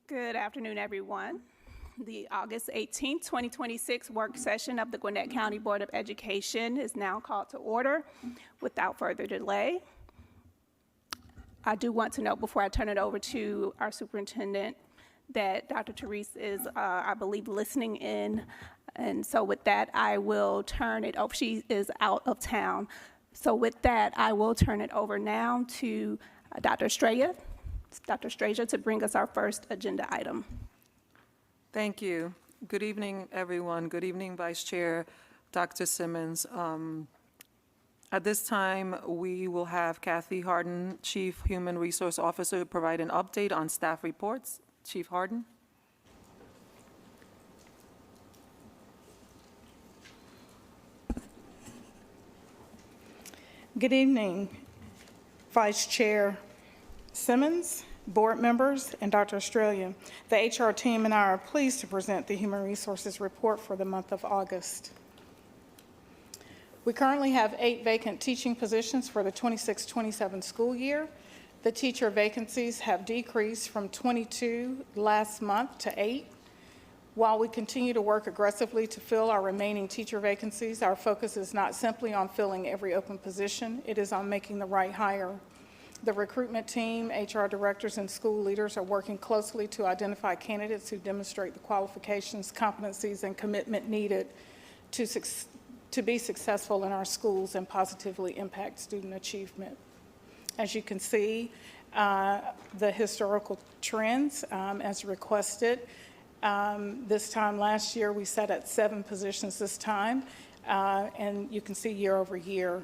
Good afternoon, everyone. The August 18th, 2026 work session of the Gwinnett County Board of Education is now called to order. Without further delay, I do want to note before I turn it over to our superintendent that Dr. Therese is, I believe, listening in. And so with that, I will turn it over. She is out of town. So with that, I will turn it over now to Dr. Estrella to bring us our first agenda item. Thank you. Good evening, everyone. Good evening, Vice Chair Dr. Simmons. At this time, we will have Kathy Harden, Chief Human Resource Officer, provide an update on staff reports. Chief Harden. Good evening, Vice Chair Simmons, board members, and Dr. Estrella. The HR team and I are pleased to present the Human Resources Report for the month of August. We currently have 8 vacant teaching positions for the 26-27 school year. The teacher vacancies have decreased from 22 last month to 8. While we continue to work aggressively to fill our remaining teacher vacancies, our focus is not simply on filling every open position, it is on making the right hire. The recruitment team, HR directors, and school leaders are working closely to identify candidates who demonstrate the qualifications, competencies, and commitment needed to be successful in our schools and positively impact student achievement. As you can see, the historical trends as requested. This time last year, we set at 7 positions this time, and you can see year over year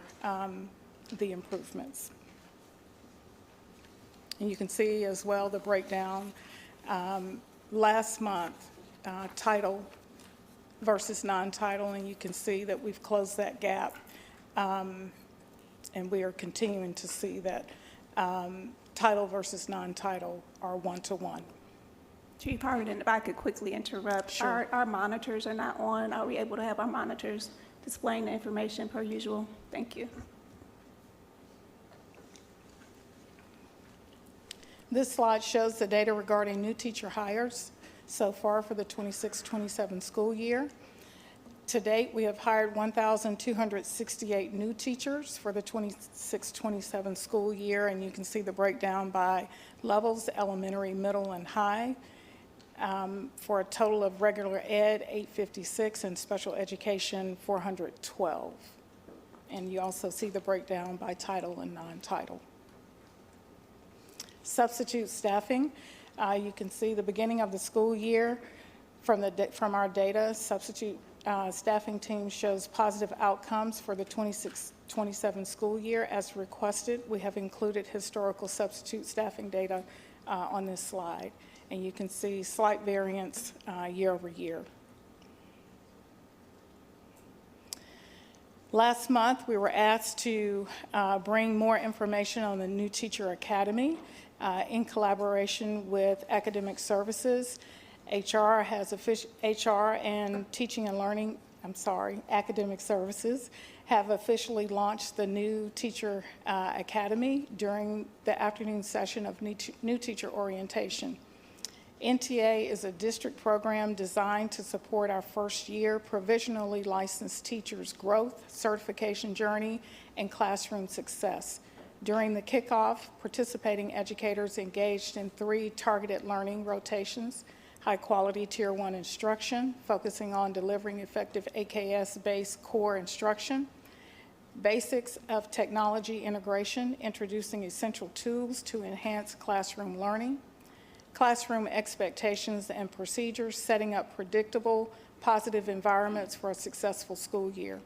the improvements. And you can see as well the breakdown last month, title versus non-title, and you can see that we've closed that gap, and we are continuing to see that title versus non-title are one-to-one. Chief Harden, if I could quickly interrupt. Sure. Our monitors are not on. Are we able to have our monitors displaying the information per usual? Thank you. This slide shows the data regarding new teacher hires so far for the 26-27 school year. To date, we have hired 1,268 new teachers for the 26-27 school year, and you can see the breakdown by levels, elementary, middle, and high, for a total of regular ed, 856, and special education, 412. And you also see the breakdown by title and non-title. Substitute staffing, you can see the beginning of the school year from our data. Substitute staffing team shows positive outcomes for the 26-27 school year as requested. We have included historical substitute staffing data on this slide, and you can see slight variance year over year. Last month, we were asked to bring more information on the new teacher academy. In collaboration with academic services, HR and teaching and learning, academic services have officially launched the new teacher academy during the afternoon session of new teacher orientation. NTA is a district program designed to support our first year provisionally licensed teachers' growth, certification journey, and classroom success. During the kickoff, participating educators engaged in 3 targeted learning rotations: high-quality Tier 1 instruction, focusing on delivering effective AKS-based core instruction; basics of technology integration, introducing essential tools to enhance classroom learning; classroom expectations and procedures, setting up predictable, positive environments for a successful school year.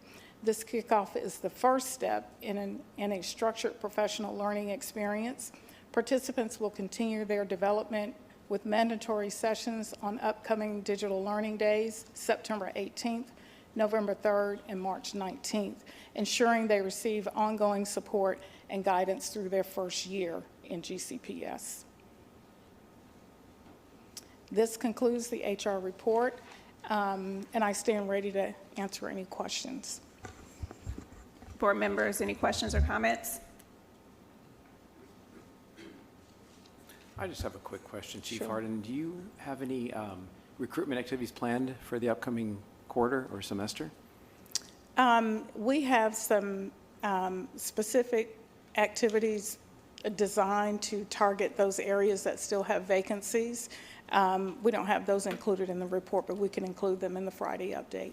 This kickoff is the first step in a structured professional learning experience. Participants will continue their development with mandatory sessions on upcoming digital learning days, September 18th, November 3rd, and March 19th, ensuring they receive ongoing support and guidance through their first year in GCPS. This concludes the HR report, and I stand ready to answer any questions. Board members, any questions or comments? I just have a quick question, Chief Sure. Harden. Do you have any recruitment activities planned for the upcoming quarter or semester? We have some specific activities designed to target those areas that still have vacancies. We don't have those included in the report, but we can include them in the Friday update.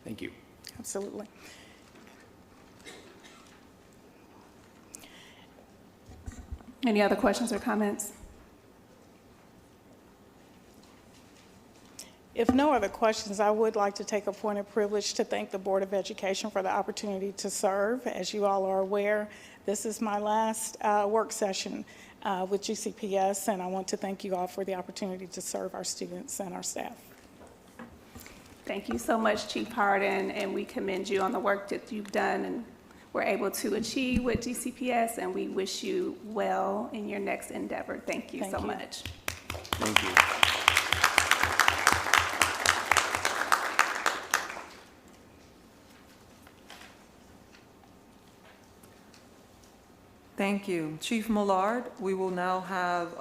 Thank you. Absolutely. Any other questions or comments? If no other questions, I would like to take a point of privilege to thank the Board of Education for the opportunity to serve. As you all are aware, this is my last work session with GCPS, and I want to thank you all for the opportunity to serve our students and our staff. Thank you so much, Chief Harden, and we commend you on the work that you've done and were able to achieve with GCPS, and we wish you well in your next endeavor. Thank you so much. Thank you. Thank you. Chief Millard, we will now have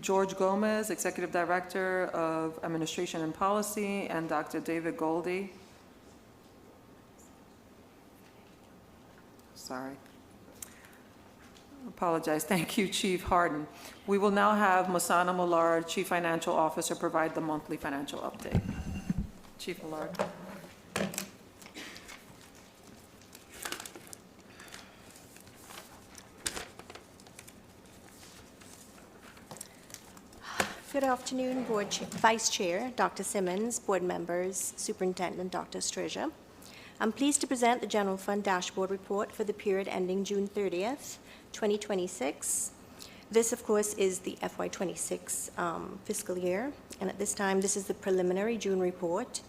George Gomez, Executive Director of Administration and Policy, and Dr. David Goldie. Sorry. Apologize. Thank you, Chief Harden. We will now have Masana Millard, Chief Financial Officer, provide the monthly financial update. Chief Millard. Good afternoon, Vice Chair, Dr. Simmons, board members, Superintendent Dr. Strija. I'm pleased to present the General Fund Dashboard Report for the period ending June 30th, 2026. This, of course, is the FY26 fiscal year, and at this time, this is the preliminary June report.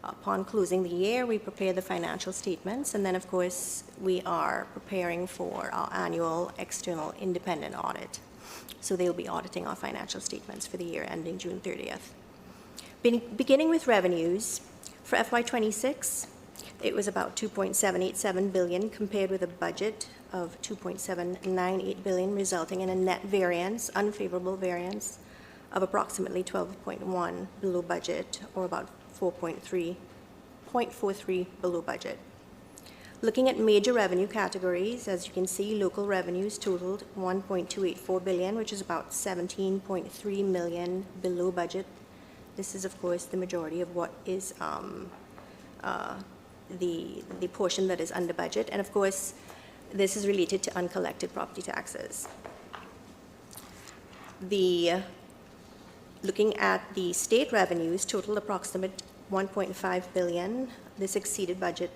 Upon closing the year, we prepare the financial statements, and then, of course, we are preparing for our annual external independent audit. So they'll be auditing our financial statements for the year ending June 30th. Beginning with revenues, for FY26, it was about $2.787 billion compared with a budget of $2.798 billion, resulting in a net variance, unfavorable variance, of approximately 12.1 below budget, or about 0.43 below budget. Looking at major revenue categories, as you can see, local revenues totaled $1.284 billion, which is about $17.3 million below budget. This is, of course, the majority of what is the portion that is under budget. And, of course, this is related to uncollected property taxes. Looking at the state revenues, totaled approximate $1.5 billion. This exceeded budget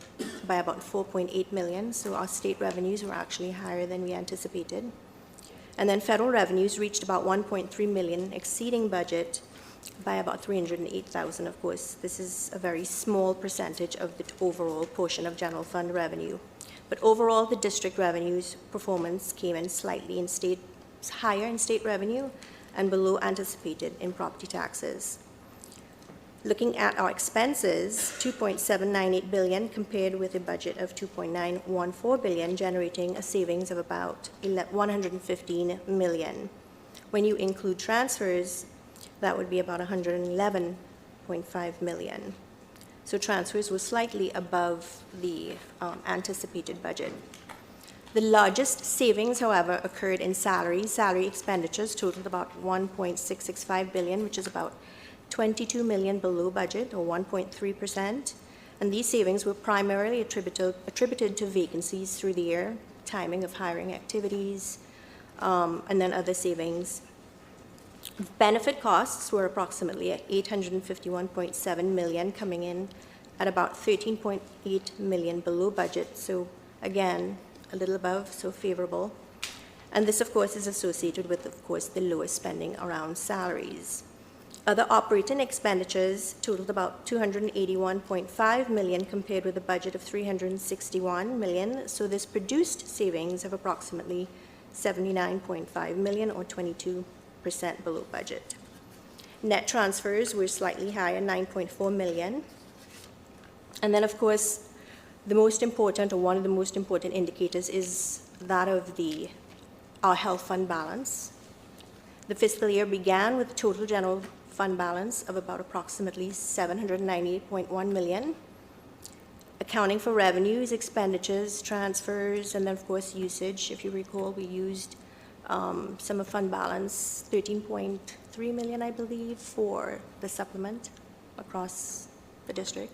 by about $4.8 million, so our state revenues were actually higher than we anticipated. And then federal revenues reached about $1.3 million, exceeding budget by about $308,000. Of course, this is a very small percentage of the overall portion of general fund revenue. But overall, the district revenues performance came in slightly higher in state revenue and below anticipated in property taxes. Looking at our expenses, $2.798 billion compared with a budget of $2.914 billion, generating a savings of about $115 million. When you include transfers, that would be about $111.5 million. So transfers were slightly above the anticipated budget. The largest savings, however, occurred in salaries. Salary expenditures totaled about $1.665 billion, which is about $22 million below budget, or 1.3%. And these savings were primarily attributed to vacancies through the year, timing of hiring activities, and then other savings. Benefit costs were approximately at $851.7 million, coming in at about $13.8 million below budget. So again, a little above, so favorable. And this, of course, is associated with, of course, the lowest spending around salaries. Other operating expenditures totaled about $281.5 million compared with a budget of $361 million. So this produced savings of approximately $79.5 million, or 22% below budget. Net transfers were slightly higher, $9.4 million. And then, of course, the most important, or one of the most important indicators, is that of our health fund balance. The fiscal year began with a total general fund balance of about approximately $798.1 million, accounting for revenues, expenditures, transfers, and then, of course, usage. If you recall, we used some of fund balance, $13.3 million, I believe, for the supplement across the district.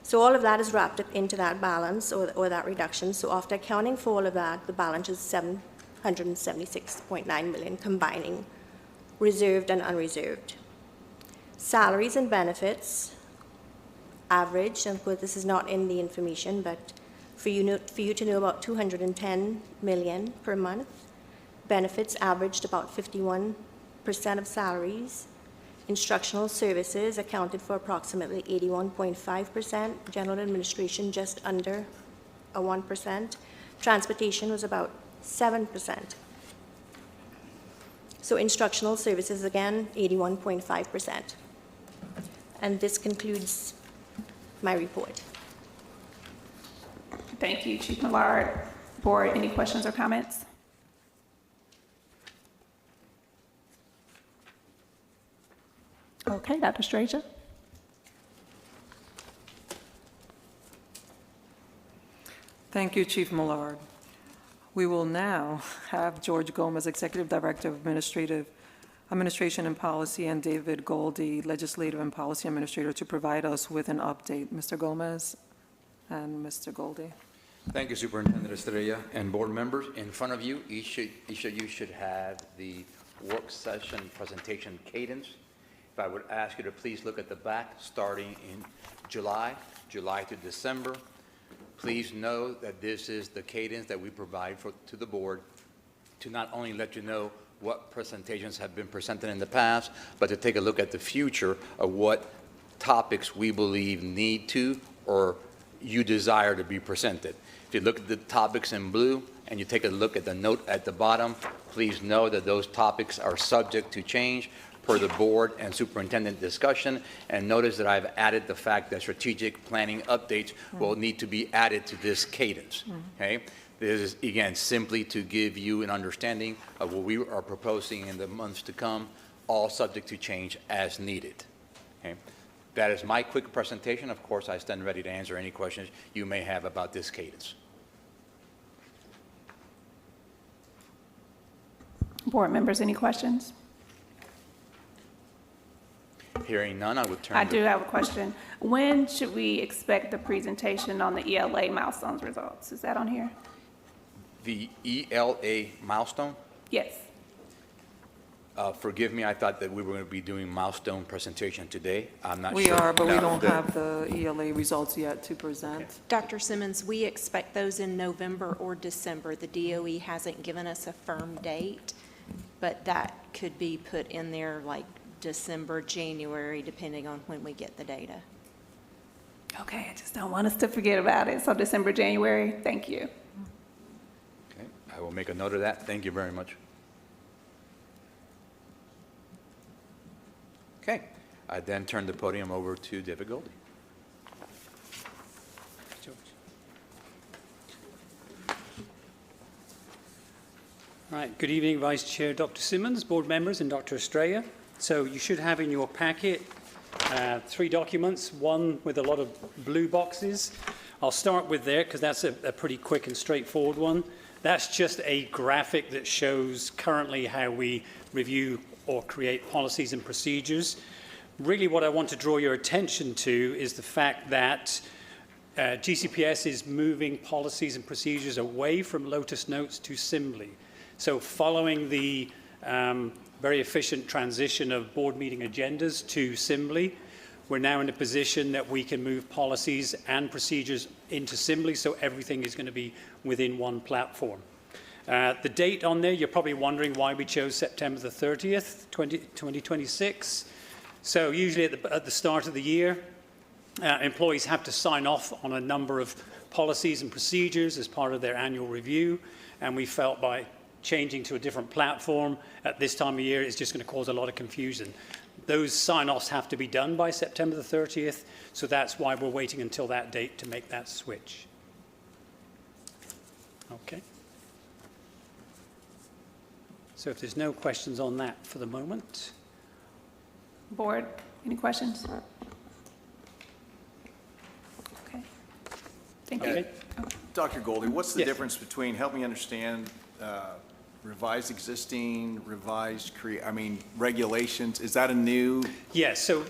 So all of that is wrapped up into that balance or that reduction. So after accounting for all of that, the balance is $776.9 million, combining reserved and unreserved. Salaries and benefits average, and of course this is not in the information, but for you to know, about $210 million per month. Benefits averaged about 51% of salaries. Instructional services accounted for approximately 81.5%. General administration just under 1%. Transportation was about 7%. So instructional services, again, 81.5%. And this concludes my report. Thank you, Chief Millard. Board, any questions or comments? Okay, Dr. Strager. Thank you, Chief Millard. We will now have George Gomez, Executive Director of Administration and Policy, and David Goldie, Legislative and Policy Administrator, to provide us with an update. Mr. Gomez and Mr. Goldie. Thank you, Superintendent Estrella and board members. In front of you, each of you should have the work session presentation cadence. If I would ask you to please look at the back, starting in July to December. Please know that this is the cadence that we provide to the board to not only let you know what presentations have been presented in the past, but to take a look at the future of what topics we believe need to or you desire to be presented. If you look at the topics in blue and you take a look at the note at the bottom, please know that those topics are subject to change per the board and superintendent discussion, and notice that I've added the fact that strategic planning updates will need to be added to this cadence, okay? This is, again, simply to give you an understanding of what we are proposing in the months to come, all subject to change as needed, okay? That is my quick presentation. Of course, I stand ready to answer any questions you may have about this cadence. Board members, any questions? Hearing none, I would turn. I do have a question. When should we expect the presentation on the ELA milestones results? Is that on here? The ELA milestone? Yes. Forgive me, I thought that we were going to be doing milestone presentation today. I'm not sure. We are, but we No, don't have the ELA results yet to present. Dr. Simmons, we expect those in November or December. The DOE hasn't given us a firm date, but that could be put in there like December, January, depending on when we get the data. Okay, I just don't want us to forget about it. So December, January, thank you. Okay, I will make a note of that. Thank you very much. Okay, I then turn the podium over to David Goldie. All right, good evening, Vice Chair Dr. Simmons, board members, and Dr. Estrella. So you should have in your packet 3 documents, one with a lot of blue boxes. I'll start with there because that's a pretty quick and straightforward one. That's just a graphic that shows currently how we review or create policies and procedures. Really what I want to draw your attention to is the fact that GCPS is moving policies and procedures away from Lotus Notes to Simbly. So following the very efficient transition of board meeting agendas to Simbly, we're now in a position that we can move policies and procedures into Simbly, so everything is going to be within one platform. The date on there, you're probably wondering why we chose September the 30th, 2026. So usually at the start of the year, employees have to sign off on a number of policies and procedures as part of their annual review, and we felt by changing to a different platform at this time of year is just going to cause a lot of confusion. Those sign-offs have to be done by September the 30th, so that's why we're waiting until that date to make that switch. Okay. So if there's no questions on that for the moment. Board, any questions? Okay. Thank you. Okay. Dr. Goldie, what's the Yes. difference between, help me understand, revised existing, revised regulations? Is that a new? Yes, so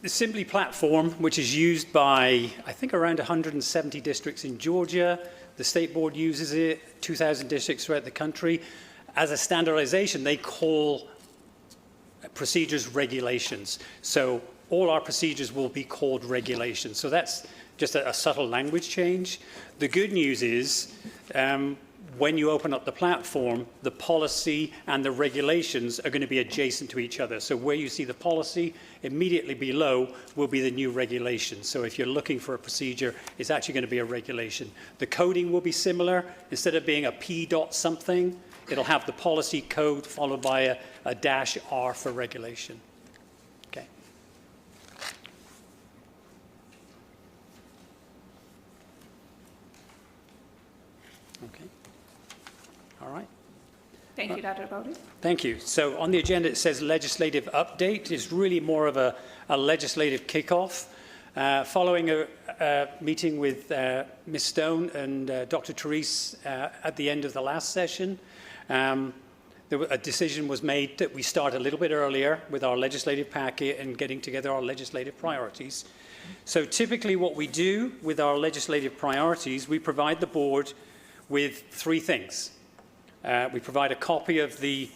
the Simply platform, which is used by, I think, around 170 districts in Georgia. The State Board uses it, 2,000 districts throughout the country. As a standardization, they call procedures regulations. So all our procedures will be called regulations. So that's just a subtle language change. The good news is when you open up the platform, the policy and the regulations are going to be adjacent to each other. So where you see the policy, immediately below will be the new regulation. So if you're looking for a procedure, it's actually going to be a regulation. The coding will be similar. Instead of being a P dot something, it'll have the policy code followed by a dash R for regulation. Okay. Okay. All right. Thank you, Dr. Bodie. Thank you. So on the agenda, it says legislative update. It's really more of a legislative kickoff. Following a meeting with Ms. Stone and Dr. Therese at the end of the last session, a decision was made that we start a little bit earlier with our legislative packet and getting together our legislative priorities. So typically what we do with our legislative priorities, we provide the board with three things. We provide a copy of the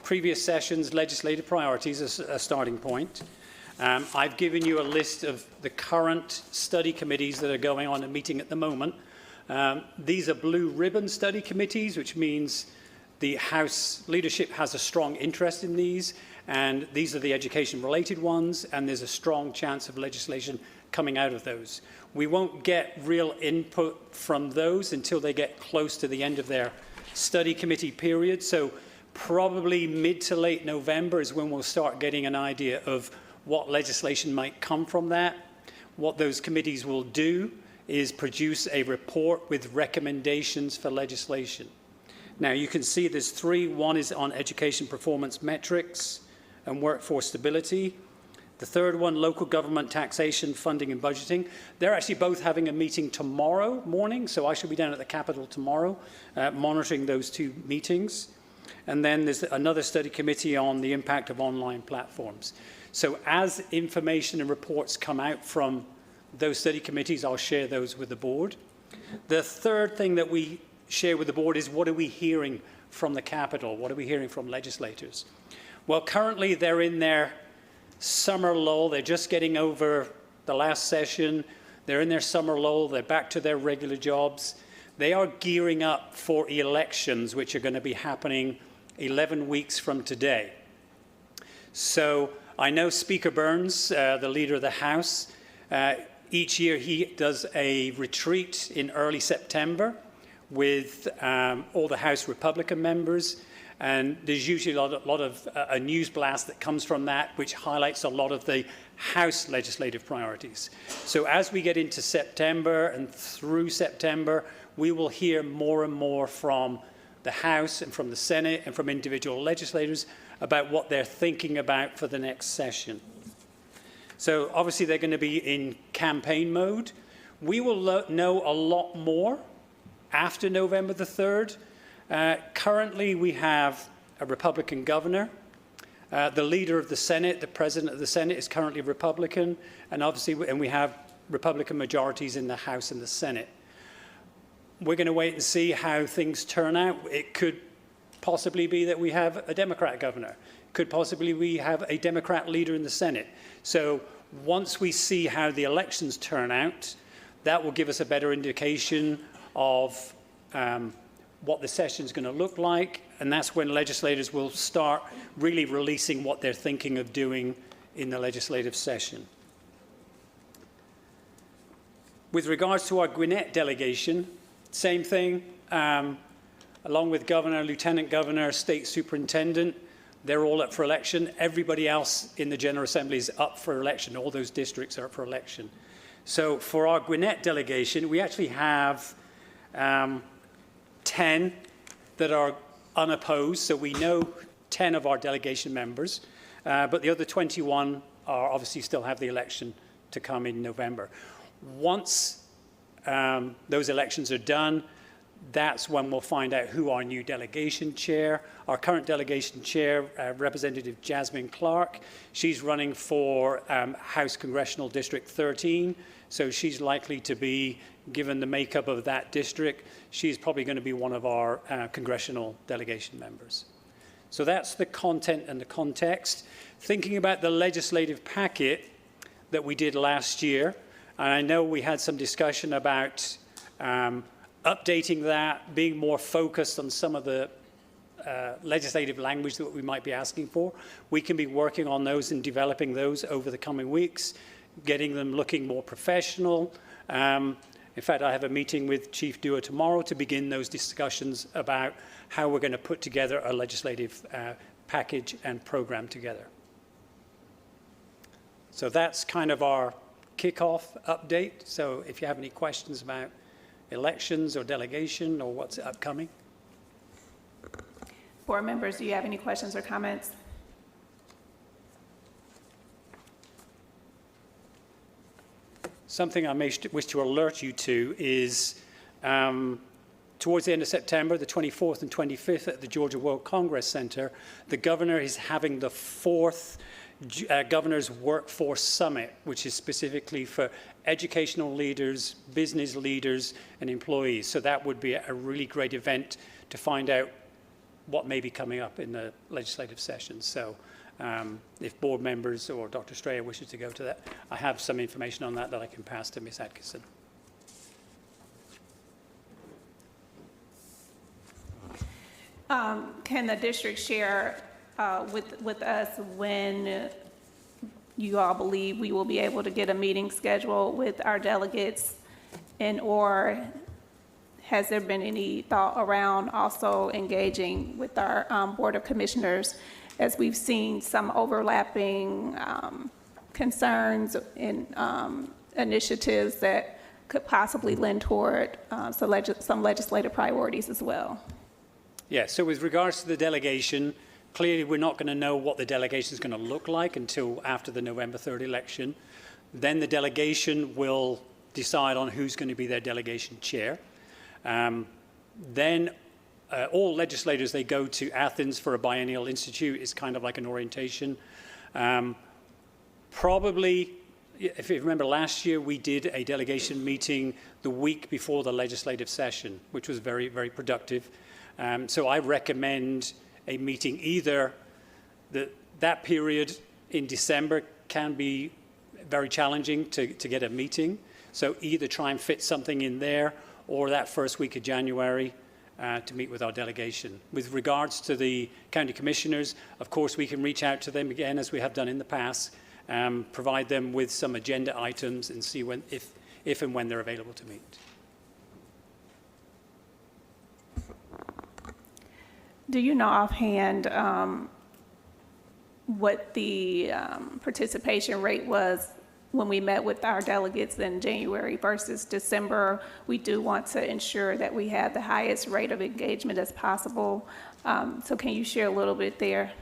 previous session's legislative priorities as a starting point. I've given you a list of the current study committees that are going on and meeting at the moment. These are blue ribbon study committees, which means the House leadership has a strong interest in these, and these are the education-related ones, and there's a strong chance of legislation coming out of those. We won't get real input from those until they get close to the end of their study committee period. So probably mid to late November is when we'll start getting an idea of what legislation might come from that. What those committees will do is produce a report with recommendations for legislation. Now you can see there's three. One is on education performance metrics and workforce stability. The third one, local government taxation, funding and budgeting. They're actually both having a meeting tomorrow morning, so I should be down at the Capitol tomorrow monitoring those two meetings. And then there's another study committee on the impact of online platforms. So as information and reports come out from those study committees, I'll share those with the board. The third thing that we share with the board is what are we hearing from the Capitol? What are we hearing from legislators? Well, currently they're in their summer lull. They're just getting over the last session. They're in their summer lull. They're back to their regular jobs. They are gearing up for elections, which are going to be happening 11 weeks from today. So I know Speaker Burns, the leader of the House, each year he does a retreat in early September with all the House Republican members. And there's usually a lot of a news blast that comes from that, which highlights a lot of the House legislative priorities. So as we get into September and through September, we will hear more and more from the House and from the Senate and from individual legislators about what they're thinking about for the next session. So obviously they're going to be in campaign mode. We will know a lot more after November the 3rd. Currently, we have a Republican governor. The leader of the Senate, the president of the Senate, is currently Republican, and obviously, we have Republican majorities in the House and the Senate. We're going to wait and see how things turn out. It could possibly be that we have a Democrat governor. It could possibly we have a Democrat leader in the Senate. So once we see how the elections turn out, that will give us a better indication of what the session is going to look like, and that's when legislators will start really releasing what they're thinking of doing in the legislative session. With regards to our Gwinnett delegation, same thing, along with governor, lieutenant governor, state superintendent, they're all up for election. Everybody else in the General Assembly is up for election. All those districts are up for election. So for our Gwinnett delegation, we actually have 10 that are unopposed, so we know 10 of our delegation members, but the other 21 are obviously still have the election to come in November. Once those elections are done, that's when we'll find out who our new delegation chair. Our current delegation chair, Representative Jasmine Clark, she's running for House Congressional District 13, so she's likely to be, given the makeup of that district, she's probably going to be one of our congressional delegation members. So that's the content and the context. Thinking about the legislative packet that we did last year, and I know we had some discussion about updating that, being more focused on some of the legislative language that we might be asking for. We can be working on those and developing those over the coming weeks, getting them looking more professional. In fact, I have a meeting with Chief Dewar tomorrow to begin those discussions about how we're going to put together a legislative package and program together. So that's kind of our kickoff update. So if you have any questions about elections or delegation or what's upcoming. Board members, do you have any questions or comments? Something I may wish to alert you to is towards the end of September, the 24th and 25th at the Georgia World Congress Center, the governor is having the 4th Governor's Workforce Summit, which is specifically for educational leaders, business leaders, and employees. So that would be a really great event to find out what may be coming up in the legislative session. So if board members or Dr. Estrella wishes to go to that, I have some information on that I can pass to Ms. Atkinson. Can the district share with us when you all believe we will be able to get a meeting scheduled with our delegates, and or has there been any thought around also engaging with our Board of Commissioners, as we've seen some overlapping concerns and initiatives that could possibly lend toward some legislative priorities as well? Yeah, so with regards to the delegation, clearly we're not going to know what the delegation is going to look like until after the November 3rd election. Then the delegation will decide on who's going to be their delegation chair. Then all legislators, they go to Athens for a biennial institute. It's kind of like an orientation. Probably, if you remember last year, we did a delegation meeting the week before the legislative session, which was very, very productive. So I recommend a meeting either that period in December can be very challenging to get a meeting. So either try and fit something in there or that first week of January to meet with our delegation. With regards to the county commissioners, of course, we can reach out to them again, as we have done in the past, provide them with some agenda items and see when, if and when they're available to meet. Do you know offhand what the participation rate was when we met with our delegates in January versus December? We do want to ensure that we have the highest rate of engagement as possible. So can you share a little bit there?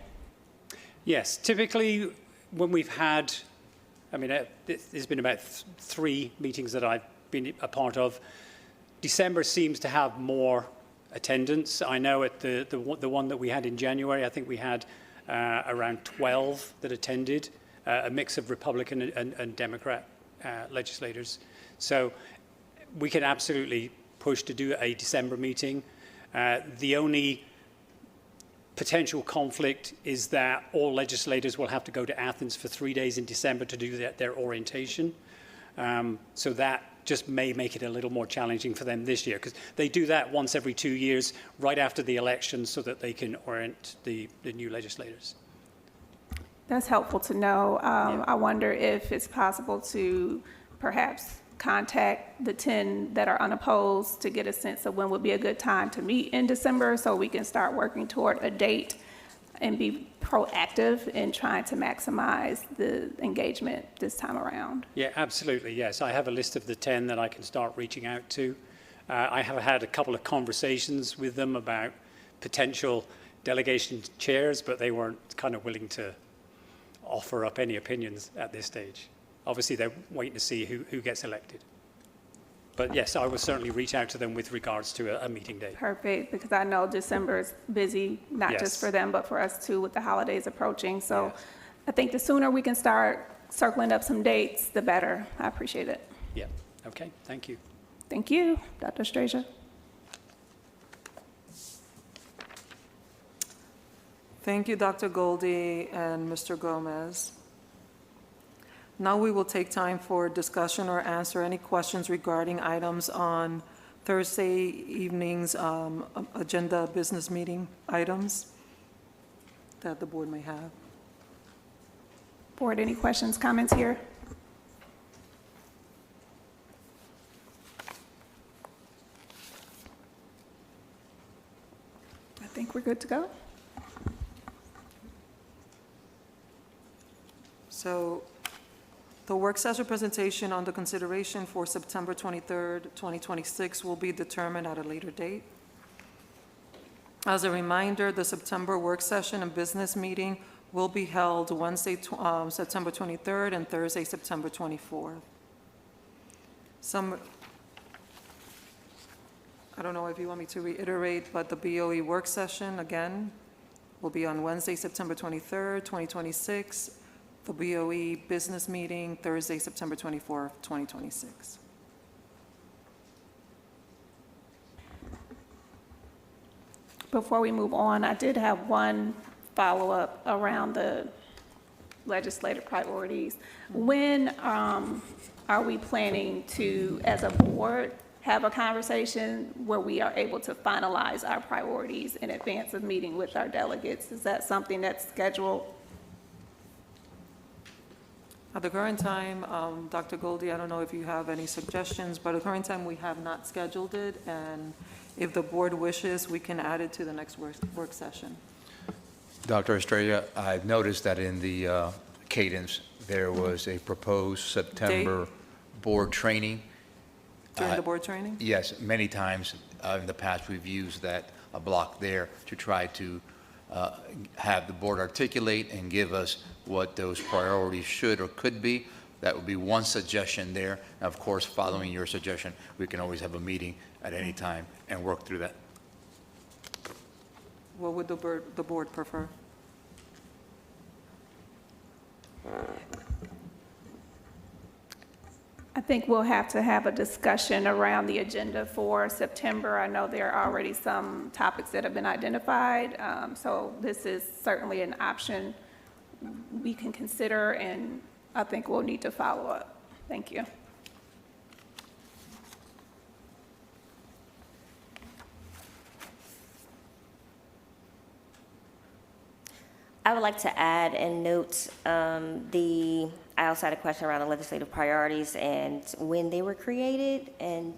Yes, typically when we've had, I mean, there's been about 3 meetings that I've been a part of. December seems to have more attendance. I know at the one that we had in January, I think we had around 12 that attended, a mix of Republican and Democrat legislators. So we can absolutely push to do a December meeting. The only potential conflict is that all legislators will have to go to Athens for 3 days in December to do their orientation. So that just may make it a little more challenging for them this year, because they do that once every 2 years, right after the election, so that they can orient the new legislators. That's helpful to know. I wonder if it's possible to perhaps contact the 10 that are unopposed to get a sense of when would be a good time to meet in December, so we can start working toward a date and be proactive in trying to maximize the engagement this time around. Yeah, absolutely, yes. I have a list of the 10 that I can start reaching out to. I have had a couple of conversations with them about potential delegation chairs, but they weren't kind of willing to offer up any opinions at this stage. Obviously, they're waiting to see who gets elected. But yes, I will certainly reach out to them with regards to a meeting date. Perfect, because I know December is busy, not Yes. just for them, but for us too, with the holidays approaching. So Yes. I think the sooner we can start circling up some dates, the better. I appreciate it. Yeah, okay, thank you. Thank you, Dr. Strazier. Thank you, Dr. Goldie and Mr. Gomez. Now we will take time for discussion or answer any questions regarding items on Thursday evening's agenda business meeting items that the board may have. Board, any questions, comments here? I think we're good to go. So the work session presentation on the consideration for September 23rd, 2026 will be determined at a later date. As a reminder, the September work session and business meeting will be held Wednesday, September 23rd and Thursday, September 24th. I don't know if you want me to reiterate, but the BOE work session, again, will be on Wednesday, September 23rd, 2026. The BOE business meeting, Thursday, September 24th, 2026. Before we move on, I did have one follow-up around the legislative priorities. When are we planning to, as a board, have a conversation where we are able to finalize our priorities in advance of meeting with our delegates? Is that something that's scheduled? At the current time, Dr. Goldie, I don't know if you have any suggestions, but at the current time, we have not scheduled it, and if the board wishes, we can add it to the next work session. Dr. Estrella, I've noticed that in the cadence, there was a proposed September board training. During the board training? Yes, many times in the past, we've used that a block there to try to have the board articulate and give us what those priorities should or could be. That would be one suggestion there. And of course, following your suggestion, we can always have a meeting at any time and work through that. What would the board prefer? I think we'll have to have a discussion around the agenda for September. I know there are already some topics that have been identified, so this is certainly an option we can consider, and I think we'll need to follow up. Thank you. I would like to add and note I also had a question around the legislative priorities and when they were created. And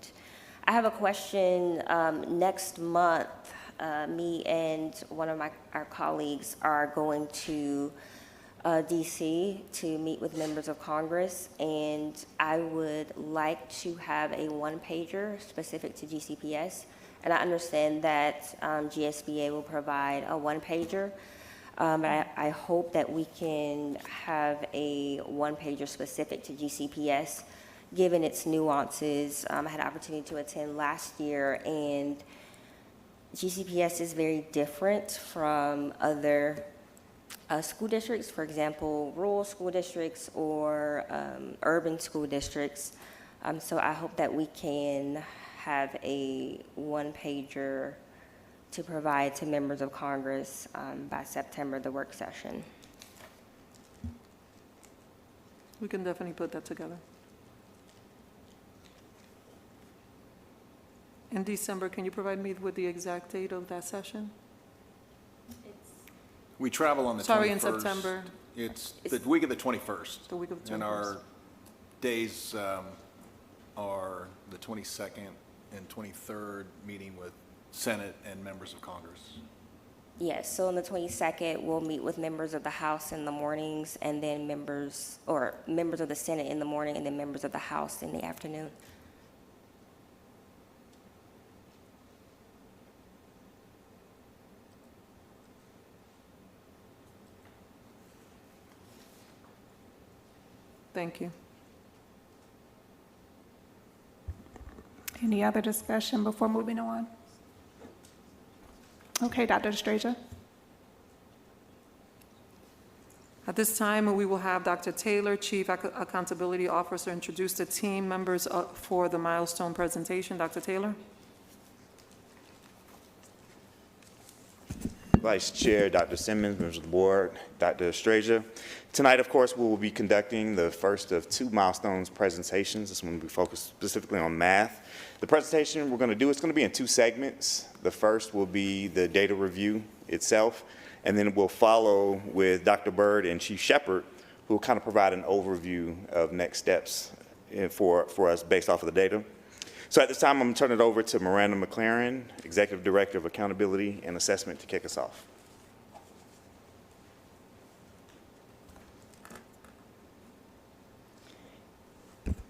I have a question. Next month, me and one of our colleagues are going to DC to meet with members of Congress, and I would like to have a one-pager specific to GCPS. And I understand that GSBA will provide a one-pager. I hope that we can have a one-pager specific to GCPS, given its nuances. I had an opportunity to attend last year, and GCPS is very different from other school districts, for example, rural school districts or urban school districts. So I hope that we can have a one-pager to provide to members of Congress by September, the work session. We can definitely put that together. In December, can you provide me with the exact date of that session? We travel on the 21st. Sorry, in September. It's the week of the 21st. The week of the And 21st. our days are the 22nd and 23rd, meeting with Senate and members of Congress. Yes, so on the 22nd, we'll meet with members of the House in the mornings, and then members of the Senate in the morning, and then members of the House in the afternoon. Thank you. Any other discussion before moving on? Okay, Dr. Estrella. At this time, we will have Dr. Taylor, Chief Accountability Officer, introduce the team members for the milestone presentation. Dr. Taylor? Vice Chair, Dr. Simmons, members of the board, Dr. Estrella. Tonight, of course, we will be conducting the first of two milestones presentations. This one will be focused specifically on math. The presentation we're going to do, it's going to be in two segments. The first will be the data review itself, and then we'll follow with Dr. Byrd and Chief Shepherd, who will kind of provide an overview of next steps for us based off of the data. So at this time, I'm going to turn it over to Miranda McLaren, Executive Director of Accountability and Assessment, to kick us off.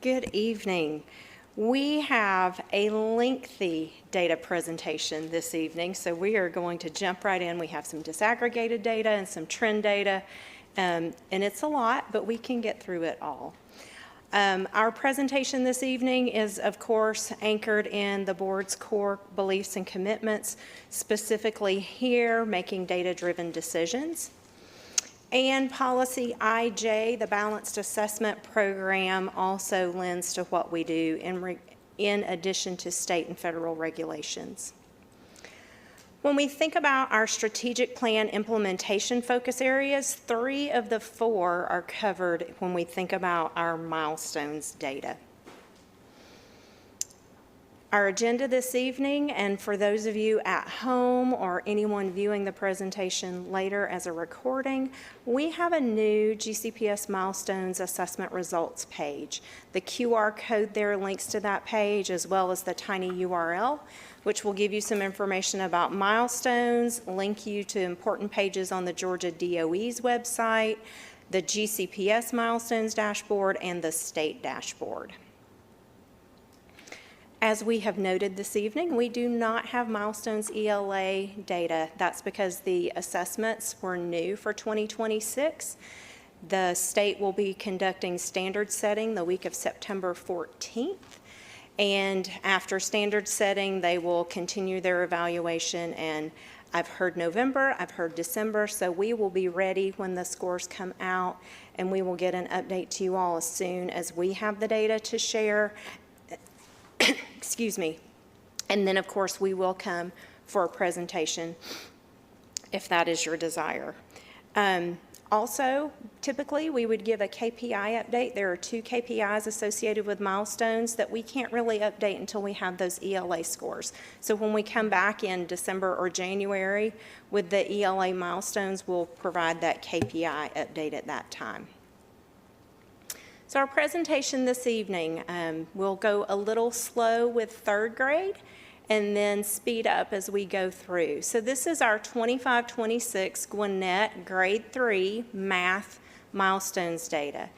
Good evening. We have a lengthy data presentation this evening, so we are going to jump right in. We have some disaggregated data and some trend data, and it's a lot, but we can get through it all. Our presentation this evening is, of course, anchored in the board's core beliefs and commitments, specifically here, making data-driven decisions. And policy IJ, the Balanced Assessment Program, also lends to what we do in addition to state and federal regulations. When we think about our strategic plan implementation focus areas, 3 of the 4 are covered when we think about our milestones data. Our agenda this evening, and for those of you at home or anyone viewing the presentation later as a recording, we have a new GCPS Milestones Assessment Results page. The QR code there links to that page, as well as the tiny URL, which will give you some information about milestones, link you to important pages on the Georgia DOE's website, the GCPS Milestones Dashboard, and the state dashboard. As we have noted this evening, we do not have Milestones ELA data. That's because the assessments were new for 2026. The state will be conducting standard setting the week of September 14th. And after standard setting, they will continue their evaluation. And I've heard November, I've heard December, so we will be ready when the scores come out, and we will get an update to you all as soon as we have the data to share. Excuse me. And then, of course, we will come for a presentation if that is your desire. Also, typically, we would give a KPI update. There are 2 KPIs associated with milestones that we can't really update until we have those ELA scores. So when we come back in December or January with the ELA milestones, we'll provide that KPI update at that time. So our presentation this evening, we'll go a little slow with 3rd grade and then speed up as we go through. So this is our 25-26 Gwinnett Grade 3 Math Milestones data.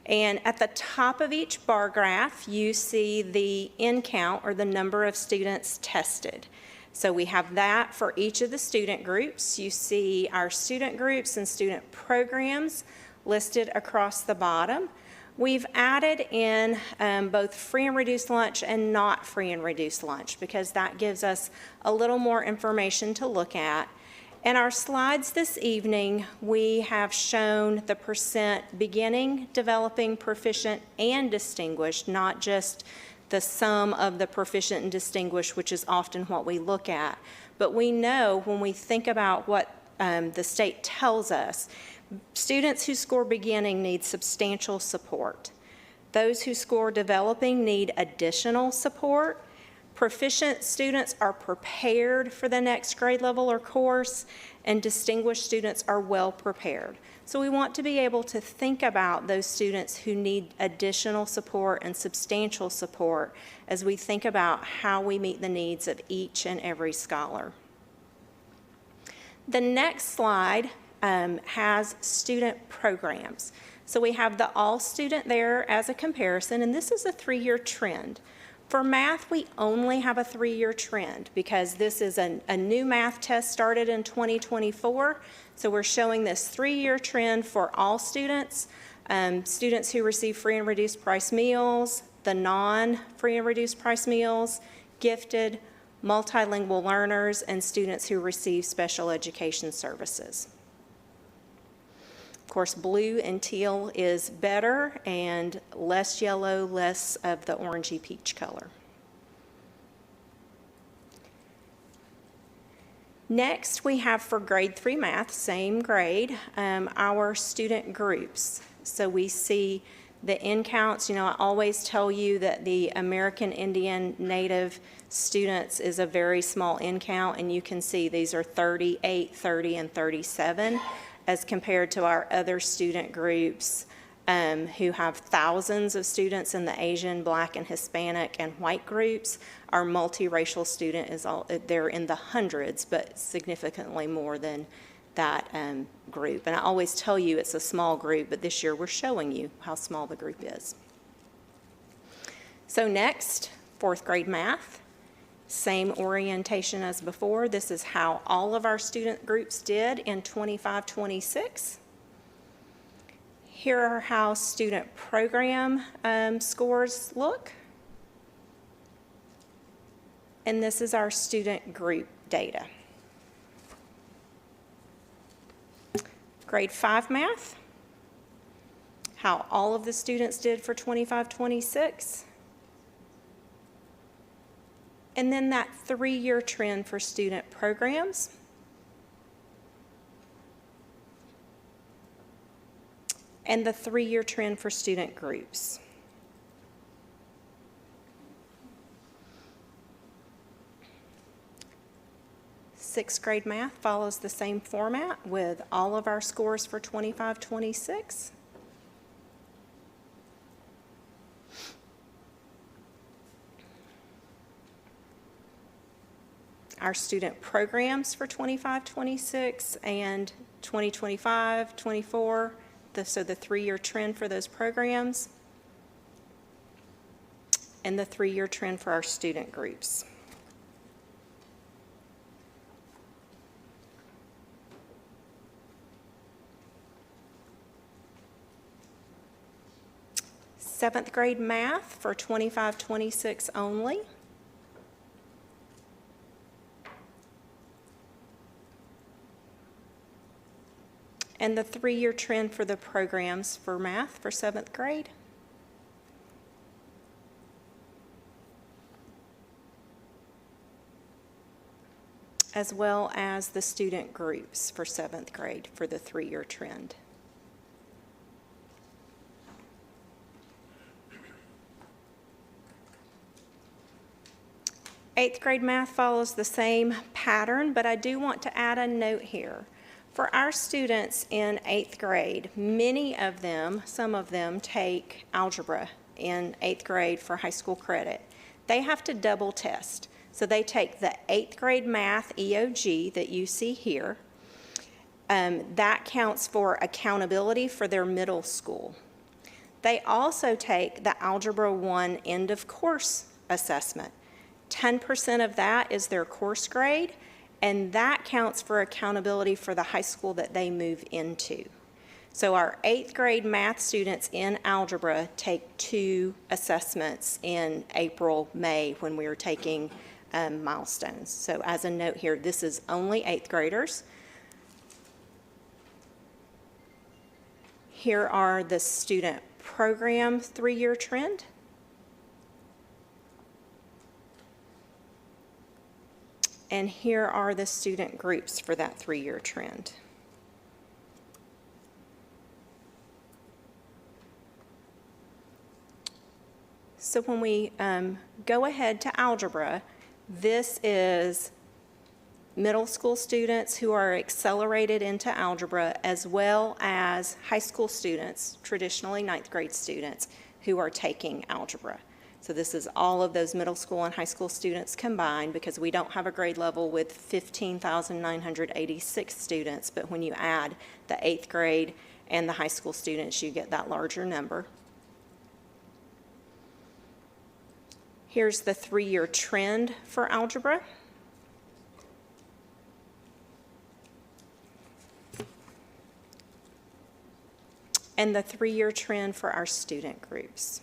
And at the top of each bar graph, you see the N count, or the number of students tested. So we have that for each of the student groups. You see our student groups and student programs listed across the bottom. We've added in both free and reduced lunch and not free and reduced lunch, because that gives us a little more information to look at. In our slides this evening, we have shown the percent beginning, developing, proficient, and distinguished, not just the sum of the proficient and distinguished, which is often what we look at. But we know when we think about what the state tells us, students who score beginning need substantial support. Those who score developing need additional support. Proficient students are prepared for the next grade level or course, and distinguished students are well prepared. So we want to be able to think about those students who need additional support and substantial support as we think about how we meet the needs of each and every scholar. The next slide has student programs. So we have the all student there as a comparison, and this is a 3-year trend. For math, we only have a 3-year trend because this is a new math test started in 2024. So we're showing this 3-year trend for all students. Students who receive free and reduced price meals, the non-free and reduced price meals, gifted, multilingual learners, and students who receive special education services. Of course, blue and teal is better, and less yellow, less of the orangey peach color. Next, we have for grade 3 math, same grade, our student groups. So we see the in counts. You know, I always tell you that the American Indian Native students is a very small in count, and you can see these are 38, 30, and 37 as compared to our other student groups who have thousands of students in the Asian, Black, and Hispanic and white groups. Our multiracial student is they're in the hundreds, but significantly more than that group. And I always tell you it's a small group, but this year we're showing you how small the group is. So next, 4th grade math. Same orientation as before. This is how all of our student groups did in 25-26. Here are how student program scores look. And this is our student group data. Grade 5 math, how all of the students did for 25-26. And then that 3-year trend for student programs. And the 3-year trend for student groups. Sixth grade math follows the same format with all of our scores for 25-26. Our student programs for 25-26 and 2025-24, so the 3-year trend for those programs, and the 3-year trend for our student groups. Seventh grade math for 25-26 only. And the 3-year trend for the programs for math for 7th grade. As well as the student groups for 7th grade for the 3-year trend. Eighth grade math follows the same pattern, but I do want to add a note here. For our students in 8th grade, many of them, some of them take algebra in 8th grade for high school credit. They have to double test. So they take the 8th grade math EOG that you see here. That counts for accountability for their middle school. They also take the Algebra 1 end of course assessment. 10% of that is their course grade, and that counts for accountability for the high school that they move into. So our 8th grade math students in algebra take 2 assessments in April, May when we are taking milestones. So as a note here, this is only 8th graders. Here are the student program 3-year trend. And here are the student groups for that 3-year trend. So when we go ahead to algebra, this is middle school students who are accelerated into algebra, as well as high school students, traditionally 9th grade students, who are taking algebra. So this is all of those middle school and high school students combined, because we don't have a grade level with 15,986 students, but when you add the 8th grade and the high school students, you get that larger number. Here's the 3-year trend for algebra. and the 3-year trend for our student groups.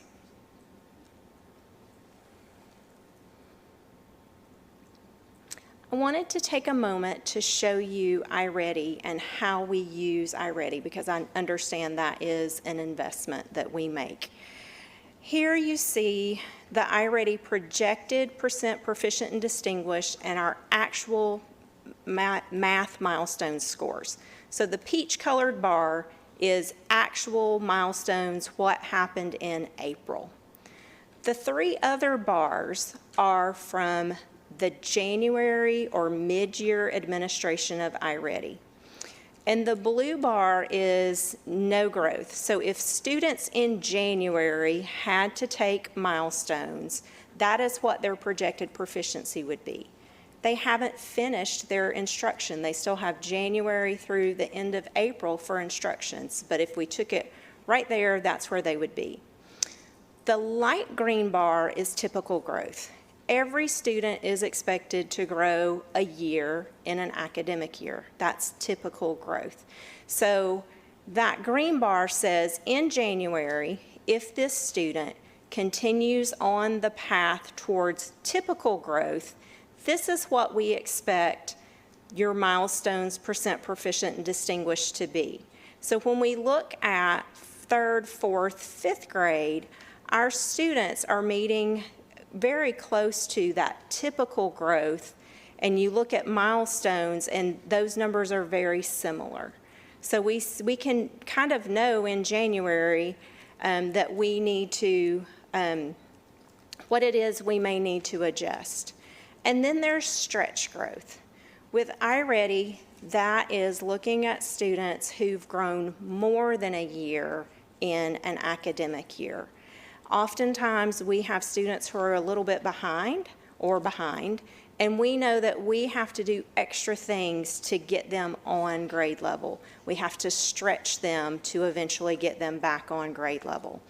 I wanted to take a moment to show you iReady and how we use iReady, because I understand that is an investment that we make. Here you see the iReady projected percent proficient and distinguished and our actual math milestone scores. So the peach-colored bar is actual milestones, what happened in April. The 3 other bars are from the January or mid-year administration of iReady. And the blue bar is no growth. So if students in January had to take milestones, that is what their projected proficiency would be. They haven't finished their instruction. They still have January through the end of April for instructions. But if we took it right there, that's where they would be. The light green bar is typical growth. Every student is expected to grow a year in an academic year. That's typical growth. So that green bar says in January, if this student continues on the path towards typical growth, this is what we expect your milestones, percent proficient and distinguished to be. So when we look at 3rd, 4th, 5th grade, our students are meeting very close to that typical growth, and you look at milestones and those numbers are very similar. So we can kind of know in January that we need to, what it is we may need to adjust. And then there's stretch growth. With iReady, that is looking at students who've grown more than a year in an academic year. Oftentimes, we have students who are a little bit behind, and we know that we have to do extra things to get them on grade level. We have to stretch them to eventually get them back on grade level.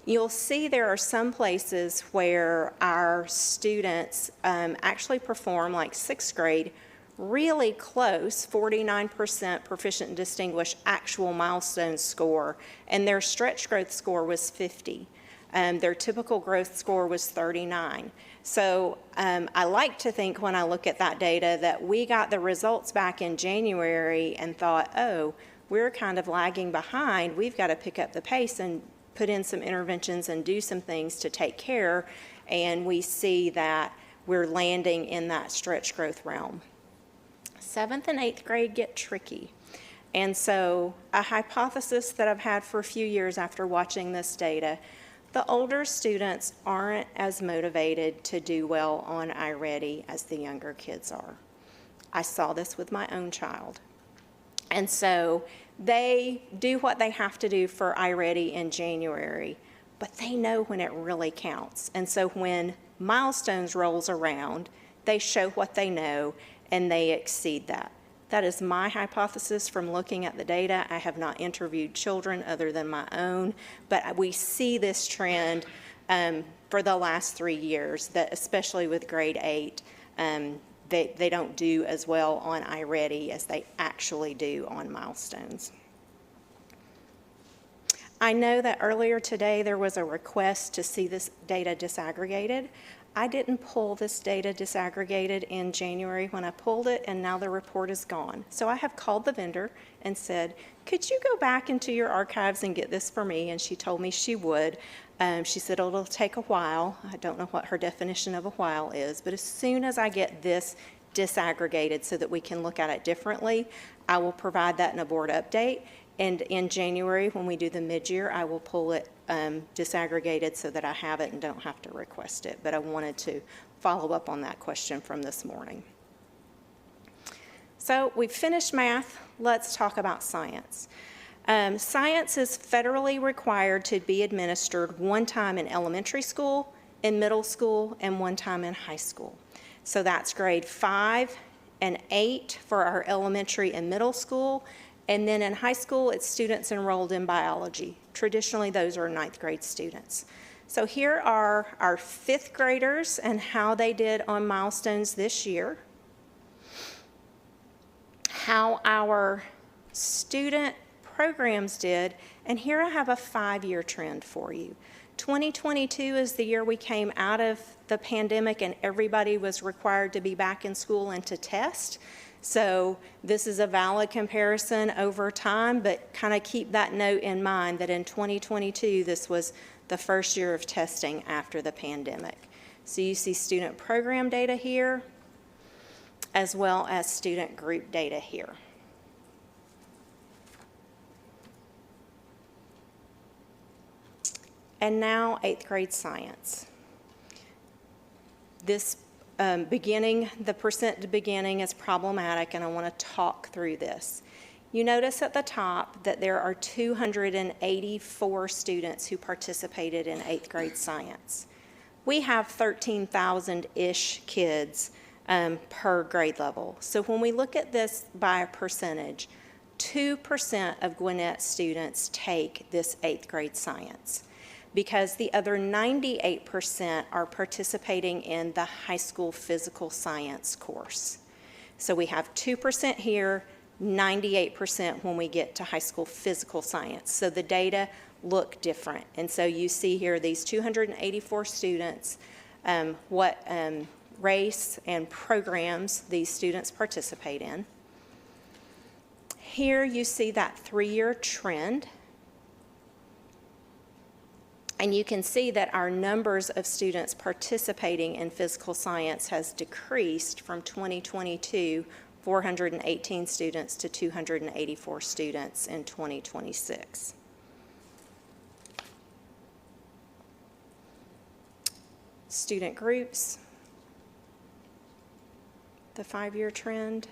You'll see there are some places where our students actually perform, like 6th grade, really close, 49% proficient and distinguished actual milestone score, and their stretch growth score was 50. Their typical growth score was 39. So I like to think when I look at that data that we got the results back in January and thought, oh, we're kind of lagging behind. We've got to pick up the pace and put in some interventions and do some things to take care. And we see that we're landing in that stretch growth realm. 7th and 8th grade get tricky. And so a hypothesis that I've had for a few years after watching this data, the older students aren't as motivated to do well on iReady as the younger kids are. I saw this with my own child. And so they do what they have to do for iReady in January, but they know when it really counts. And so when milestones rolls around, they show what they know and they exceed that. That is my hypothesis from looking at the data. I have not interviewed children other than my own, but we see this trend for the last 3 years, that especially with grade 8, they don't do as well on iReady as they actually do on milestones. I know that earlier today there was a request to see this data disaggregated. I didn't pull this data disaggregated in January when I pulled it, and now the report is gone. So I have called the vendor and said, could you go back into your archives and get this for me? And she told me she would. She said it'll take a while. I don't know what her definition of a while is, but as soon as I get this disaggregated so that we can look at it differently, I will provide that in a board update. And in January, when we do the mid-year, I will pull it disaggregated so that I have it and don't have to request it. But I wanted to follow up on that question from this morning. So we've finished math. Let's talk about science. Science is federally required to be administered one time in elementary school, in middle school, and one time in high school. So that's grade 5 and 8 for our elementary and middle school. And then in high school, it's students enrolled in biology. Traditionally, those are 9th grade students. So here are our 5th graders and how they did on milestones this year. How our student programs did, and here I have a 5-year trend for you. 2022 is the year we came out of the pandemic and everybody was required to be back in school and to test. So this is a valid comparison over time, but kind of keep that note in mind that in 2022, this was the first year of testing after the pandemic. So you see student program data here, as well as student group data here. And now 8th grade science. This the percent to beginning is problematic, and I want to talk through this. You notice at the top that there are 284 students who participated in 8th grade science. We have 13,000-ish kids per grade level. So when we look at this by a percentage, 2% of Gwinnett students take this 8th grade science, because the other 98% are participating in the high school physical science course. So we have 2% here, 98% when we get to high school physical science. So the data look different. And so you see here these 284 students, what race and programs these students participate in. Here you see that 3-year trend. And you can see that our numbers of students participating in physical science has decreased from 2022, 418 students to 284 students in 2026. Student groups, the 5-year trend.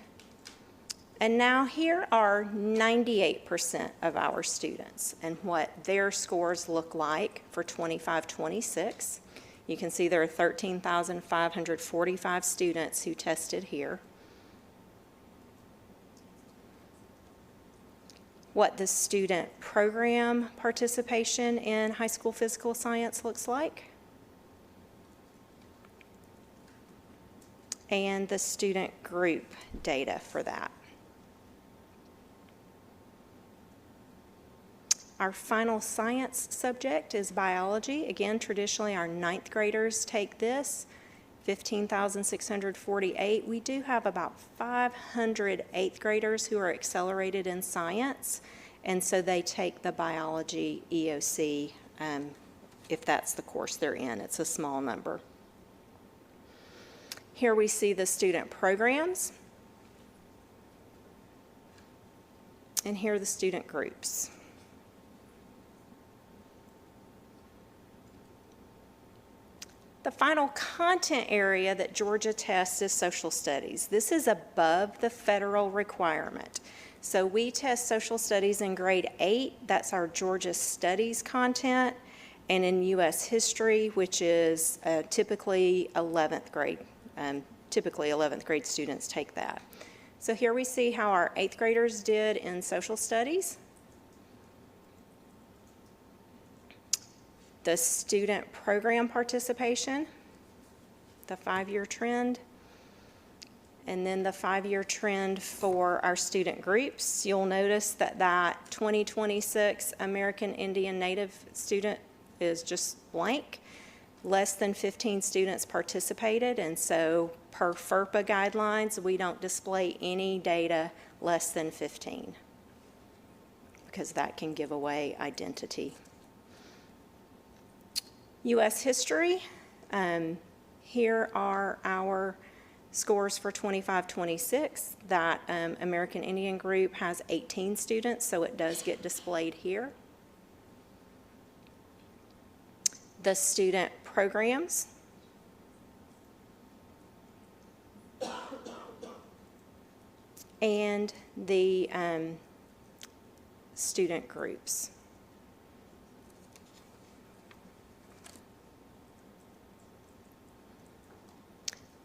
And now here are 98% of our students and what their scores look like for 25-26. You can see there are 13,545 students who tested here. What the student program participation in high school physical science looks like. And the student group data for that. Our final science subject is biology. Again, traditionally our 9th graders take this, 15,648. We do have about 500 8th graders who are accelerated in science, and so they take the biology EOC if that's the course they're in. It's a small number. Here we see the student programs, and here are the student groups. The final content area that Georgia tests is social studies. This is above the federal requirement. So we test social studies in grade 8, that's our Georgia Studies content, and in U.S. history, which is typically 11th grade. Typically 11th grade students take that. So here we see how our 8th graders did in social studies. The student program participation, the 5-year trend, and then the 5-year trend for our student groups. You'll notice that that 2026 American Indian Native student is just blank. Less than 15 students participated, and so per FERPA guidelines, we don't display any data less than 15 because that can give away identity. U.S. history, here are our scores for 25-26. That American Indian group has 18 students, so it does get displayed here. The student programs. And the student groups.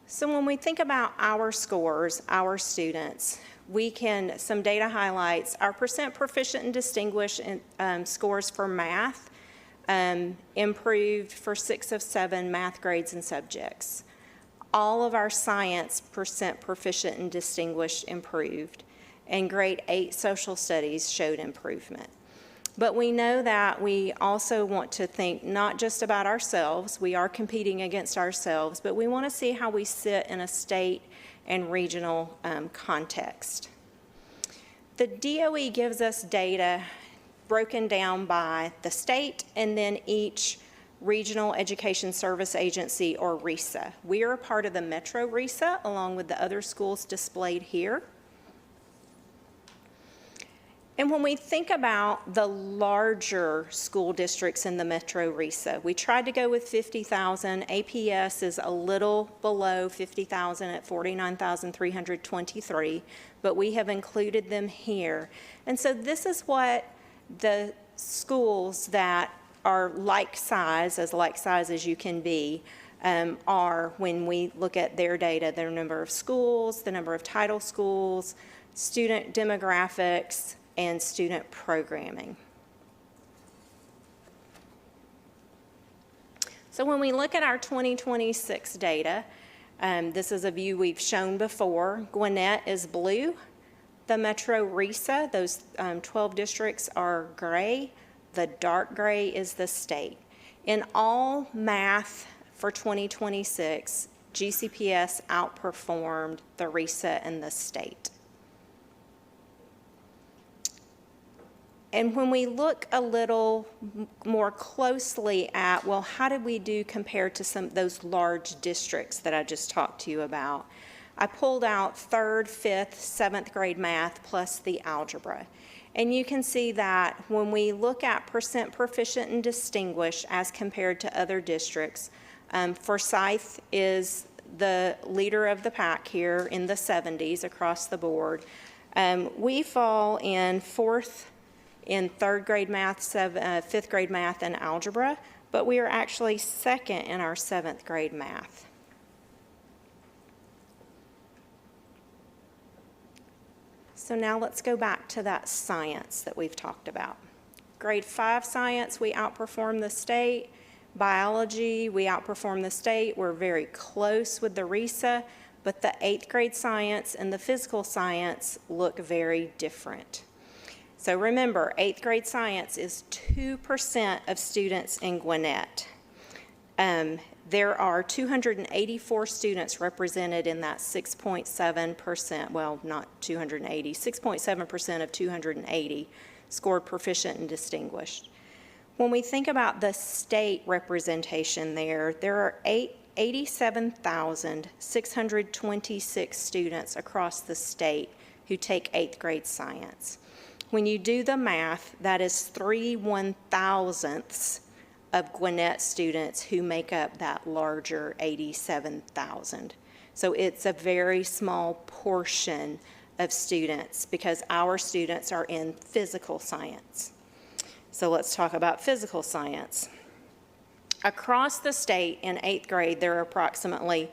So when we think about our scores, our students, some data highlights, our percent proficient and distinguished scores for math improved for 6 of 7 math grades and subjects. All of our science percent proficient and distinguished improved. and grade 8 social studies showed improvement. But we know that we also want to think not just about ourselves, we are competing against ourselves, but we want to see how we sit in a state and regional context. The DOE gives us data broken down by the state and then each Regional Education Service Agency, or RESA. We are a part of the Metro RESA along with the other schools displayed here. And when we think about the larger school districts in the Metro RESA, we tried to go with 50,000. APS is a little below 50,000 at 49,323, but we have included them here. And so this is what the schools that are like size as you can be, are when we look at their data, their number of schools, the number of title schools, student demographics, and student programming. So when we look at our 2026 data, this is a view we've shown before. Gwinnett is blue. The Metro RESA, those 12 districts, are gray. The dark gray is the state. In all math for 2026, GCPS outperformed the RESA and the state. And when we look a little more closely at, well, how did we do compared to some of those large districts that I just talked to you about? I pulled out 3rd, 5th, 7th grade math plus the algebra. And you can see that when we look at percent proficient and distinguished as compared to other districts, Forsyth is the leader of the pack here in the 70s across the board. We fall in 4th in 3rd grade math, 5th grade math, and algebra, but we are actually 2nd in our 7th grade math. So now let's go back to that science that we've talked about. Grade 5 science, we outperform the state. Biology, we outperform the state. We're very close with the RESA, but the 8th grade science and the physical science look very different. So remember, 8th grade science is 2% of students in Gwinnett. There are 284 students represented in that 6.7%, well, not 280, 6.7% of 280 scored proficient and distinguished. When we think about the state representation there are 87,626 students across the state who take 8th grade science. When you do the math, that is 3/1,000ths of Gwinnett students who make up that larger 87,000. So it's a very small portion of students because our students are in physical science. So let's talk about physical science. Across the state in 8th grade, there are approximately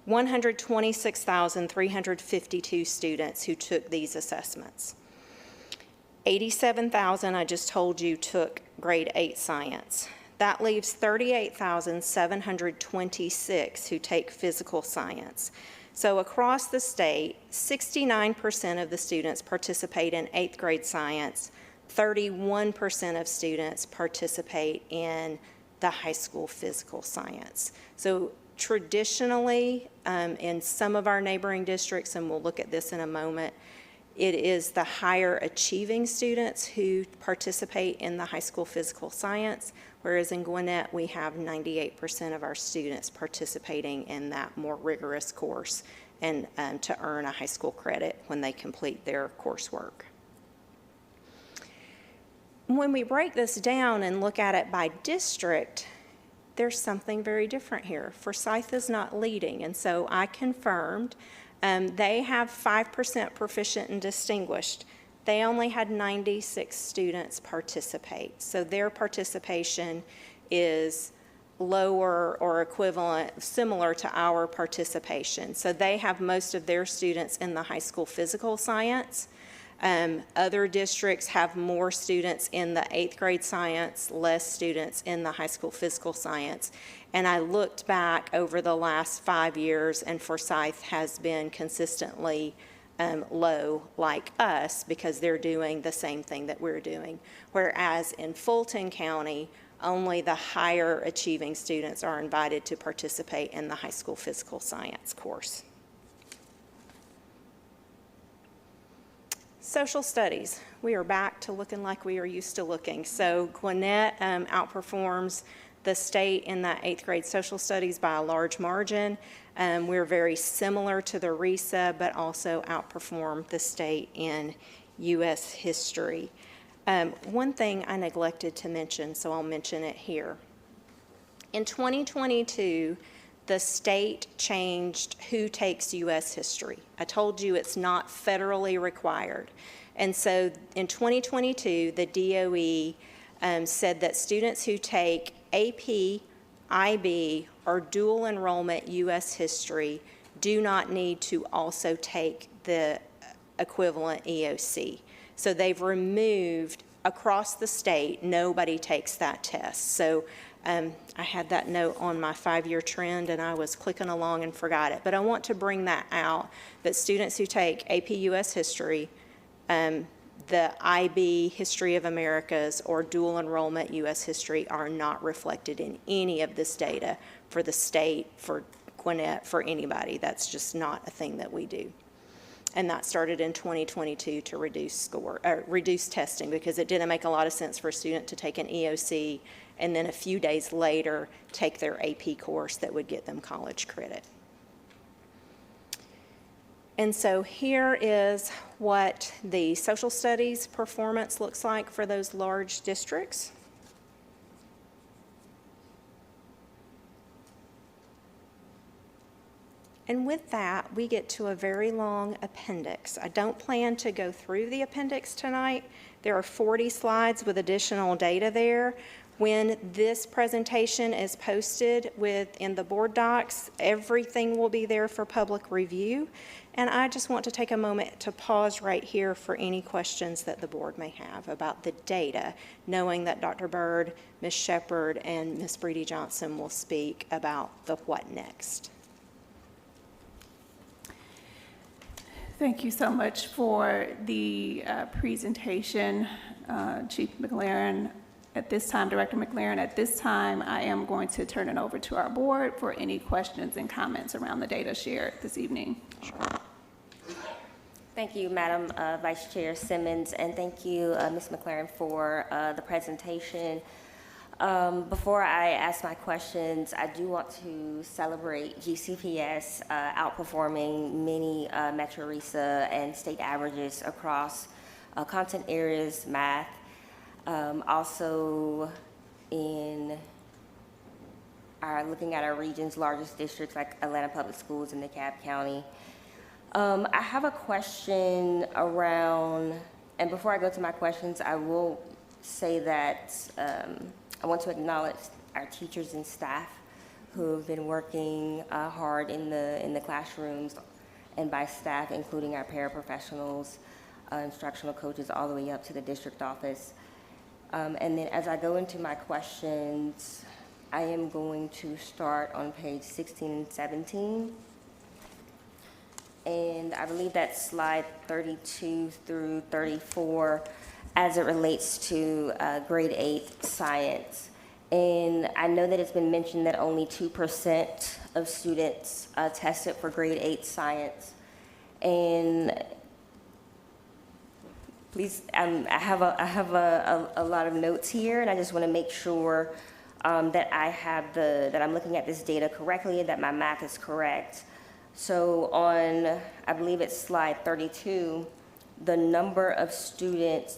126,352 students who took these assessments. 87,000, I just told you, took grade 8 science. That leaves 38,726 who take physical science. So across the state, 69% of the students participate in 8th grade science, 31% of students participate in the high school physical science. So traditionally, in some of our neighboring districts, and we'll look at this in a moment, it is the higher achieving students who participate in the high school physical science, whereas in Gwinnett, we have 98% of our students participating in that more rigorous course and to earn a high school credit when they complete their coursework. When we break this down and look at it by district, there's something very different here. Forsyth is not leading, and so I confirmed they have 5% proficient and distinguished. They only had 96 students participate. So their participation is lower or equivalent, similar to our participation. So they have most of their students in the high school physical science. Other districts have more students in the 8th grade science, less students in the high school physical science. And I looked back over the last 5 years, and Forsyth has been consistently low like us because they're doing the same thing that we're doing. Whereas in Fulton County, only the higher achieving students are invited to participate in the high school physical science course. Social studies, we are back to looking like we are used to looking. So Gwinnett outperforms the state in that 8th grade social studies by a large margin. We're very similar to the RESA, but also outperform the state in U.S. history. One thing I neglected to mention, so I'll mention it here. In 2022, the state changed who takes U.S. history. I told you it's not federally required. And so in 2022, the DOE said that students who take AP, IB, or dual enrollment U.S. history do not need to also take the equivalent EOC. So they've removed, across the state, nobody takes that test. So I had that note on my 5-year trend, and I was clicking along and forgot it. But I want to bring that out, that students who take AP U.S. history, the IB History of Americas, or dual enrollment U.S. history are not reflected in any of this data for the state, for Gwinnett, for anybody. That's just not a thing that we do. And that started in 2022 to reduce testing, because it didn't make a lot of sense for a student to take an EOC and then a few days later take their AP course that would get them college credit. And so here is what the social studies performance looks like for those large districts. And with that, we get to a very long appendix. I don't plan to go through the appendix tonight. There are 40 slides with additional data there. When this presentation is posted in the board docs, everything will be there for public review. And I just want to take a moment to pause right here for any questions that the board may have about the data, knowing that Dr. Byrd, Ms. Shepard, and Ms. Breedy Johnson will speak about the what next. Thank you so much for the presentation, Chief McLaren. At this time, Director McLaren, at this time, I am going to turn it over to our board for any questions and comments around the data shared this evening. Thank you, Madam Vice Chair Simmons, and thank you, Ms. McLaren, for the presentation. Before I ask my questions, I do want to celebrate GCPS outperforming many Metro RESA and state averages across content areas, math, also in looking at our region's largest districts like Atlanta Public Schools and DeKalb County. I have a question around, and before I go to my questions, I will say that I want to acknowledge our teachers and staff who have been working hard in the classrooms, and by staff, including our paraprofessionals, instructional coaches, all the way up to the district office. And then as I go into my questions, I am going to start on page 16 and 17. And I believe that's slide 32 through 34 as it relates to grade 8 science. And I know that it's been mentioned that only 2% of students tested for grade 8 science. And please, I have a lot of notes here, and I just want to make sure that that I'm looking at this data correctly and that my math is correct. So on, I believe it's slide 32, the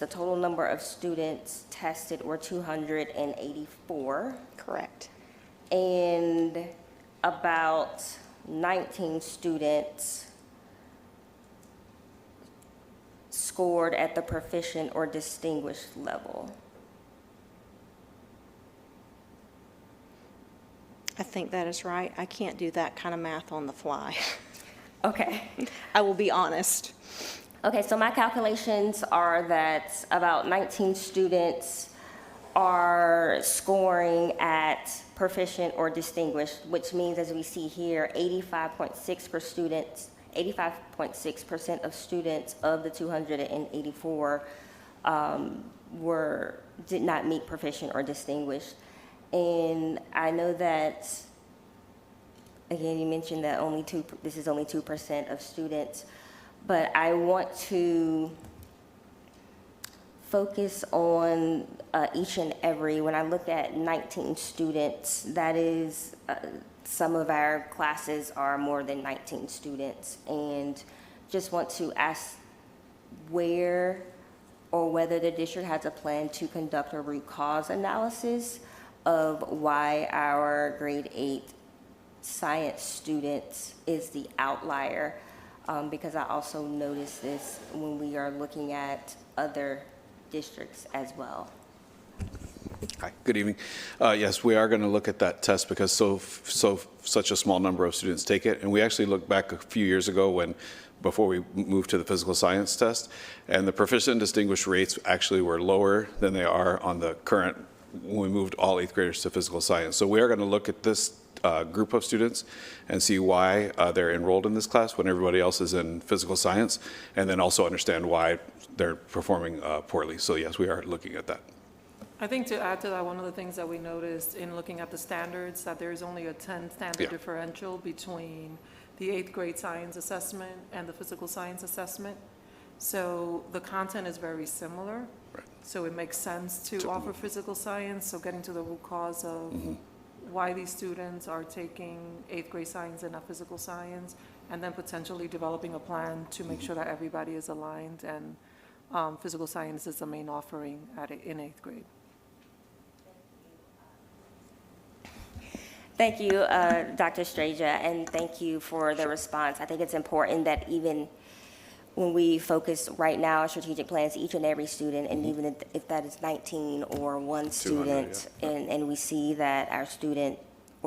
total number of students tested were 284. Correct. And about 19 students scored at the proficient or distinguished level. I think that is right. I can't do that kind of math on the fly. Okay. I will be honest. Okay, so my calculations are that about 19 students are scoring at proficient or distinguished, which means, as we see here, 85.6% 85.6% of students of the 284 did not meet proficient or distinguished. And I know that, again, you mentioned that this is only 2% of students, but I want to focus on each and every. When I look at 19 students, that is, some of our classes are more than 19 students, and just want to ask where or whether the district has a plan to conduct a root cause analysis of why our grade 8 science students is the outlier, because I also noticed this when we are looking at other districts as well. Hi, good evening. Yes, we are going to look at that test because such a small number of students take it. And we actually looked back a few years ago before we moved to the physical science test, and the proficient and distinguished rates actually were lower than they are on the current, when we moved all 8th graders to physical science. So we are going to look at this group of students and see why they're enrolled in this class when everybody else is in physical science, and then also understand why they're performing poorly. So yes, we are looking at that. I think to add to that, one of the things that we noticed in looking at the standards, that there's only a 10 standard differential between the 8th grade science assessment and the physical science assessment. So the content is very similar. Right. So it makes sense to offer physical science. So getting to the root cause of why these students are taking 8th grade science and not physical science, and then potentially developing a plan to make sure that everybody is aligned, and physical science is the main offering in 8th grade. Thank you, Dr. Straja, and thank you for the response. I think it's important that even when we focus right now on strategic plans, each and every student, and even if that is 19 or one student, and we see that our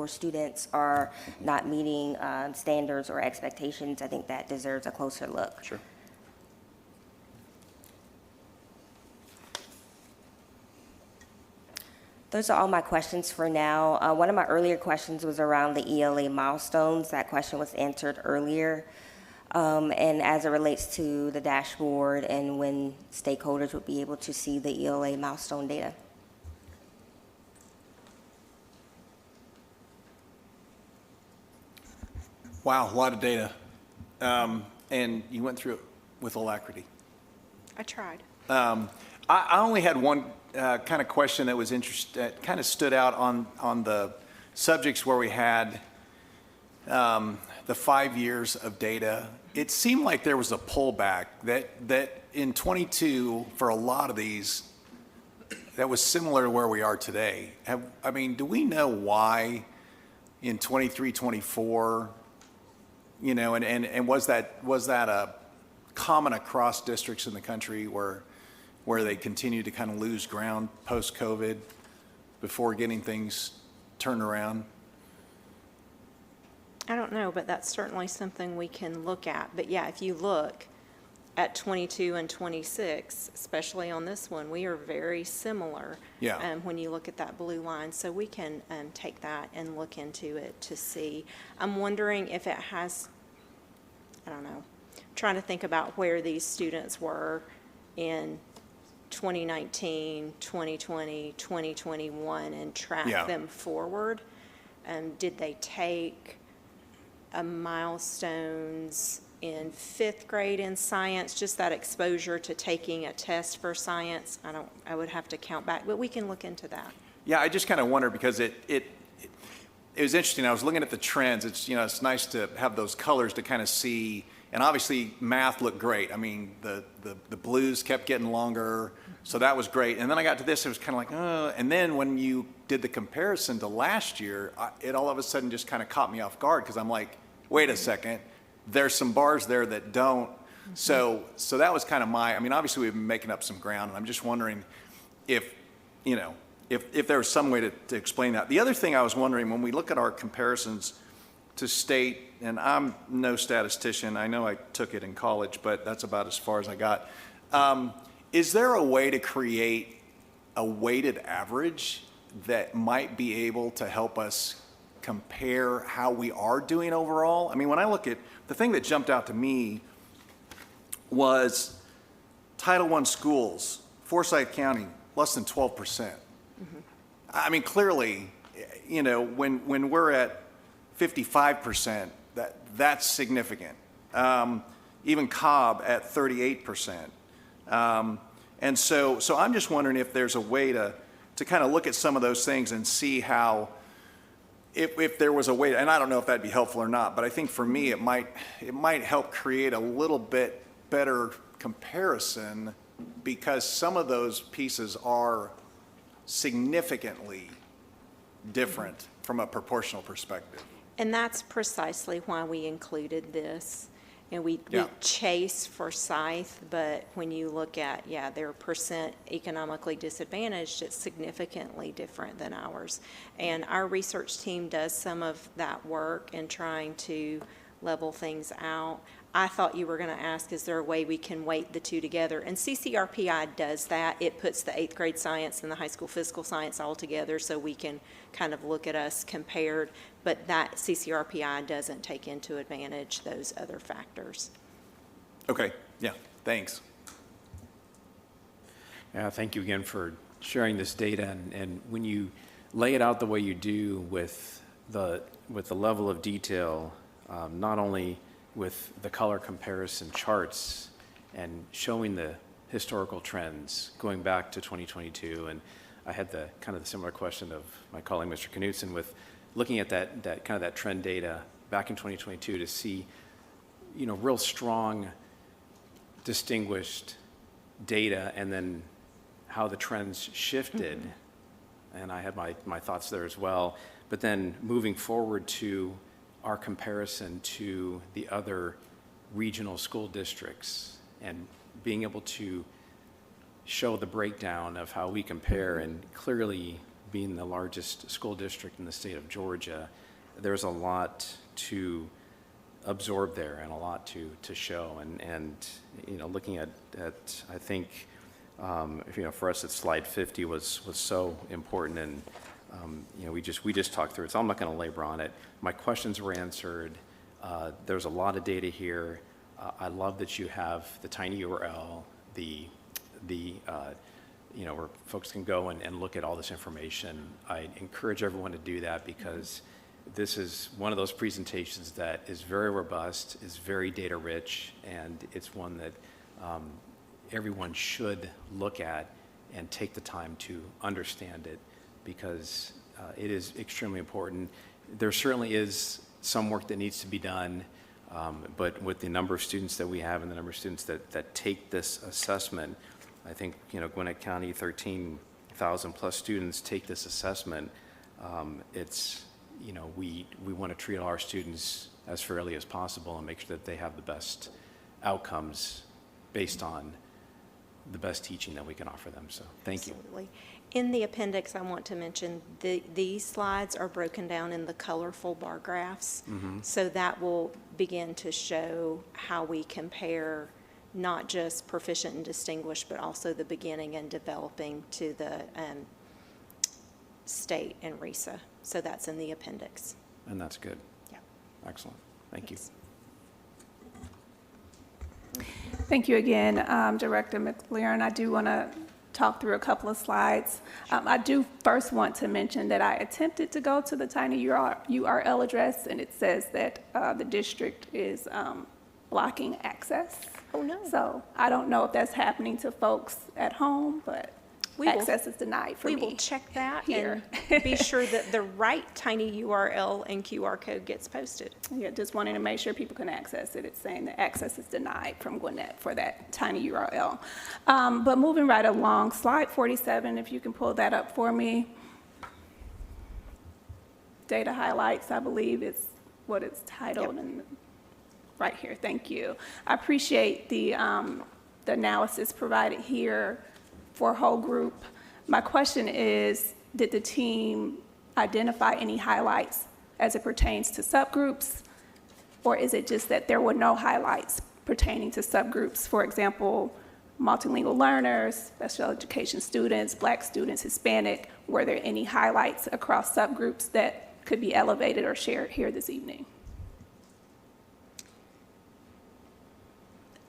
students are not meeting standards or expectations, I think that deserves a closer look. Sure. Those are all my questions for now. One of my earlier questions was around the ELA milestones. That question was answered earlier. And as it relates to the dashboard and when stakeholders would be able to see the ELA milestone data. Wow, a lot of data. And you went through it with alacrity. I tried. I only had one kind of question that was that kind of stood out on the subjects where we had the 5 years of data. It seemed like there was a pullback that in 22 for a lot of these that was similar to where we are today. Do we know why in 23, 24, and was that a common across districts in the country where they continue to kind of lose ground post-COVID before getting things turned around? I don't know, but that's certainly something we can look at. But yeah, if you look at 22 and 26, especially on this one, we are very similar. Yeah. When you look at that blue line. So we can take that and look into it to see. I'm wondering if it has, I don't know, trying to think about where these students were in 2019, 2020, 2021, and track them forward. Did they take milestones in 5th grade in science, just that exposure to taking a test for science? I would have to count back, but we can look into that. Yeah, I just kind of wonder because it was interesting. I was looking at the trends. It's nice to have those colors to kind of see. And obviously, math looked great. I mean, the blues kept getting longer, so that was great. And then I got to this, it was kind of like, oh. And then when you did the comparison to last year, it all of a sudden just kind of caught me off guard because I'm like, wait a second, there's some bars there that don't. So that was kind of obviously we've been making up some ground, and I'm just wondering if there was some way to explain that. The other thing I was wondering, when we look at our comparisons to state, and I'm no statistician, I know I took it in college, but that's about as far as I got. Is there a way to create a weighted average that might be able to help us compare how we are doing overall. I mean, when I look at, the thing that jumped out to me was Title I schools, Forsyth County, less than 12%. I mean, clearly, you know, when we're at 55%, that's significant. Even Cobb at 38%. And so I'm just wondering if there's a way to kind of look at some of those things and see how, if there was a way, and I don't know if that'd be helpful or not, but I think for me, it might help create a little bit better comparison, because some of those pieces are significantly different from a proportional perspective. And that's precisely why we included this. And we Yeah. chase Forsyth, but when you look at, their percent economically disadvantaged, it's significantly different than ours. And our research team does some of that work in trying to level things out. I thought you were going to ask, is there a way we can weight the two together? And CCRPI does that. It puts the 8th grade science and the high school physical science all together so we can kind of look at us compared. But that CCRPI doesn't take into advantage those other factors. Okay, yeah, thanks. Yeah, thank you again for sharing this data. And when you lay it out the way you do with the level of detail, not only with the color comparison charts and showing the historical trends going back to 2022. And I had the kind of the similar question of my colleague, Mr. Knutson, with looking at that kind of that trend data back in 2022 to see, you know, real strong, distinguished data, and then how the trends shifted. And I had my thoughts there as well. But then moving forward to our comparison to the other regional school districts and being able to show the breakdown of how we compare, and clearly being the largest school district in the state of Georgia, there's a lot to absorb there and a lot to show. And you know, looking at I think, you know, for us at slide 50 was so important. And you know, we just talked through it, so I'm not going to labor on it. My questions were answered. There's a lot of data here. I love that you have the tiny URL, the you know, where folks can go and look at all this information. I encourage everyone to do that, because this is one of those presentations that is very robust, is very data rich, and it's one that everyone should look at and take the time to understand it, because it is extremely important. There certainly is some work that needs to be done, but with the number of students that we have and the number of students that take this assessment, I think, you know, Gwinnett County, 13,000 plus students take this assessment. It's, you know, we want to treat all our students as fairly as possible and make sure that they have the best outcomes based on the best teaching that we can offer them. So thank you. Absolutely. In the appendix, I want to mention these slides are broken down in the colorful bar graphs. So that will begin to show how we compare not just proficient and distinguished, but also the beginning and developing to the state and RESA. So that's in the appendix. And that's good. Yeah. Excellent. Thank you. Thank you again, Director McLaren. I do want to talk through a couple of slides. I do first want to mention that I attempted to go to the tiny URL address, and it says that the district is blocking access. Oh, no. So I don't know if that's happening to folks at home, but access is denied for me. We will check that here. and be sure that the right tiny URL and QR code gets posted. Yeah, just wanting to make sure people can access it. It's saying that access is denied from Gwinnett for that tiny URL. But moving right along, slide 47, if you can pull that up for me. Data highlights, I believe, is what it's titled. Yep. And right here, thank you. I appreciate the analysis provided here for whole group. My question is, did the team identify any highlights as it pertains to subgroups? Or is it just that there were no highlights pertaining to subgroups? For example, multilingual learners, special education students, Black students, Hispanic. Were there any highlights across subgroups that could be elevated or shared here this evening.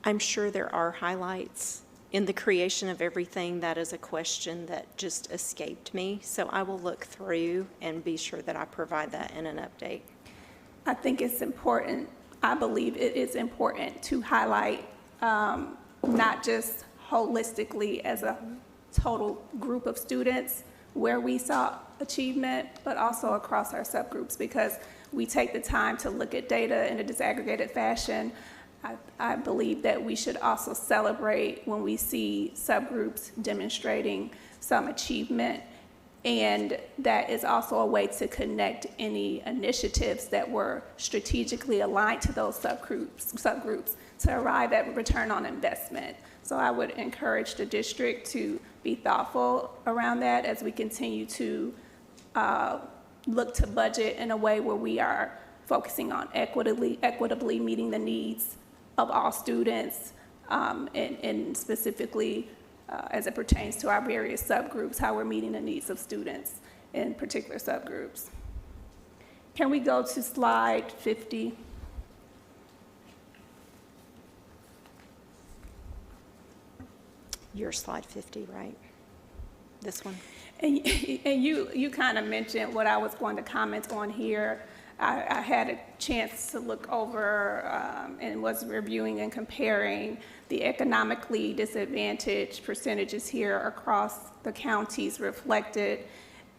I'm sure there are highlights in the creation of everything. That is a question that just escaped me. So I will look through and be sure that I provide that in an update. I think it's important, I believe it is important to highlight not just holistically as a total group of students where we saw achievement, but also across our subgroups, because we take the time to look at data in a disaggregated fashion. I believe that we should also celebrate when we see subgroups demonstrating some achievement, and that is also a way to connect any initiatives that were strategically aligned to those subgroups to arrive at return on investment. So I would encourage the district to be thoughtful around that as we continue to look to budget in a way where we are focusing on equitably meeting the needs of all students, and specifically as it pertains to our various subgroups, how we're meeting the needs of students in particular subgroups. Can we go to slide 50? Your slide 50, right? This one? And you kind of mentioned what I was going to comment on here. I had a chance to look over and was reviewing and comparing the economically disadvantaged percentages here across the counties reflected,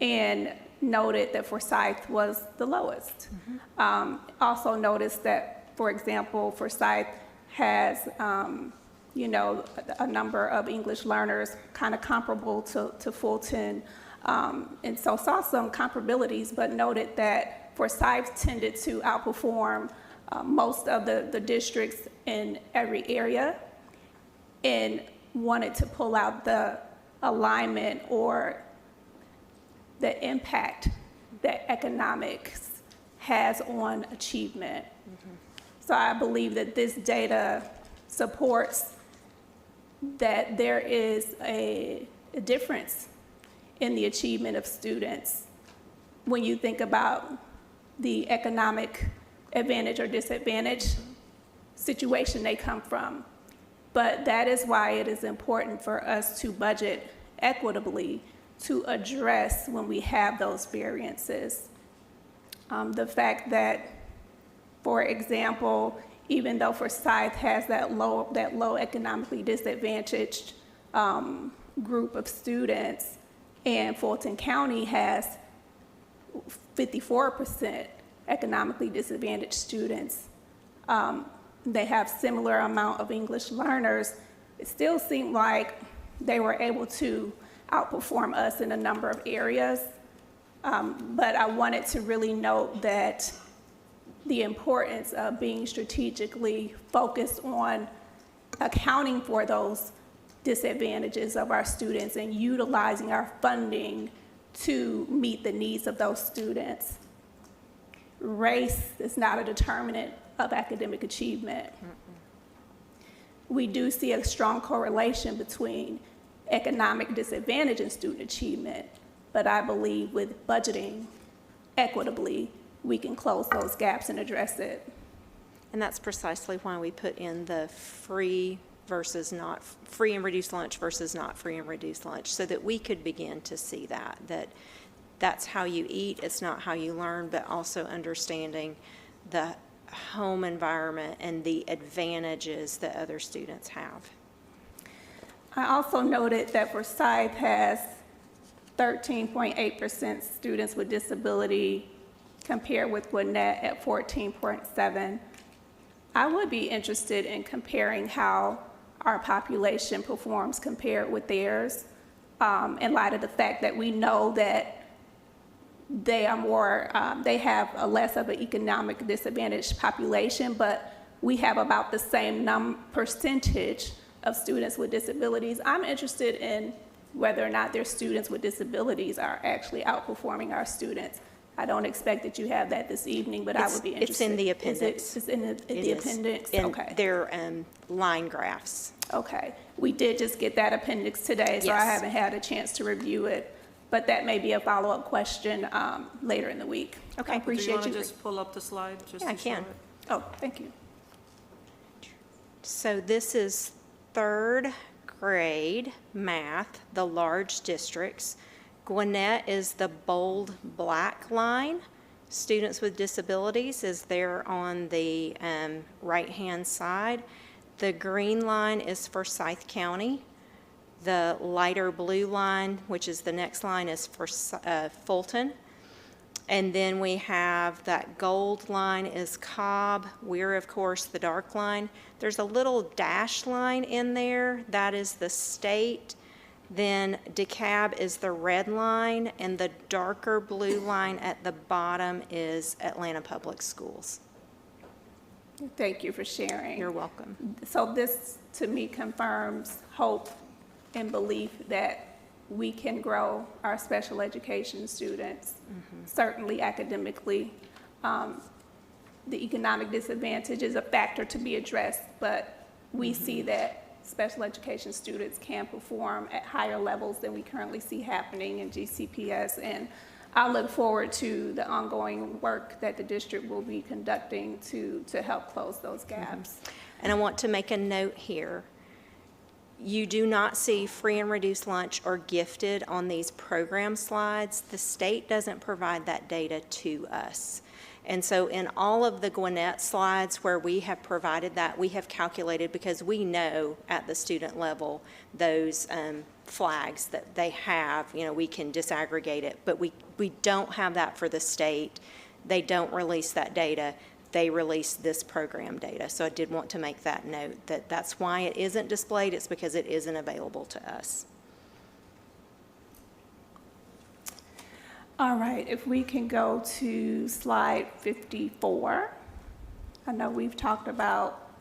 and noted that Forsyth was the lowest. Also noticed that, for example, Forsyth has a number of English learners kind of comparable to Fulton, and so saw some comparabilities, but noted that Forsyth tended to outperform most of the districts in every area, and wanted to pull out the alignment or the impact that economics has on achievement. So I believe that this data supports that there is a difference in the achievement of students when you think about the economic advantage or disadvantage situation they come from. But that is why it is important for us to budget equitably to address when we have those variances. The fact that, for example, even though Forsyth has that low economically disadvantaged group of students, and Fulton County has 54% economically disadvantaged students, they have similar amount of English learners, it still seemed like they were able to outperform us in a number of areas. But I wanted to really note that the importance of being strategically focused on accounting for those disadvantages of our students and utilizing our funding to meet the needs of those students. Race is not a determinant of academic achievement. We do see a strong correlation between economic disadvantage and student achievement, but I believe with budgeting equitably, we can close those gaps and address it. And that's precisely why we put in the free versus not, free and reduced lunch versus not free and reduced lunch, so that we could begin to see that's how you eat, it's not how you learn, but also understanding the home environment and the advantages that other students have. I also noted that Forsyth has 13.8% students with disability compared with Gwinnett at 14.7%. I would be interested in comparing how our population performs compared with theirs, in light of the fact that we know that they are more, they have a less of an economic disadvantaged population, but we have about the same percentage of students with disabilities. I'm interested in whether or not their students with disabilities are actually outperforming our students. I don't expect that you have that this evening, but I would be interested. It's in the appendix. It's in the appendix? Okay. And they're line graphs. Okay. We did just get that appendix today, so I Yes. haven't had a chance to review it. but that may be a follow-up question later in the week. Okay, I Do you appreciate want to you. just pull up the slide? Just Yeah, I to show can. it? Oh, thank you. So this is third grade math, the large districts. Gwinnett is the bold black line. Students with disabilities is there on the right-hand side. The green line is for Forsyth County. The lighter blue line, which is the next line, is for Fulton. And then we have that gold line is Cobb. We're, of course, the dark line. There's a little dash line in there. That is the state. Then DeKalb is the red line, and the darker blue line at the bottom is Atlanta Public Schools. Thank you for sharing. You're welcome. So this, to me, confirms hope and belief that we can grow our special education students, certainly academically. The economic disadvantage is a factor to be addressed, but we see that special education students can perform at higher levels than we currently see happening in GCPS. And I look forward to the ongoing work that the district will be conducting to help close those gaps. And I want to make a note here. You do not see free and reduced lunch or gifted on these program slides. The state doesn't provide that data to us. And so in all of the Gwinnett slides where we have provided that, we have calculated, because we know at the student level those flags that they have, you know, we can disaggregate it, but we don't have that for the state. They don't release that data. They release this program data. So I did want to make that note, that that's why it isn't displayed. It's because it isn't available to us. All right, if we can go to slide 54. I know we've talked about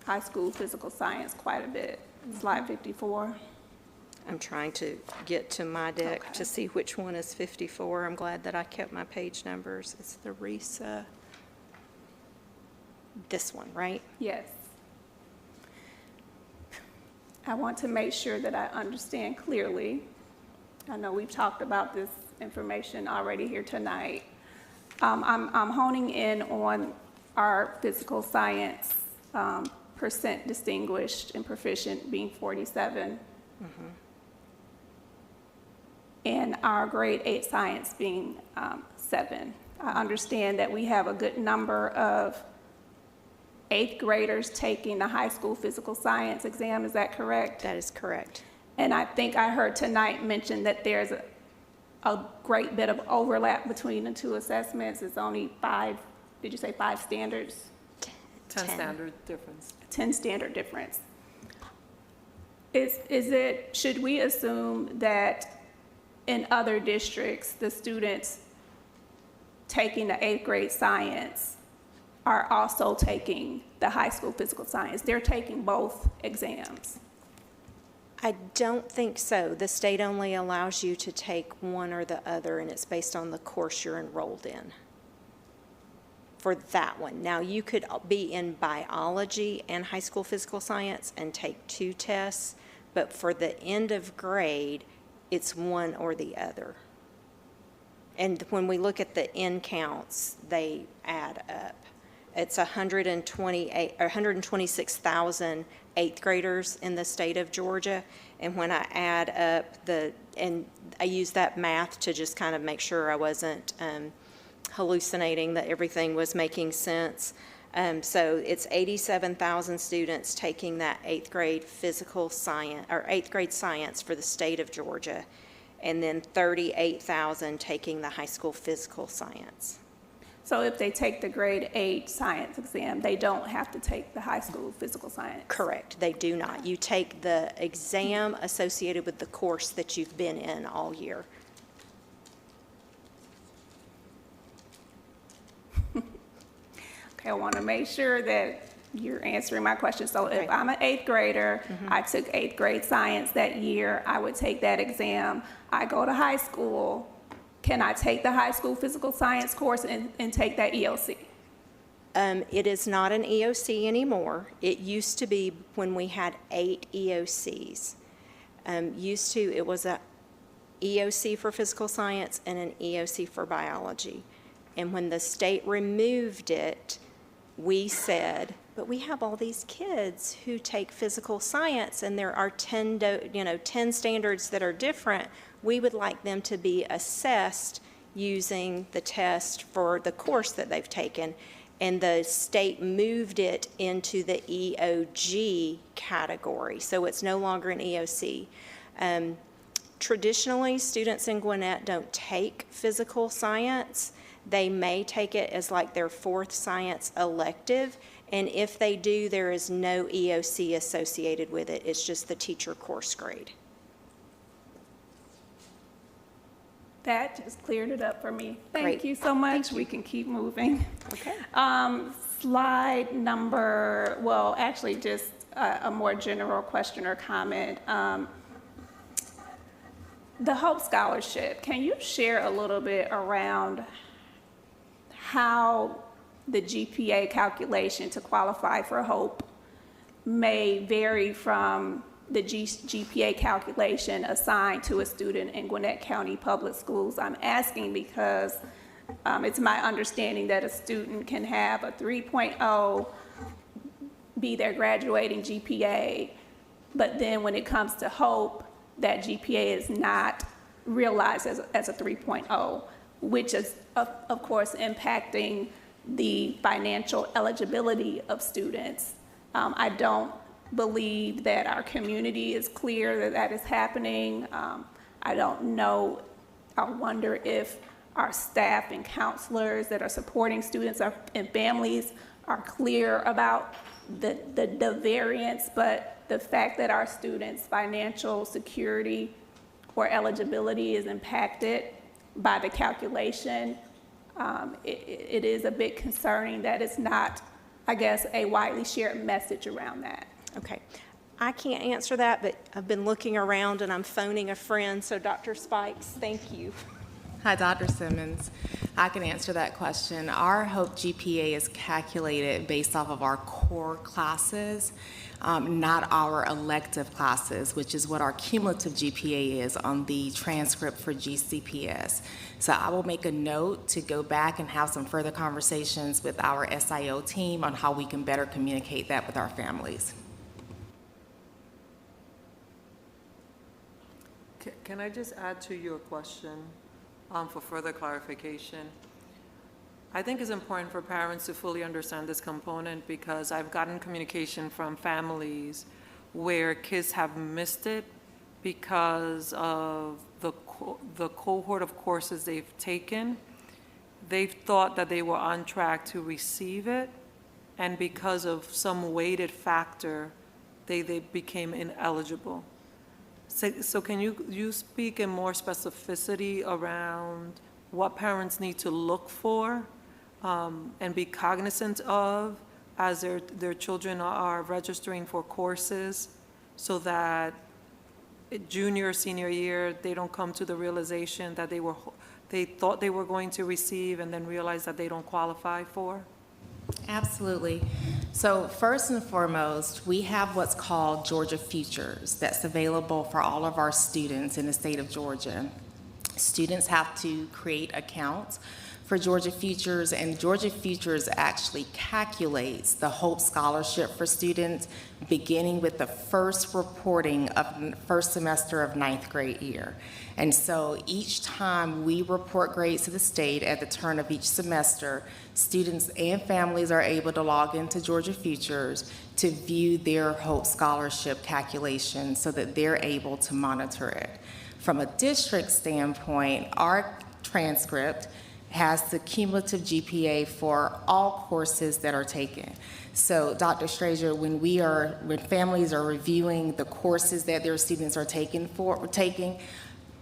high school physical science quite a bit. Slide 54. I'm trying to get to my deck Okay. to see which one is 54. I'm glad that I kept my page numbers. It's the RESA. This one, right? Yes. I want to make sure that I understand clearly. I know we've talked about this information already here tonight. I'm honing in on our physical science percent distinguished and proficient being 47. And our grade 8 science being 7. I understand that we have a good number of 8th graders taking the high school physical science exam. Is that correct? That is correct. And I think I heard tonight mention that there's a great bit of overlap between the two assessments. It's only 5, did you say 5 standards? 10 10. standard difference. 10 standard difference. Should we assume that in other districts, the students taking the 8th grade science are also taking the high school physical science? They're taking both exams. I don't think so. The state only allows you to take one or the other, and it's based on the course you're enrolled in for that one. Now, you could be in biology and high school physical science and take 2 tests, but for the end of grade, it's one or the other. And when we look at the end counts, they add up. It's 126,000 8th graders in the state of Georgia. And when I add up and I use that math to just kind of make sure I wasn't hallucinating, that everything was making sense. So it's 87,000 students taking that 8th grade physical science, or 8th grade science for the state of Georgia, and then 38,000 taking the high school physical science. So if they take the grade 8 science exam, they don't have to take the high school physical science? Correct, they do not. You take the exam associated with the course that you've been in all year. Okay, I want to make sure that you're answering my question. So if Right. I'm an 8th grader, I took 8th grade science that year, I would take that exam. I go to high school, can I take the high school physical science course and take that EOC? It is not an EOC anymore. It used to be when we had 8 EOCs. It was EOC for physical science and an EOC for biology. And when the state removed it, we said, but we have all these kids who take physical science and there are 10 standards that are different. We would like them to be assessed using the test for the course that they've taken. And the state moved it into the EOG category, so it's no longer an EOC. Traditionally, students in Gwinnett don't take physical science. They may take it as like their fourth science elective, and if they do, there is no EOC associated with it. It's just the teacher course grade. That just cleared it up for me. Thank Great. you so much. We can keep moving. Okay. Slide number, well, actually just a more general question or comment. The Hope Scholarship, can you share a little bit around how the GPA calculation to qualify for Hope may vary from the GPA calculation assigned to a student in Gwinnett County Public Schools? I'm asking because it's my understanding that a student can have a 3.0 be their graduating GPA, but then when it comes to Hope, that GPA is not realized as a 3.0, which is, of course, impacting the financial eligibility of students. I don't believe that our community is clear that that is happening. I don't know, I wonder if our staff and counselors that are supporting students and families are clear about the variance, but the fact that our students' financial security or eligibility is impacted by the calculation, it is a bit concerning that it's not, I guess, a widely shared message around that. Okay. I can't answer that, but I've been looking around and I'm phoning a friend, so Dr. Spikes, thank you. Hi, Dr. Simmons. I can answer that question. Our Hope GPA is calculated based off of our core classes, not our elective classes, which is what our cumulative GPA is on the transcript for GCPS. So I will make a note to go back and have some further conversations with our SIO team on how we can better communicate that with our families. Can I just add to your question for further clarification? I think it's important for parents to fully understand this component because I've gotten communication from families where kids have missed it because of the cohort of courses they've taken. They've thought that they were on track to receive it, and because of some weighted factor, they became ineligible. So can you speak in more specificity around what parents need to look for and be cognizant of as their children are registering for courses so that junior, senior year, they don't come to the realization that they thought they were going to receive and then realize that they don't qualify for? Absolutely. So first and foremost, we have what's called Georgia Futures that's available for all of our students in the state of Georgia. Students have to create accounts for Georgia Futures, and Georgia Futures actually calculates the Hope Scholarship for students beginning with the first reporting of first semester of 9th grade year. And so each time we report grades to the state at the turn of each semester, students and families are able to log into Georgia Futures to view their Hope Scholarship calculation so that they're able to monitor it. From a district standpoint, our transcript has the cumulative GPA for all courses that are taken. So, Dr. Strazier, when families are reviewing the courses that their students are taking,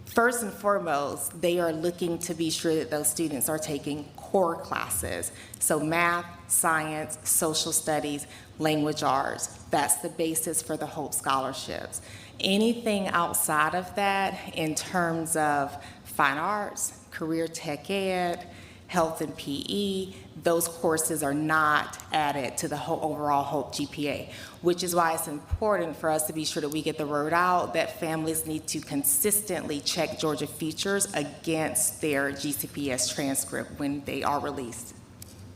first and foremost, they are looking to be sure that those students are taking core classes. So math, science, social studies, language arts. That's the basis for the Hope Scholarships. Anything outside of that in terms of fine arts, career tech ed, health and PE, those courses are not added to the whole overall HOPE GPA, which is why it's important for us to be sure that we get the word out that families need to consistently check Georgia Futures against their GCPS transcript when they are released.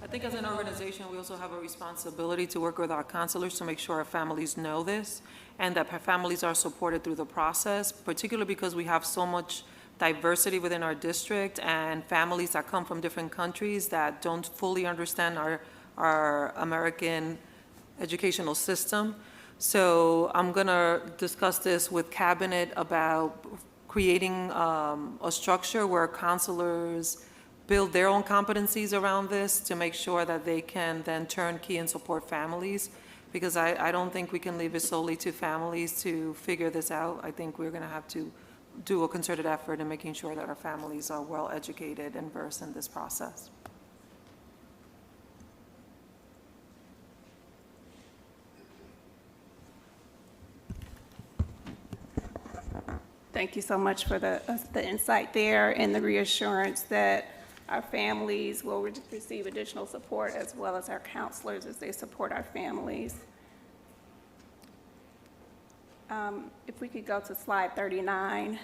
I think as an organization, we also have a responsibility to work with our counselors to make sure our families know this and that families are supported through the process, particularly because we have so much diversity within our district and families that come from different countries that don't fully understand our American educational system. So I'm gonna discuss this with Cabinet about creating a structure where counselors build their own competencies around this to make sure that they can then turnkey and support families, because I don't think we can leave it solely to families to figure this out. I think we're gonna have to do a concerted effort in making sure that our families are well educated and versed in this process. Thank you so much for the insight there and the reassurance that our families will receive additional support, as well as our counselors as they support our families. If we could go to slide 39,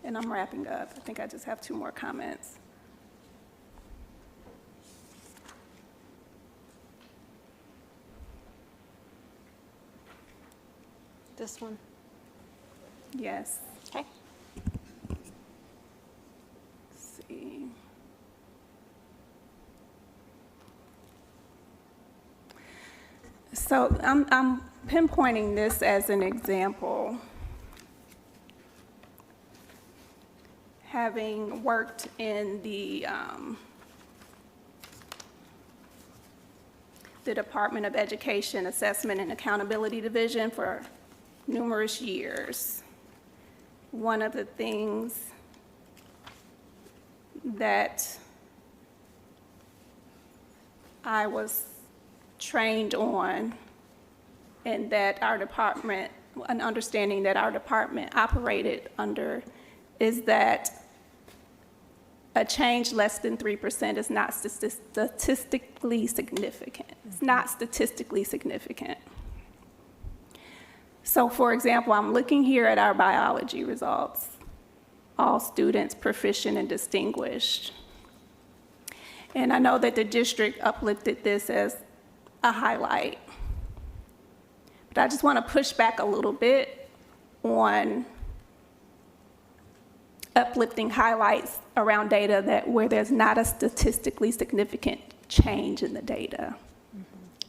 and I'm wrapping up. I think I just have 2 more comments. This one? Yes. Okay. Let's see. So I'm pinpointing this as an example. Having worked in the Department of Education Assessment and Accountability Division for numerous years, one of the things that I was trained on, and that our department, an understanding that our department operated under, is that a change less than 3% is not statistically significant. It's not statistically significant. So for example, I'm looking here at our biology results. All students proficient and distinguished. And I know that the district uplifted this as a highlight. But I just want to push back a little bit on uplifting highlights around data where there's not a statistically significant change in the data.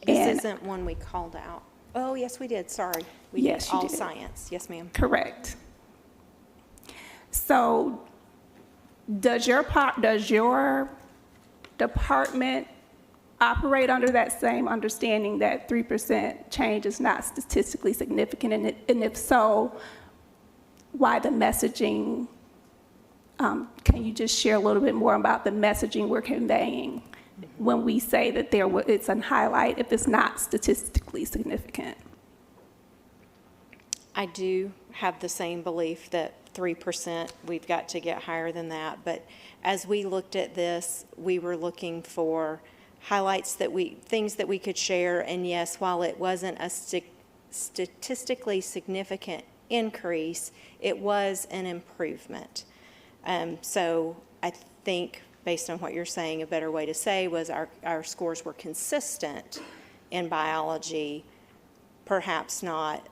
This isn't one we called out. Oh, yes, we did, sorry. We Yes, did you all did. science, yes, ma'am. Correct. So does your department operate under that same understanding that 3% change is not statistically significant? And if so, why the messaging? Can you just share a little bit more about the messaging we're conveying when we say that it's a highlight if it's not statistically significant? I do have the same belief that 3%, we've got to get higher than that. But as we looked at this, we were looking for highlights things that we could share. And yes, while it wasn't a statistically significant increase, it was an improvement. So I think, based on what you're saying, a better way to say was our scores were consistent in biology, perhaps not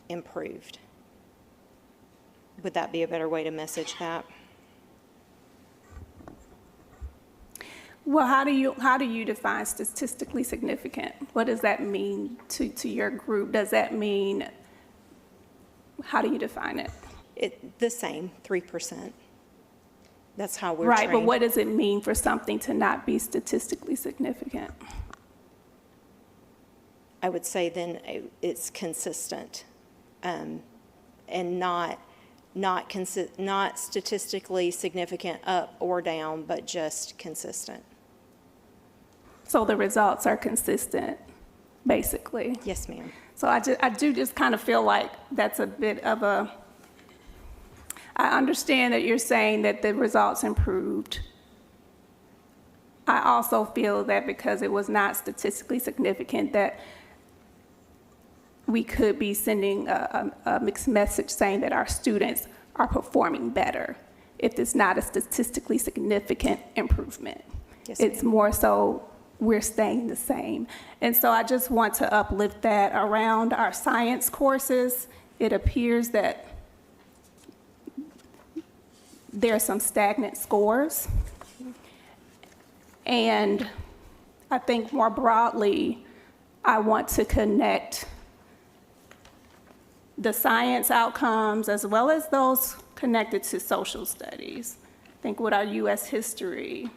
improved. Would that be a better way to message that? Well, how do you define statistically significant? What does that mean to your group? Does that mean, how do you define it? The same, 3%. That's how we're Right, trained. but what does it mean for something to not be statistically significant? I would say then it's consistent, and not statistically significant up or down, but just consistent. So the results are consistent, basically. Yes, ma'am. So I do just kind of feel like that's a bit of a, I understand that you're saying that the results improved, I also feel that because it was not statistically significant, that we could be sending a mixed message saying that our students are performing better if it's not a statistically significant improvement. It's more so we're staying the same. And so I just want to uplift that around our science courses. It appears that there are some stagnant scores. And I think more broadly, I want to connect the science outcomes as well as those connected to social studies. I think with our U.S. history,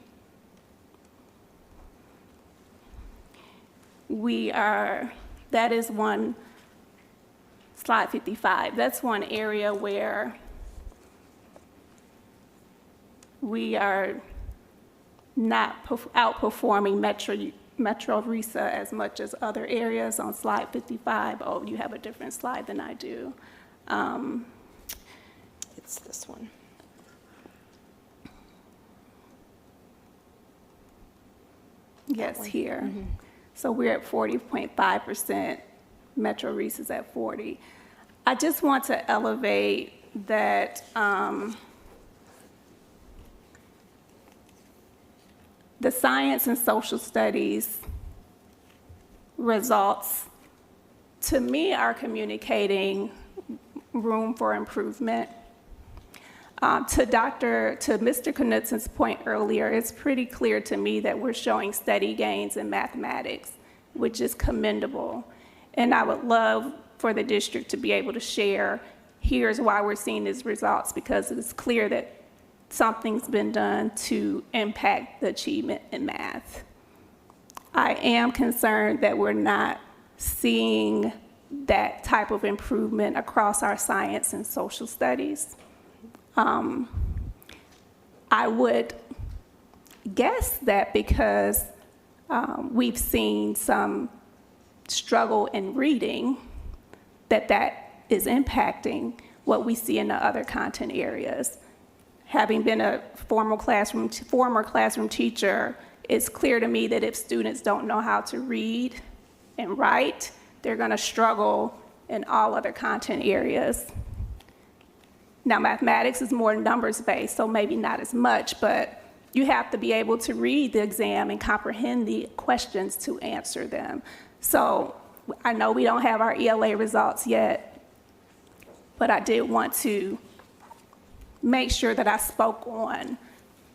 that is one, slide 55, that's one area where we are not outperforming Metro RESA as much as other areas on slide 55. Oh, you have a different slide than I do. It's this one. Yes, here. So we're at 40.5%, Metro RESA is at 40. I just want to elevate that the science and social studies results, to me, are communicating room for improvement. To Mr. Knutson's point earlier, it's pretty clear to me that we're showing steady gains in mathematics, which is commendable. And I would love for the district to be able to share, here's why we're seeing these results, because it's clear that something's been done to impact the achievement in math. I am concerned that we're not seeing that type of improvement across our science and social studies. I would guess that because we've seen some struggle in reading, that is impacting what we see in the other content areas. Having been a former classroom teacher, it's clear to me that if students don't know how to read and write, they're going to struggle in all other content areas. Now, mathematics is more numbers-based, so maybe not as much, but you have to be able to read the exam and comprehend the questions to answer them. So I know we don't have our ELA results yet, but I did want to make sure that I spoke on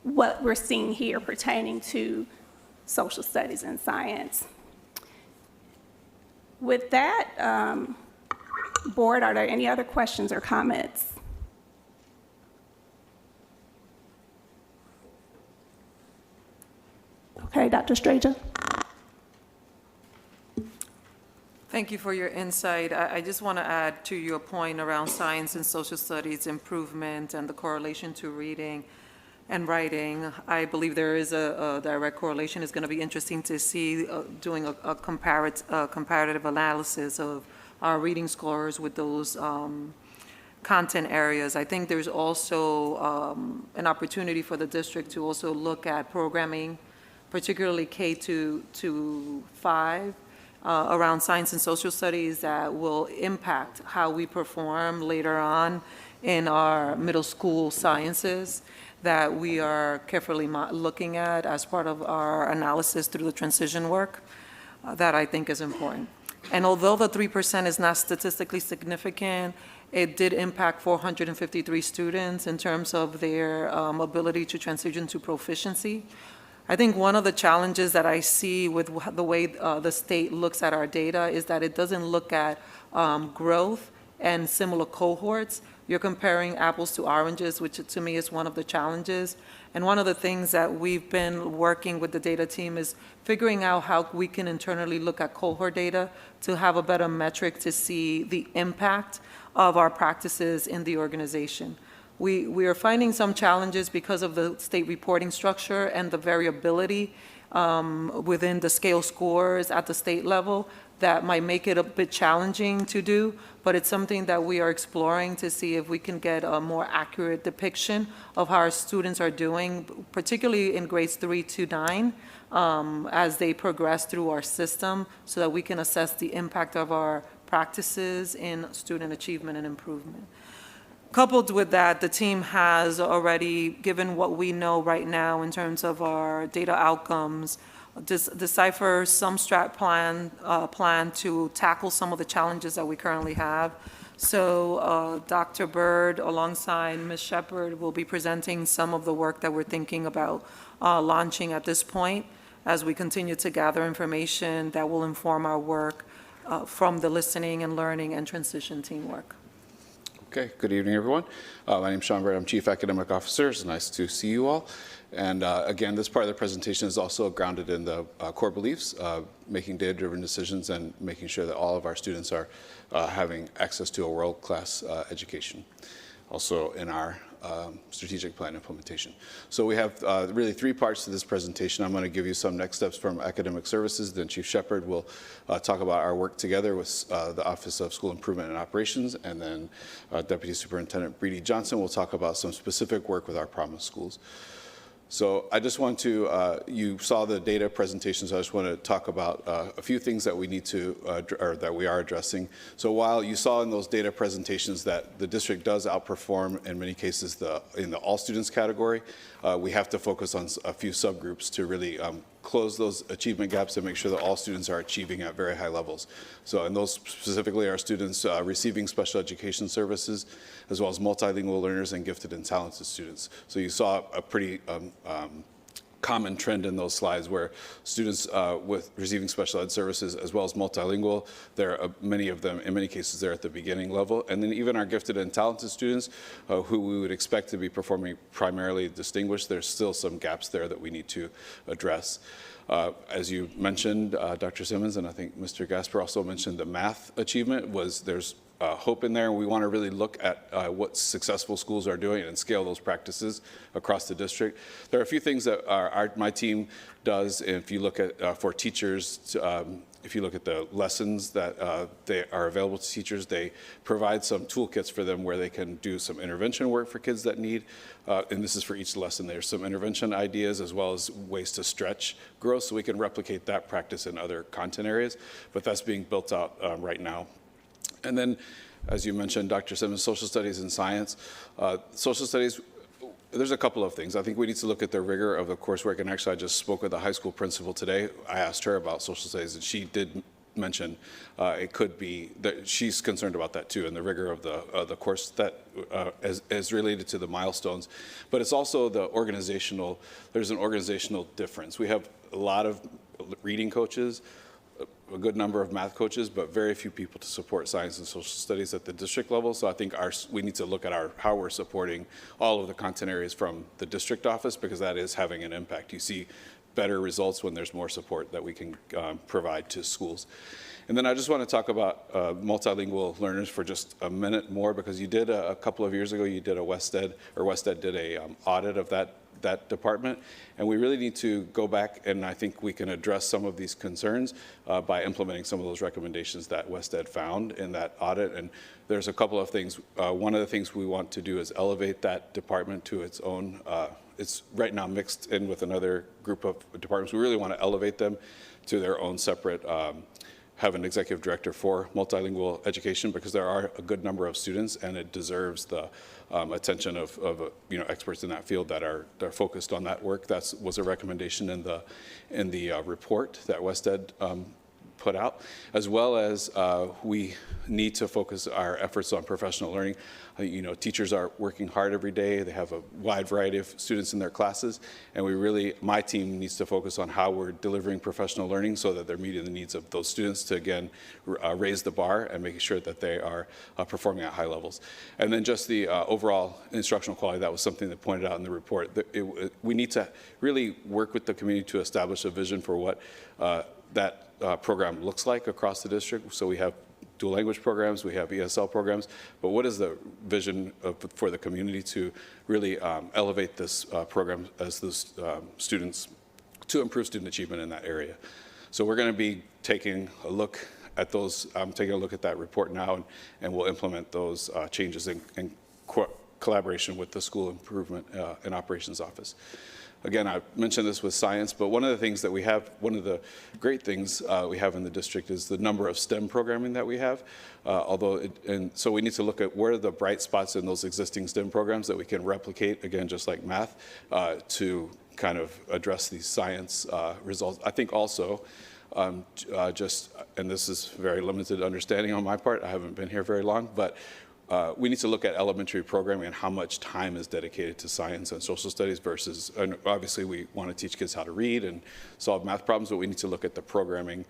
what we're seeing here pertaining to social studies and science. With that, board, are there any other questions or comments? Okay, Dr. Strager. Thank you for your insight. I just want to add to your point around science and social studies improvement and the correlation to reading and writing. I believe there is a direct correlation. It's going to be interesting to see doing a comparative analysis of our reading scores with those content areas. I think there's also an opportunity for the district to also look at programming, particularly K-5, around science and social studies that will impact how we perform later on in our middle school sciences that we are carefully looking at as part of our analysis through the transition work that I think is important. And although the 3% is not statistically significant, it did impact 453 students in terms of their ability to transition to proficiency. I think one of the challenges that I see with the way the state looks at our data is that it doesn't look at growth and similar cohorts. You're comparing apples to oranges, which to me is one of the challenges. And one of the things that we've been working with the data team is figuring out how we can internally look at cohort data to have a better metric to see the impact of our practices in the organization. We are finding some challenges because of the state reporting structure and the variability within the scale scores at the state level that might make it a bit challenging to do, but it's something that we are exploring to see if we can get a more accurate depiction of how our students are doing, particularly in grades 3 to 9, as they progress through our system, so that we can assess the impact of our practices in student achievement and improvement. Coupled with that, the team has already, given what we know right now in terms of our data outcomes, decipher some strat plan to tackle some of the challenges that we currently have. So Dr. Bird, alongside Ms. Shepard, will be presenting some of the work that we're thinking about launching at this point as we continue to gather information that will inform our work from the listening and learning and transition team work. Okay, good evening, everyone. My name is Sean Bird. I'm Chief Academic Officer. It's nice to see you all. And again, this part of the presentation is also grounded in the core beliefs, making data-driven decisions and making sure that all of our students are having access to a world-class education. Also in our strategic plan implementation. So we have really 3 parts to this presentation. I'm going to give you some next steps from academic services. Then Chief Shepard will talk about our work together with the Office of School Improvement and Operations. And then Deputy Superintendent Breedy Johnson will talk about some specific work with our Promise schools. So I just want to, you saw the data presentation, so I just want to talk about a few things that we need to, or that we are addressing. So while you saw in those data presentations that the district does outperform in many cases in the all students category, we have to focus on a few subgroups to really close those achievement gaps and make sure that all students are achieving at very high levels. So, and those specifically are students receiving special education services, as well as multilingual learners and gifted and talented students. So you saw a pretty common trend in those slides where students with receiving special ed services as well as multilingual, there are many of them, in many cases, they're at the beginning level. And then even our gifted and talented students who we would expect to be performing primarily distinguished, there's still some gaps there that we need to address. As you mentioned, Dr. Simmons, and I think Mr. Gasper also mentioned the math achievement there's hope in there. We want to really look at what successful schools are doing and scale those practices across the district. There are a few things that my team does. If you look at for teachers, if you look at the lessons that they are available to teachers, they provide some toolkits for them where they can do some intervention work for kids that need, and this is for each lesson. There's some intervention ideas as well as ways to stretch growth, so we can replicate that practice in other content areas, but that's being built out right now. And then, as you mentioned, Dr. Simmons, social studies and science. Social studies, there's a couple of things. I think we need to look at the rigor of the coursework, and actually I just spoke with the high school principal today. I asked her about social studies, and she did mention it could be that she's concerned about that too, and the rigor of the course that is related to the milestones. But it's also the organizational, there's an organizational difference. We have a lot of reading coaches, a good number of math coaches, but very few people to support science and social studies at the district level. So I think we need to look at how we're supporting all of the content areas from the district office, because that is having an impact. You see better results when there's more support that we can provide to schools. And then I just want to talk about multilingual learners for just a minute more, because you did a couple of years ago, you did WestEd did a audit of that department, and we really need to go back, and I think we can address some of these concerns by implementing some of those recommendations that WestEd found in that audit. And there's a couple of things. One of the things we want to do is elevate that department to its own, it's right now mixed in with another group of departments. We really want to elevate them to their own separate, have an executive director for multilingual education, because there are a good number of students, and it deserves the attention of experts in that field that are focused on that work. That was a recommendation in the report that WestEd put out, as well as we need to focus our efforts on professional learning. Teachers are working hard every day. They have a wide variety of students in their classes, and my team needs to focus on how we're delivering professional learning so that they're meeting the needs of those students to, again, raise the bar and making sure that they are performing at high levels. And then just the overall instructional quality, that was something that pointed out in the report. We need to really work with the community to establish a vision for what that program looks like across the district. So we have dual language programs, we have ESL programs, but what is the vision for the community to really elevate this program as those students, to improve student achievement in that area? So we're going to be taking a look at those, I'm taking a look at that report now, and we'll implement those changes in collaboration with the School Improvement and Operations Office. Again, I mentioned this with science, but one of the things that we have, one of the great things we have in the district is the number of STEM programming that we have. And so we need to look at where are the bright spots in those existing STEM programs that we can replicate, again, just like math, to kind of address these science results. I think also, and this is very limited understanding on my part, I haven't been here very long, but we need to look at elementary programming and how much time is dedicated to science and social studies versus, and obviously we want to teach kids how to read and solve math problems, but we need to look at the programming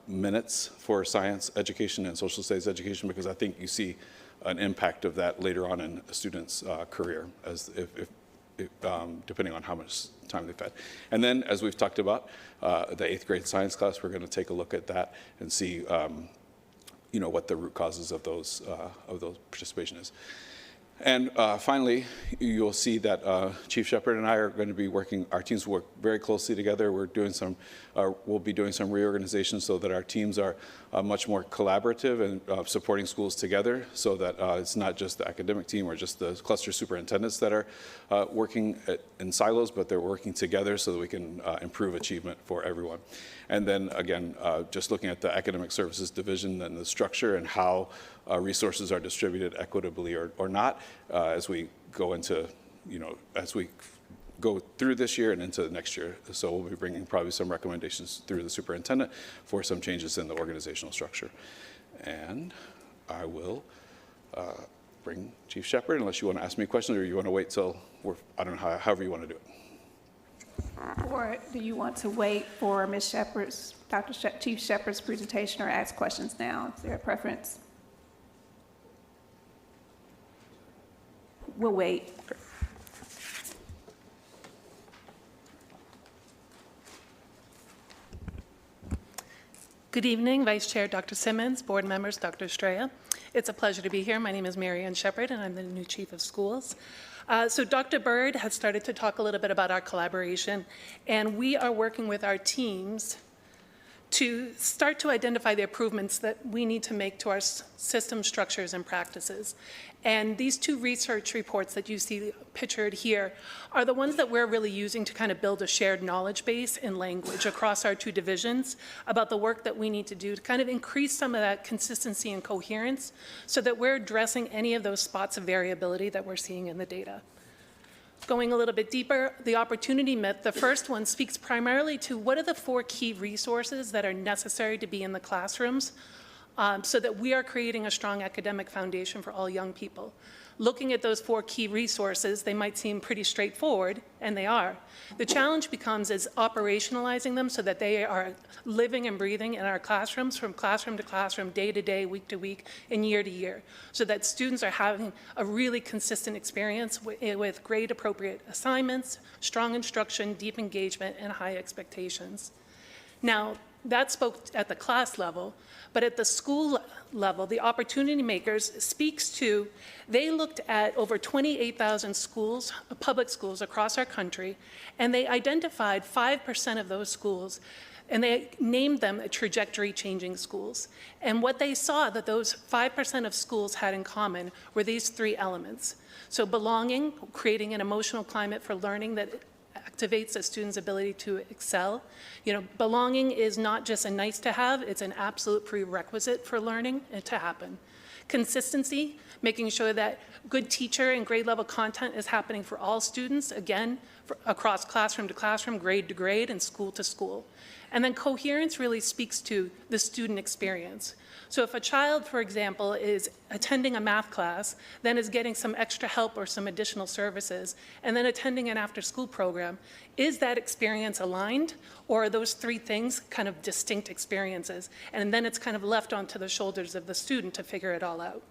minutes for science education and social studies education, because I think you see an impact of that later on in a student's career, as if depending on how much time they've had. And then, as we've talked about, the 8th grade science class, we're going to take a look at that and see what the root causes of those participation is. And finally, you'll see that Chief Shepherd and I are going to be working, our teams work very closely together. We'll be doing some reorganization so that our teams are much more collaborative and supporting schools together, so that it's not just the academic team or just the cluster superintendents that are working in silos, but they're working together so that we can improve achievement for everyone. And then again, just looking at the academic services division and the structure and how resources are distributed equitably or not as we go into, as we go through this year and into next year. So we'll be bringing probably some recommendations through the superintendent for some changes in the organizational structure. And I will bring Chief Shepherd, unless you want to ask me questions or you want to wait till I don't know, however you want to do it. Or do you want to wait for Ms. Shepherd's, Chief Shepherd's presentation, or ask questions now? Is there a preference? We'll wait. Good evening, Vice Chair Dr. Simmons, board members, Dr. Estrella. It's a pleasure to be here. My name is Mary Ann Shepherd, and I'm the new Chief of Schools. So Dr. Bird has started to talk a little bit about our collaboration, and we are working with our teams to start to identify the improvements that we need to make to our system structures and practices. And these two research reports that you see pictured here are the ones that we're really using to kind of build a shared knowledge base in language across our two divisions about the work that we need to do to kind of increase some of that consistency and coherence so that we're addressing any of those spots of variability that we're seeing in the data. Going a little bit deeper, the opportunity myth, the first one speaks primarily to what are the 4 key resources that are necessary to be in the classrooms so that we are creating a strong academic foundation for all young people. Looking at those 4 key resources, they might seem pretty straightforward, and they are. The challenge becomes is operationalizing them so that they are living and breathing in our classrooms from classroom to classroom, day to day, week to week, and year to year, so that students are having a really consistent experience with grade-appropriate assignments, strong instruction, deep engagement, and high expectations. Now, that spoke at the class level, but at the school level, the opportunity makers speaks to, they looked at over 28,000 schools, public schools across our country, and they identified 5% of those schools, and they named them trajectory-changing schools. And what they saw that those 5% of schools had in common were these 3 elements. So belonging, creating an emotional climate for learning that activates a student's ability to excel. Belonging is not just a nice to have, it's an absolute prerequisite for learning to happen. Consistency, making sure that good teacher and grade level content is happening for all students, again, across classroom to classroom, grade to grade, and school to school. And then coherence really speaks to the student experience. So if a child, for example, is attending a math class, then is getting some extra help or some additional services, and then attending an after-school program, is that experience aligned, or are those 3 things kind of distinct experiences? And then it's kind of left onto the shoulders of the student to figure it all out.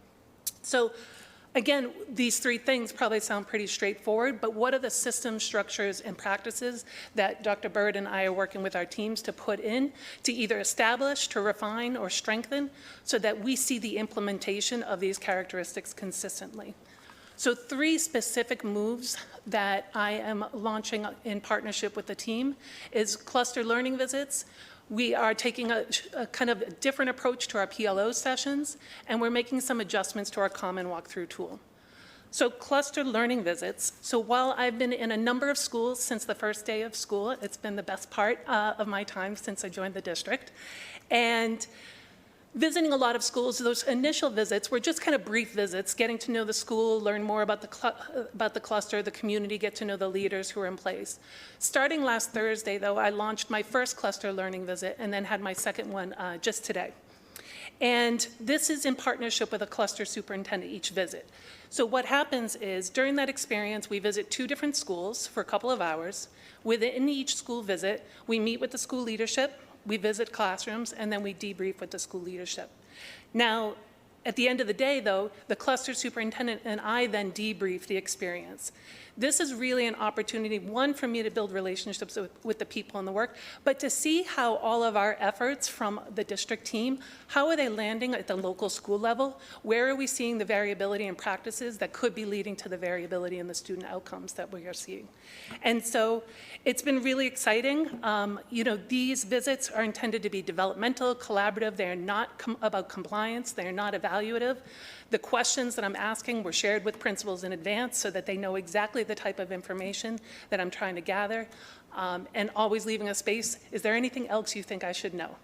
So again, these 3 things probably sound pretty straightforward, but what are the system structures and practices that Dr. Bird and I are working with our teams to put in to either establish, to refine, or strengthen so that we see the implementation of these characteristics consistently? So 3 specific moves that I am launching in partnership with the team is cluster learning visits. We are taking a kind of a different approach to our PLO sessions, and we're making some adjustments to our common walkthrough tool. So clustered learning visits. So while I've been in a number of schools since the first day of school, it's been the best part of my time since I joined the district. And visiting a lot of schools, those initial visits were just kind of brief visits, getting to know the school, learn more about the cluster, the community, get to know the leaders who are in place. Starting last Thursday, though, I launched my first cluster learning visit and then had my second one just today. And this is in partnership with a cluster superintendent each visit. So what happens is during that experience, we visit 2 different schools for a couple of hours. Within each school visit, we meet with the school leadership, we visit classrooms, and then we debrief with the school leadership. Now, at the end of the day, though, the cluster superintendent and I then debrief the experience. This is really an opportunity, one, for me to build relationships with the people in the work, but to see how all of our efforts from the district team, how are they landing at the local school level? Where are we seeing the variability in practices that could be leading to the variability in the student outcomes that we are seeing? And so it's been really exciting. These visits are intended to be developmental, collaborative. They are not about compliance. They are not evaluative. The questions that I'm asking were shared with principals in advance so that they know exactly the type of information that I'm trying to gather, and always leaving a space. Is there anything else you think I should know?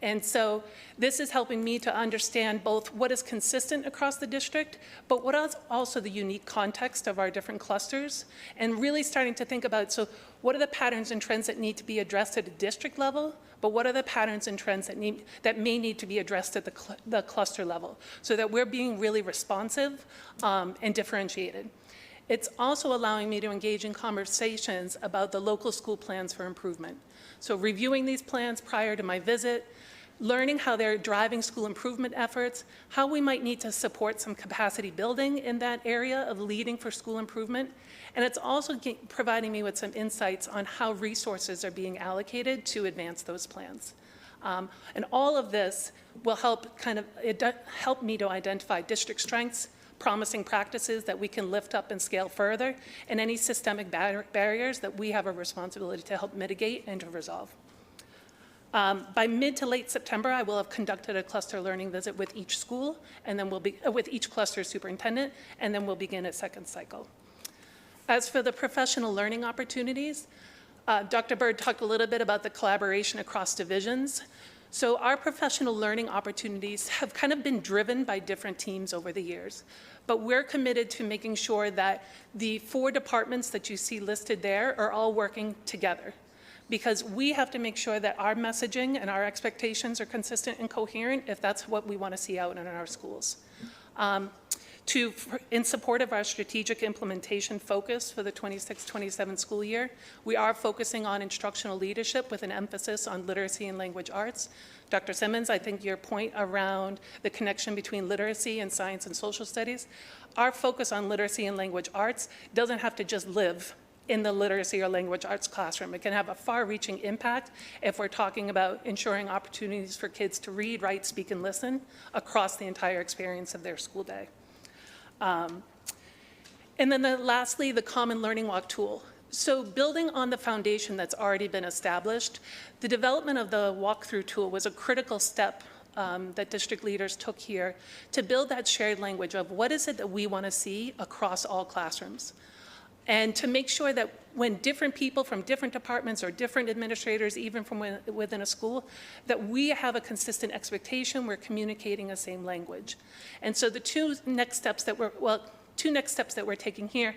And so this is helping me to understand both what is consistent across the district, but what is also the unique context of our different clusters, and really starting to think about, so what are the patterns and trends that need to be addressed at a district level, but what are the patterns and trends that may need to be addressed at the cluster level, so that we're being really responsive and differentiated. It's also allowing me to engage in conversations about the local school plans for improvement. So reviewing these plans prior to my visit, learning how they're driving school improvement efforts, how we might need to support some capacity building in that area of leading for school improvement. And it's also providing me with some insights on how resources are being allocated to advance those plans. And all of this will help help me to identify district strengths, promising practices that we can lift up and scale further, and any systemic barriers that we have a responsibility to help mitigate and to resolve. By mid to late September, I will have conducted a cluster learning visit with each school, and then with each cluster superintendent, and then we'll begin a second cycle. As for the professional learning opportunities, Dr. Bird talked a little bit about the collaboration across divisions. So our professional learning opportunities have kind of been driven by different teams over the years, but we're committed to making sure that the 4 departments that you see listed there are all working together, because we have to make sure that our messaging and our expectations are consistent and coherent if that's what we want to see out in our schools. In support of our strategic implementation focus for the 26-27 school year, we are focusing on instructional leadership with an emphasis on literacy and language arts. Dr. Simmons, I think your point around the connection between literacy and science and social studies, our focus on literacy and language arts doesn't have to just live in the literacy or language arts classroom. It can have a far-reaching impact if we're talking about ensuring opportunities for kids to read, write, speak, and listen across the entire experience of their school day. And then lastly, the Common Learning Walk tool. So building on the foundation that's already been established, the development of the walkthrough tool was a critical step that district leaders took here to build that shared language of what is it that we want to see across all classrooms. And to make sure that when different people from different departments or different administrators, even from within a school, that we have a consistent expectation, we're communicating the same language. And so the two next steps that we're taking here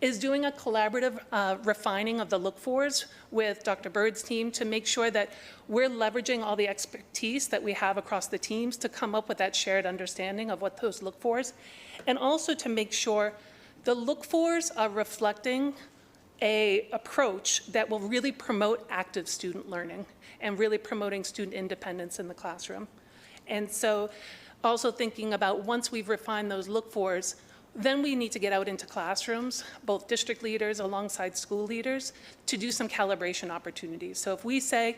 is doing a collaborative refining of the look-fors with Dr. Bird's team to make sure that we're leveraging all the expertise that we have across the teams to come up with that shared understanding of what those look-fors, and also to make sure the look-fors are reflecting an approach that will really promote active student learning and really promoting student independence in the classroom. And so also thinking about once we've refined those look-fors, then we need to get out into classrooms, both district leaders alongside school leaders, to do some calibration opportunities. So if we say,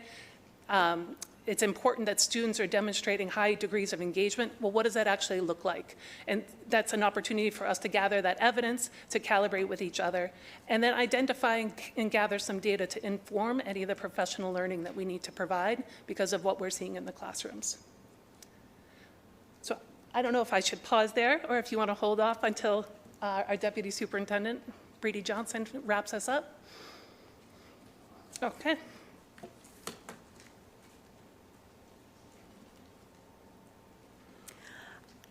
it's important that students are demonstrating high degrees of engagement. Well, what does that actually look like? And that's an opportunity for us to gather that evidence, to calibrate with each other, and then identify and gather some data to inform any of the professional learning that we need to provide because of what we're seeing in the classrooms. So I don't know if I should pause there or if you want to hold off until our Deputy Superintendent, Brady Johnson, wraps us up. Okay.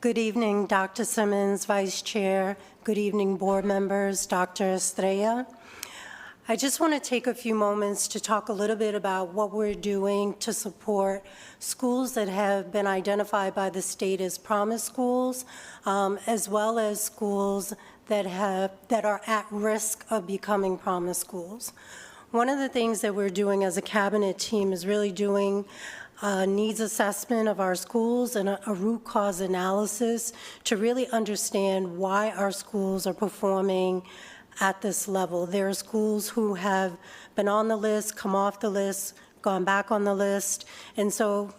Good evening, Dr. Simmons, Vice Chair. Good evening, board members, Dr. Estrella. I just want to take a few moments to talk a little bit about what we're doing to support schools that have been identified by the state as promise schools, as well as schools that are at risk of becoming promise schools. One of the things that we're doing as a cabinet team is really doing needs assessment of our schools and a root cause analysis to really understand why our schools are performing at this level. There are schools who have been on the list, come off the list, gone back on the list, and so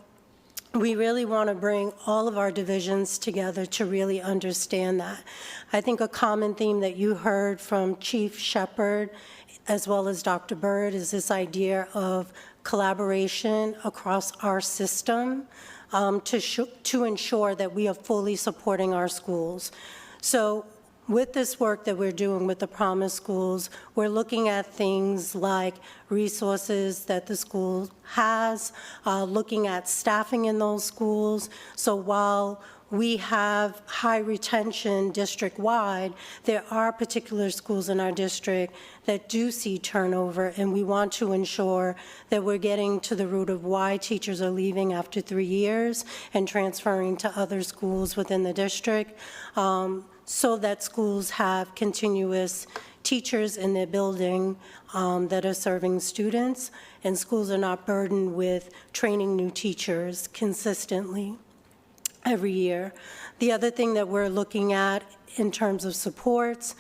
we really want to bring all of our divisions together to really understand that. I think a common theme that you heard from Chief Shepherd as well as Dr. Byrd is this idea of collaboration across our system to ensure that we are fully supporting our schools. So with this work that we're doing with the Promise Schools, we're looking at things like resources that the school has, looking at staffing in those schools. So while we have high retention district-wide, there are particular schools in our district that do see turnover, and we want to ensure that we're getting to the root of why teachers are leaving after 3 years and transferring to other schools within the district, so that schools have continuous teachers in their building that are serving students, and schools are not burdened with training new teachers consistently every year. The other thing that we're looking at in terms of supports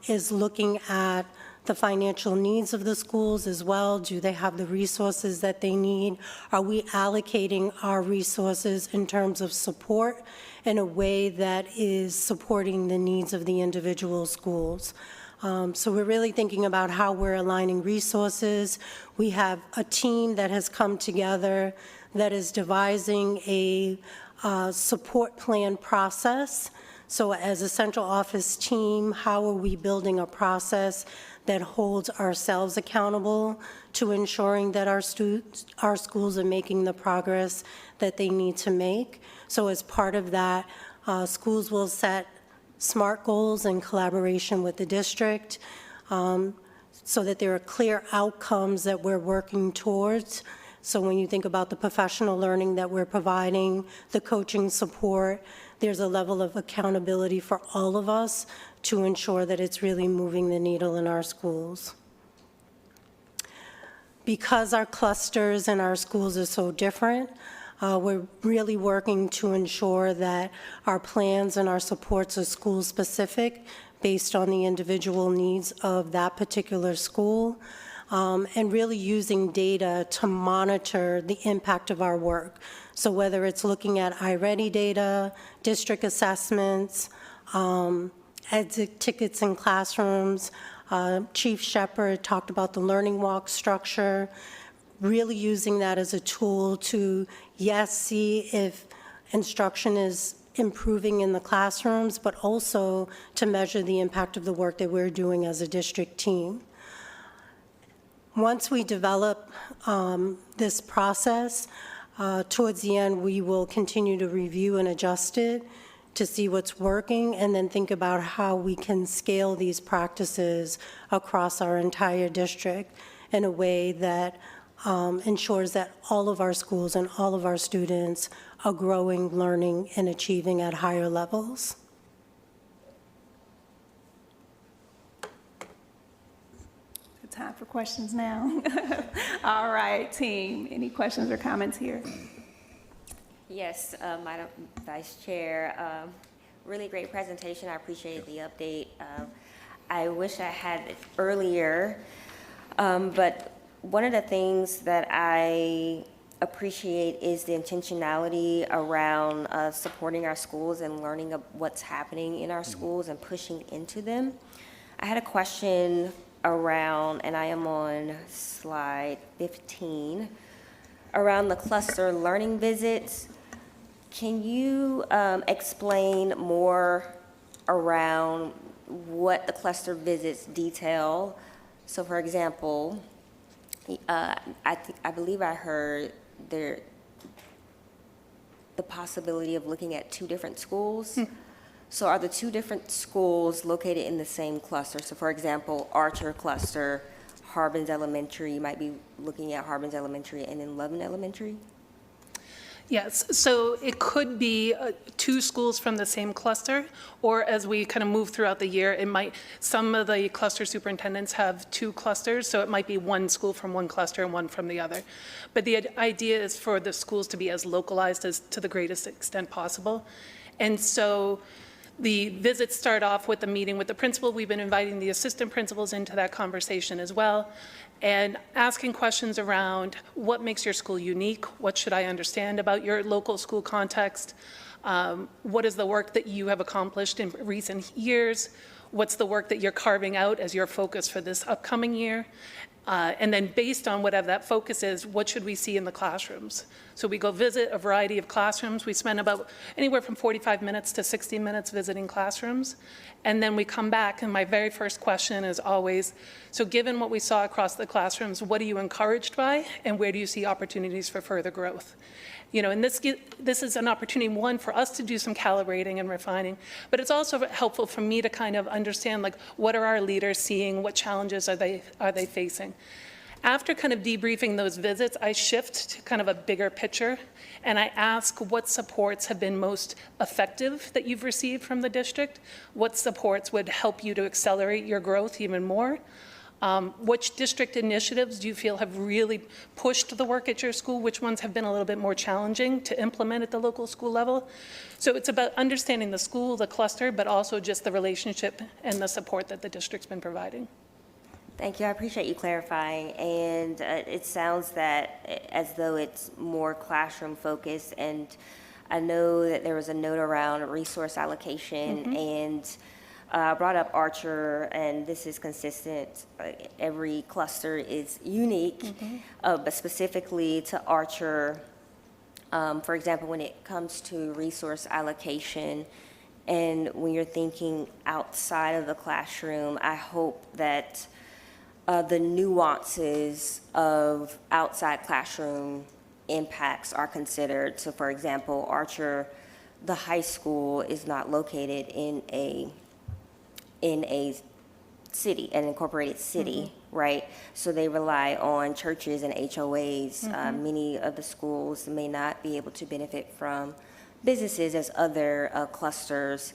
is looking at the financial needs of the schools as well. Do they have the resources that they need? Are we allocating our resources in terms of support in a way that is supporting the needs of the individual schools? So we're really thinking about how we're aligning resources. We have a team that has come together that is devising a support plan process. So as a central office team, how are we building a process that holds ourselves accountable to ensuring that our schools are making the progress that they need to make? So as part of that, schools will set SMART goals in collaboration with the district so that there are clear outcomes that we're working towards. So when you think about the professional learning that we're providing, the coaching support, there's a level of accountability for all of us to ensure that it's really moving the needle in our schools. Because our clusters and our schools are so different, we're really working to ensure that our plans and our supports are school-specific based on the individual needs of that particular school. And really using data to monitor the impact of our work. So whether it's looking at iReady data, district assessments, exit tickets in classrooms, Chief Shepherd talked about the learning walk structure, really using that as a tool to, yes, see if instruction is improving in the classrooms, but also to measure the impact of the work that we're doing as a district team. Once we develop this process, towards the end, we will continue to review and adjust it to see what's working, and then think about how we can scale these practices across our entire district in a way that ensures that all of our schools and all of our students are growing, learning, and achieving at higher levels. Time for questions now. All right, team, any questions or comments here? Yes, Madam Vice Chair, really great presentation. I appreciate the update. I wish I had it earlier, but one of the things that I appreciate is the intentionality around supporting our schools and learning of what's happening in our schools and pushing into them. I had a question around, and I am on slide 15, around the cluster learning visits. Can you explain more around what the cluster visits detail? So for example, I believe I heard the possibility of looking at 2 different schools. So are the 2 different schools located in the same cluster? So for example, Archer cluster, Harbins Elementary, you might be looking at Harbins Elementary and then Lovin Elementary? Yes, so it could be 2 schools from the same cluster, or as we kind of move throughout the year, it might, some of the cluster superintendents have 2 clusters, so it might be 1 school from one cluster and 1 from the other. But the idea is for the schools to be as localized as to the greatest extent possible. And so the visits start off with a meeting with the principal. We've been inviting the assistant principals into that conversation as well, and asking questions around what makes your school unique, what should I understand about your local school context, what is the work that you have accomplished in recent years, what's the work that you're carving out as your focus for this upcoming year, and then based on whatever that focus is, what should we see in the classrooms? So we go visit a variety of classrooms. We spend about anywhere from 45 minutes to 60 minutes visiting classrooms. And then we come back, and my very first question is always, so given what we saw across the classrooms, what are you encouraged by, and where do you see opportunities for further growth? You know, and this is an opportunity, one, for us to do some calibrating and refining, but it's also helpful for me to kind of understand, like, what are our leaders seeing, what challenges are they facing? After kind of debriefing those visits, I shift to kind of a bigger picture, and I ask what supports have been most effective that you've received from the district, what supports would help you to accelerate your growth even more. Which district initiatives do you feel have really pushed the work at your school? Which ones have been a little bit more challenging to implement at the local school level? So it's about understanding the school, the cluster, but also just the relationship and the support that the district's been providing. Thank you. I appreciate you clarifying. And it sounds that as though it's more classroom focused. And I know that there was a note around resource allocation and brought up Archer, and this is consistent. Every cluster is unique, but specifically to Archer, for example, when it comes to resource allocation, and when you're thinking outside of the classroom, I hope that the nuances of outside classroom impacts are considered. So for example, Archer, the high school is not located in a city, an incorporated city, right? So they rely on churches and HOAs. Many of the schools may not be able to benefit from businesses as other clusters.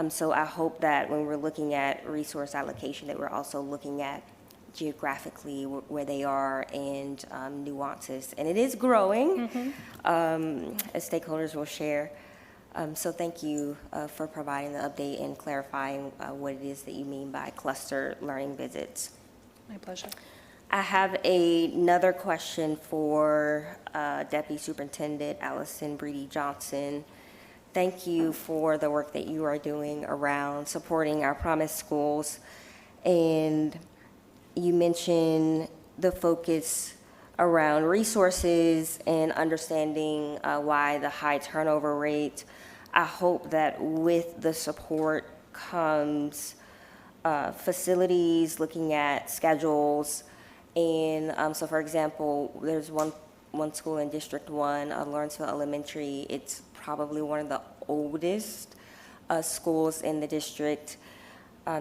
So I hope that when we're looking at resource allocation, that we're also looking at geographically where they are and nuances. And it is growing, as stakeholders will share. So thank you for providing the update and clarifying what it is that you mean by cluster learning visits. My pleasure. I have another question for Deputy Superintendent Allison Breedy Johnson. Thank you for the work that you are doing around supporting our Promise schools. And you mentioned the focus around resources and understanding why the high turnover rate. I hope that with the support comes facilities, looking at schedules. And so for example, there's one school in District 1, Lawrenceville Elementary. It's probably one of the oldest schools in the district.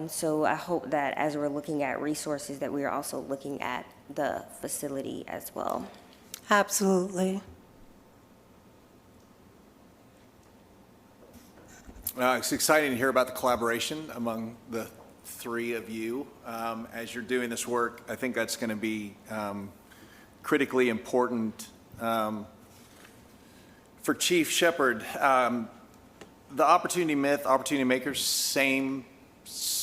So I hope that as we're looking at resources, that we are also looking at the facility as well. Absolutely. It's exciting to hear about the collaboration among the 3 of you as you're doing this work. I think that's going to be critically important. For Chief Shepherd, the opportunity myth, opportunity makers, same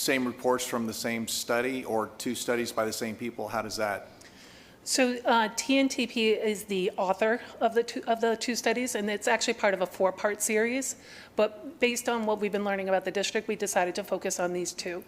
reports from the same study, or 2 studies by the same people? How does that? So TNTP is the author of the two studies, and it's actually part of a 4-part series. But based on what we've been learning about the district, we decided to focus on these two.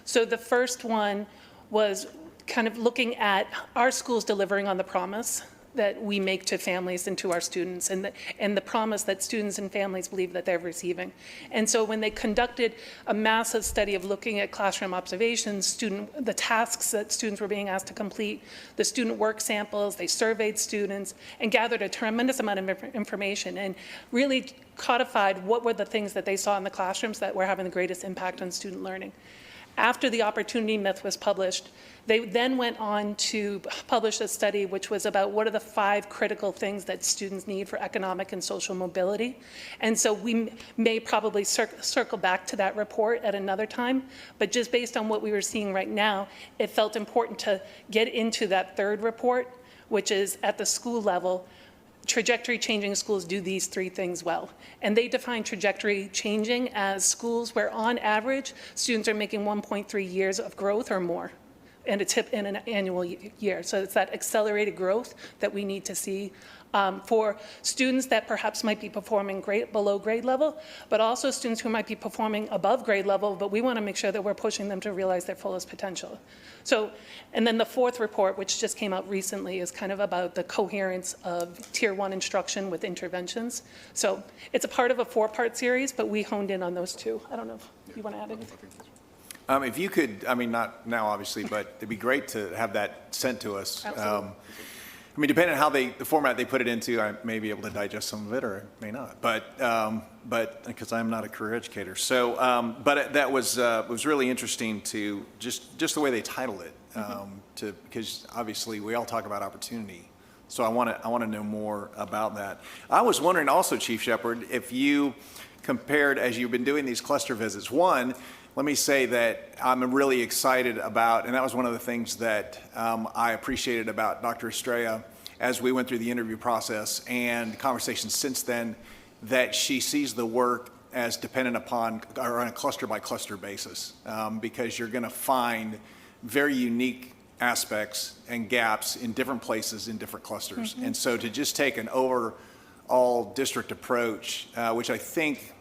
So the first one was kind of looking at our schools delivering on the promise that we make to families and to our students, and the promise that students and families believe that they're receiving. And so when they conducted a massive study of looking at classroom observations, the tasks that students were being asked to complete, the student work samples, they surveyed students and gathered a tremendous amount of information and really codified what were the things that they saw in the classrooms that were having the greatest impact on student learning. After the Opportunity Myth was published, they then went on to publish a study which was about what are the 5 critical things that students need for economic and social mobility. And so we may probably circle back to that report at another time, but just based on what we were seeing right now, it felt important to get into that 3rd report, which is at the school level. Trajectory changing schools do these 3 things well. And they define trajectory changing as schools where on average, students are making 1.3 years of growth or more in an annual year. So it's that accelerated growth that we need to see for students that perhaps might be performing below grade level, but also students who might be performing above grade level, but we want to make sure that we're pushing them to realize their fullest potential. So, and then the 4th report, which just came out recently, is kind of about the coherence of Tier 1 instruction with interventions. So it's a part of a 4-part series, but we honed in on those 2. I don't know if you want to add anything. If you could, I mean, not now, obviously, but it'd be great to have that sent to us. Absolutely. I mean, depending on how the format they put it into, I may be able to digest some of it or may not, but because I'm not a career educator. So, but that was really interesting to just the way they titled it, because obviously we all talk about opportunity. So I want to know more about that. I was wondering also, Chief Shepherd, if you compared, as you've been doing these cluster visits, one, let me say that I'm really excited about, and that was one of the things that I appreciated about Dr. Estrella as we went through the interview process and conversations since then, that she sees the work as dependent upon, or on a cluster by cluster basis, because you're going to find very unique aspects and gaps in different places in different clusters. And so to just take an overall district approach, which I think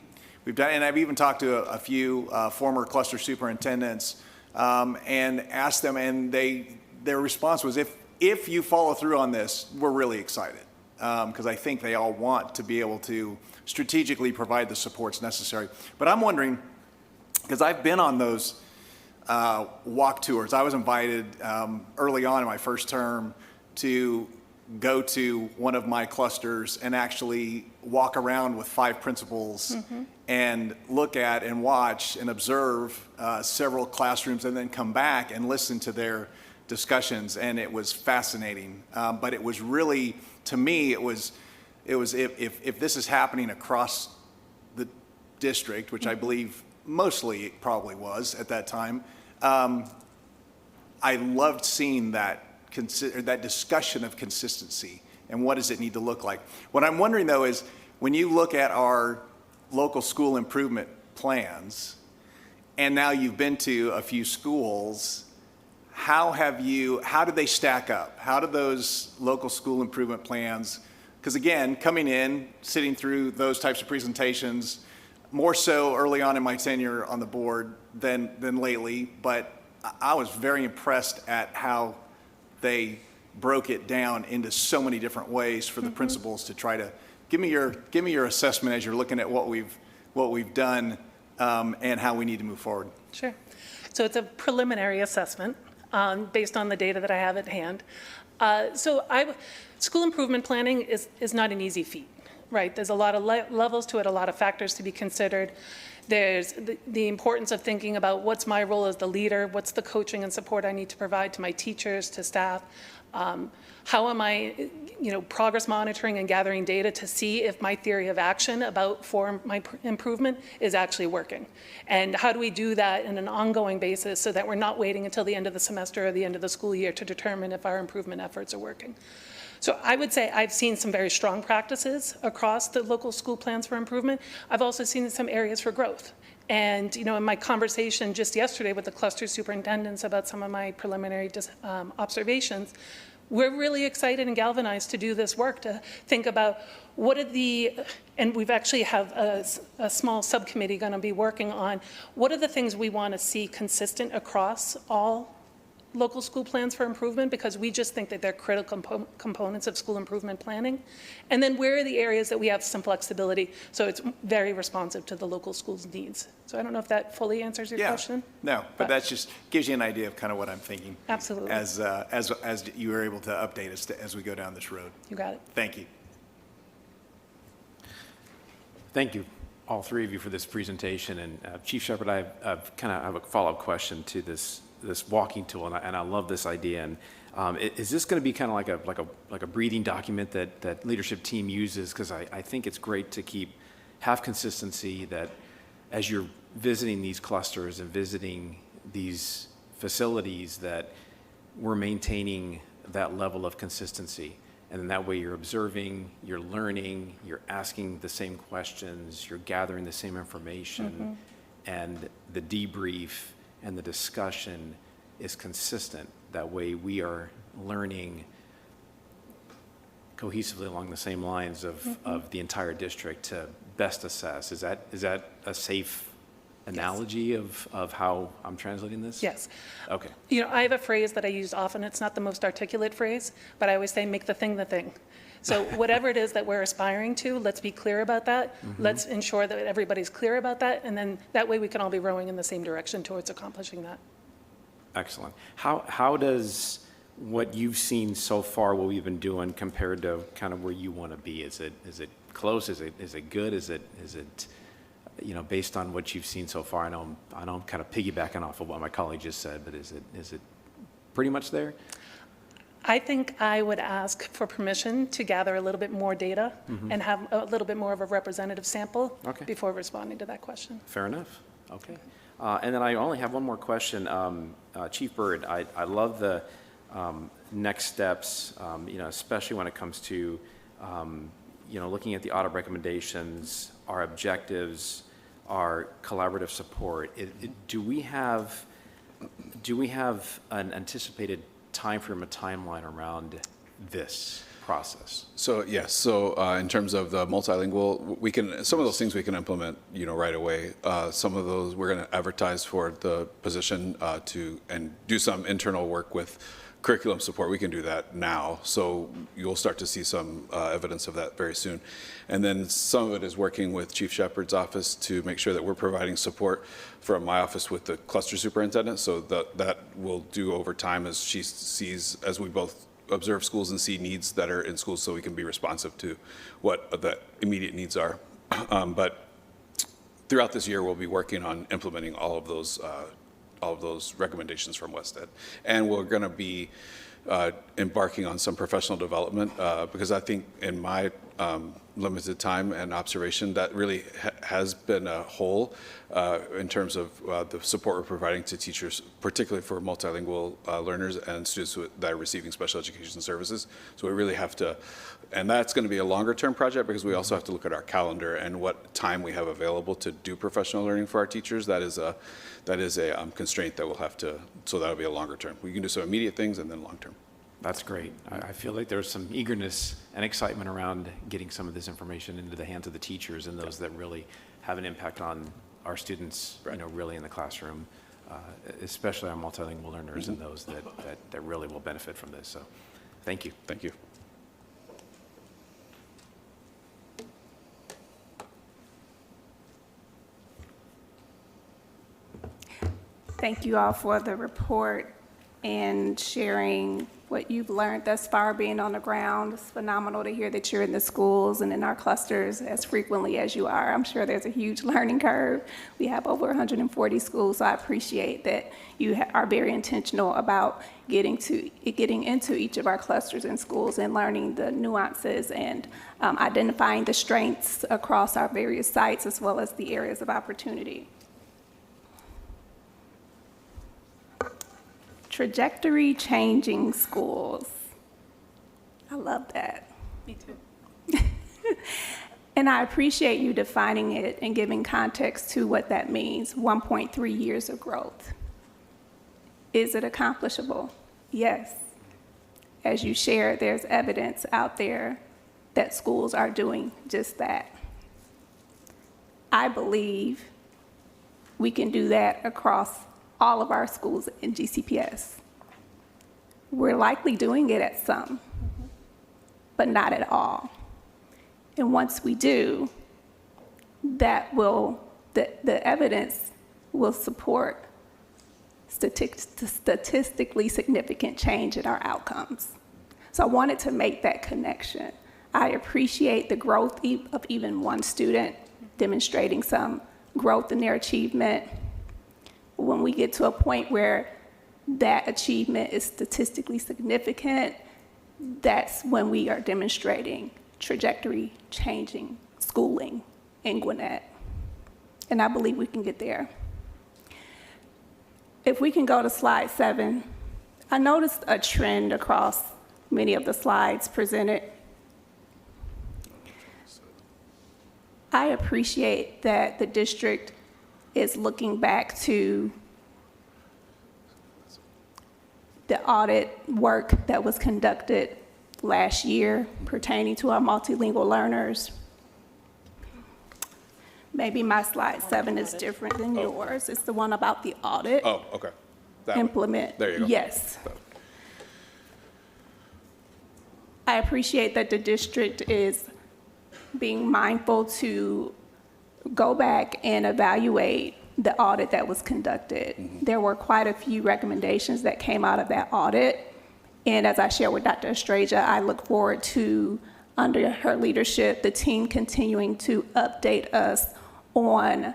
we've done, and I've even talked to a few former cluster superintendents and asked them, and their response was, if you follow through on this, we're really excited, because I think they all want to be able to strategically provide the supports necessary. But I'm wondering, because I've been on those walk tours. I was invited early on in my first term to go to one of my clusters and actually walk around with 5 principals and look at and watch and observe several classrooms, and then come back and listen to their discussions. And it was fascinating. But it was really, to me, it was if this is happening across the district, which I believe mostly it probably was at that time, I loved seeing that discussion of consistency and what does it need to look like. What I'm wondering, though, is when you look at our local school improvement plans, and now you've been to a few schools, how do they stack up? How do those local school improvement plans, because again, coming in, sitting through those types of presentations, more so early on in my tenure on the board than lately, but I was very impressed at how they broke it down into so many different ways for the principals to try to give me your assessment as you're looking at what we've done and how we need to move forward. Sure. So it's a preliminary assessment based on the data that I have at hand. School improvement planning is not an easy feat, right? There's a lot of levels to it, a lot of factors to be considered. There's the importance of thinking about what's my role as the leader, what's the coaching and support I need to provide to my teachers, to staff. How am I, progress monitoring and gathering data to see if my theory of action for my improvement is actually working? And how do we do that in an ongoing basis so that we're not waiting until the end of the semester or the end of the school year to determine if our improvement efforts are working? So I would say I've seen some very strong practices across the local school plans for improvement. I've also seen some areas for growth. And, in my conversation just yesterday with the cluster superintendents about some of my preliminary observations, we're really excited and galvanized to do this work, to think about what are the, and we've actually have a small subcommittee going to be working on, what are the things we want to see consistent across all local school plans for improvement, because we just think that they're critical components of school improvement planning. And then where are the areas that we have some flexibility, so it's very responsive to the local school's needs. So I don't know if that fully answers your question. No, but that just gives you an idea of kind of what I'm thinking. Absolutely. As you were able to update us as we go down this road. You got it. Thank you. Thank you, all three of you, for this presentation. And Chief Shepherd, I kind of have a follow-up question to this walking tool, and I love this idea. And is this going to be kind of like a breathing document that leadership team uses? Because I think it's great to have consistency, that as you're visiting these clusters and visiting these facilities, that we're maintaining that level of consistency. And then that way you're observing, you're learning, you're asking the same questions, you're gathering the same information, and the debrief and the discussion is consistent. That way we are learning cohesively along the same lines of the entire district to best assess. Is that a safe analogy of how I'm translating this? Yes. Okay. You know, I have a phrase that I use often. It's not the most articulate phrase, but I always say, make the thing the thing. So whatever it is that we're aspiring to, let's be clear about that. Let's ensure that everybody's clear about that, and then that way we can all be rowing in the same direction towards accomplishing that. Excellent. How does what you've seen so far, what we've been doing, compared to kind of where you want to be? Is it close? Is it good? Is it based on what you've seen so far? I know I'm kind of piggybacking off of what my colleague just said, but is it pretty much there? I think I would ask for permission to gather a little bit more data and have a little bit more of a representative sample before responding to that question. Fair enough. Okay. And then I only have one more question. Chief Byrd, I love the next steps, especially when it comes to, looking at the audit recommendations, our objectives, our collaborative support. Do we have an anticipated timeframe, a timeline around this process? So yes, in terms of the multilingual, some of those things we can implement, right away. Some of those we're going to advertise for the position and do some internal work with curriculum support. We can do that now, so you'll start to see some evidence of that very soon. And then some of it is working with Chief Shepherd's office to make sure that we're providing support from my office with the cluster superintendent, so that will do over time as she sees, as we both observe schools and see needs that are in schools, so we can be responsive to what the immediate needs are. But throughout this year, we'll be working on implementing all of those recommendations from WestEd. And we're going to be embarking on some professional development because I think in my limited time and observation, that really has been a hole in terms of the support we're providing to teachers, particularly for multilingual learners and students that are receiving special education services. So we really have to, and that's going to be a longer term project because we also have to look at our calendar and what time we have available to do professional learning for our teachers. That is a constraint that we'll have to, so that'll be a longer term. We can do some immediate things and then long term. That's great. I feel like there's some eagerness and excitement around getting some of this information into the hands of the teachers and those that really have an impact on our students, really in the classroom, especially our multilingual learners and those that really will benefit from this. So thank you. Thank you. Thank you all for the report and sharing what you've learned thus far being on the ground. It's phenomenal to hear that you're in the schools and in our clusters as frequently as you are. I'm sure there's a huge learning curve. We have over 140 schools, so I appreciate that you are very intentional about getting into each of our clusters and schools and learning the nuances and identifying the strengths across our various sites as well as the areas of opportunity. Trajectory changing schools. I love that. Me too. And I appreciate you defining it and giving context to what that means, 1.3 years of growth. Is it accomplishable? Yes. as you shared, there's evidence out there that schools are doing just that. I believe we can do that across all of our schools in GCPS. We're likely doing it at some, but not at all. And once we do, that will, the evidence will support statistically significant change in our outcomes. So I wanted to make that connection. I appreciate the growth of even one student demonstrating some growth in their achievement. When we get to a point where that achievement is statistically significant, that's when we are demonstrating trajectory changing schooling in Gwinnett. And I believe we can get there. If we can go to slide 7, I noticed a trend across many of the slides presented. I appreciate that the district is looking back to the audit work that was conducted last year pertaining to our multilingual learners. Maybe my slide 7 is different than yours. It's the one about the audit. Oh, okay. That one. Implement. There you go. Yes. I appreciate that the district is being mindful to go back and evaluate the audit that was conducted. There were quite a few recommendations that came out of that audit. And as I shared with Dr. Estrella, I look forward to, under her leadership, the team continuing to update us on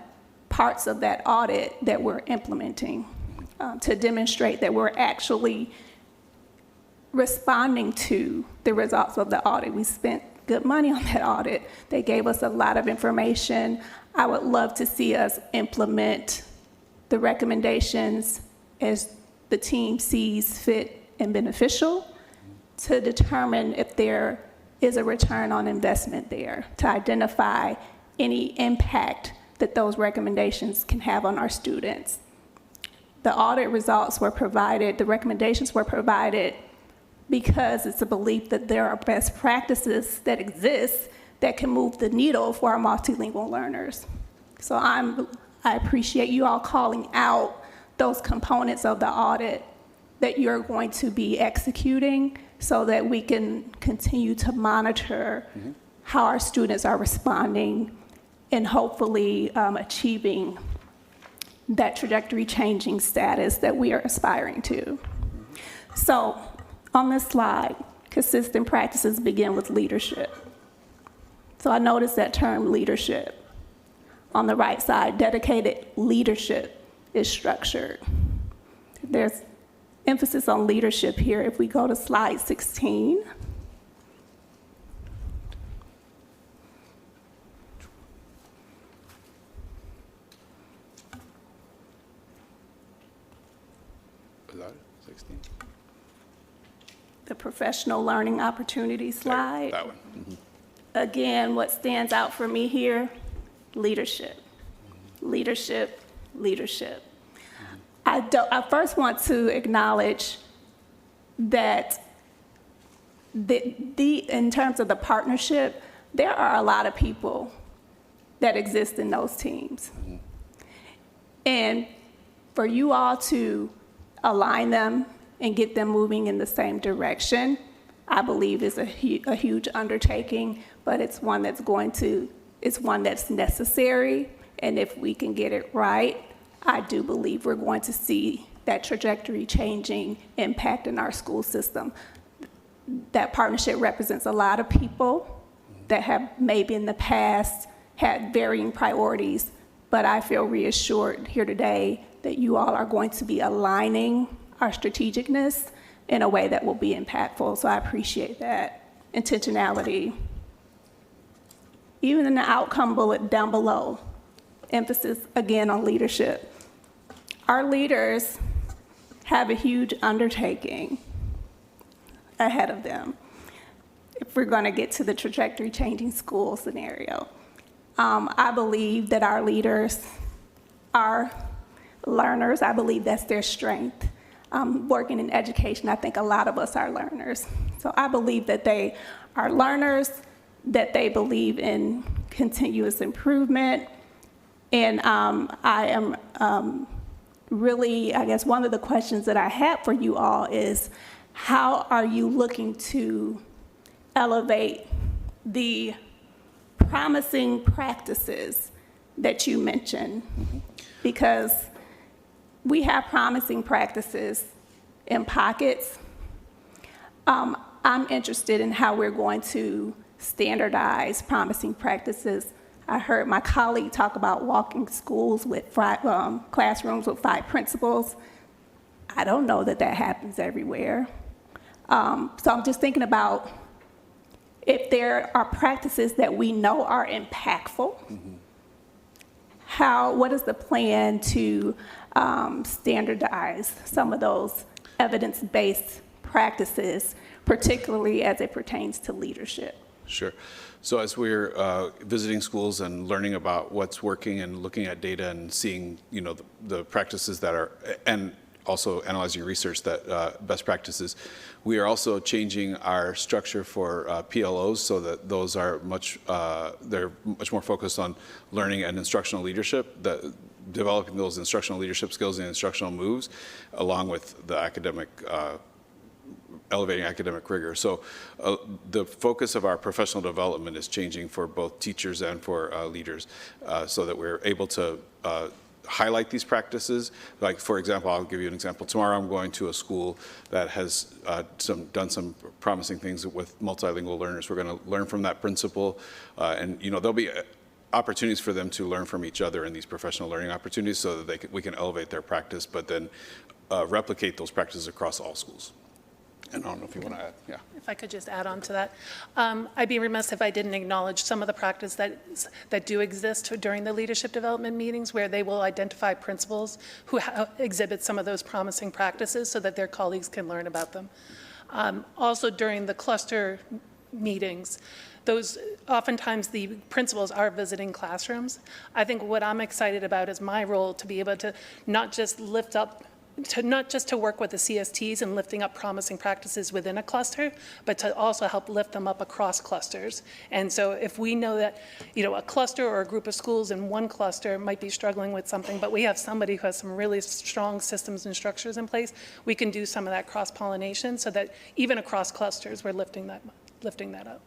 parts of that audit that we're implementing to demonstrate that we're actually responding to the results of the audit. We spent good money on that audit. They gave us a lot of information. I would love to see us implement the recommendations as the team sees fit and beneficial to determine if there is a return on investment there, to identify any impact that those recommendations can have on our students. The audit results were provided, the recommendations were provided because it's a belief that there are best practices that exist that can move the needle for our multilingual learners. So I appreciate you all calling out those components of the audit that you're going to be executing so that we can continue to monitor how our students are responding and hopefully achieving that trajectory changing status that we are aspiring to. So on this slide, consistent practices begin with leadership. So I noticed that term leadership. On the right side, dedicated leadership is structured. There's emphasis on leadership here. If we go to slide 16. Is that 16? The professional learning opportunity slide. That one. Again, what stands out for me here, leadership, leadership, leadership. I first want to acknowledge that in terms of the partnership, there are a lot of people that exist in those teams. And for you all to align them and get them moving in the same direction, I believe is a huge undertaking, but it's one that's necessary. And if we can get it right, I do believe we're going to see that trajectory changing impact in our school system. That partnership represents a lot of people that have maybe in the past had varying priorities, but I feel reassured here today that you all are going to be aligning our strategicness in a way that will be impactful. So I appreciate that intentionality. Even in the outcome bullet down below, emphasis again on leadership. Our leaders have a huge undertaking ahead of them if we're going to get to the trajectory changing school scenario. I believe that our leaders are learners. I believe that's their strength. working in education, I think a lot of us are learners. So I believe that they are learners, that they believe in continuous improvement. And I am really, I guess one of the questions that I had for you all is, how are you looking to elevate the promising practices that you mentioned? Because we have promising practices in pockets. I'm interested in how we're going to standardize promising practices. I heard my colleague talk about walking schools with classrooms with 5 principals. I don't know that that happens everywhere. So I'm just thinking about if there are practices that we know are impactful, what is the plan to standardize some of those evidence-based practices, particularly as it pertains to leadership? Sure. So as we're visiting schools and learning about what's working and looking at data and seeing, the practices that are, and also analyzing research that best practices, we are also changing our structure for PLOs so that those are they're much more focused on learning and instructional leadership, developing those instructional leadership skills and instructional moves, along with the elevating academic rigor. So the focus of our professional development is changing for both teachers and for leaders, so that we're able to highlight these practices. Like, for example, I'll give you an example. Tomorrow I'm going to a school that has done some promising things with multilingual learners. We're going to learn from that principal, and there'll be opportunities for them to learn from each other in these professional learning opportunities, so that we can elevate their practice, but then replicate those practices across all schools. And I don't know if you want to add, yeah. If I could just add on to that. I'd be remiss if I didn't acknowledge some of the practice that do exist during the leadership development meetings, where they will identify principals who exhibit some of those promising practices so that their colleagues can learn about them. Also, during the cluster meetings, oftentimes the principals are visiting classrooms. I think what I'm excited about is my role to be able to not just to work with the CSTs and lifting up promising practices within a cluster, but to also help lift them up across clusters. And so if we know that, a cluster or a group of schools in one cluster might be struggling with something, but we have somebody who has some really strong systems and structures in place, we can do some of that cross-pollination so that even across clusters, we're lifting that up.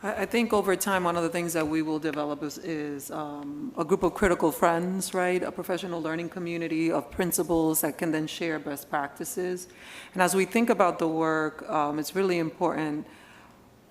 I think over time, one of the things that we will develop is a group of critical friends, right? A professional learning community of principals that can then share best practices. And as we think about the work, it's really important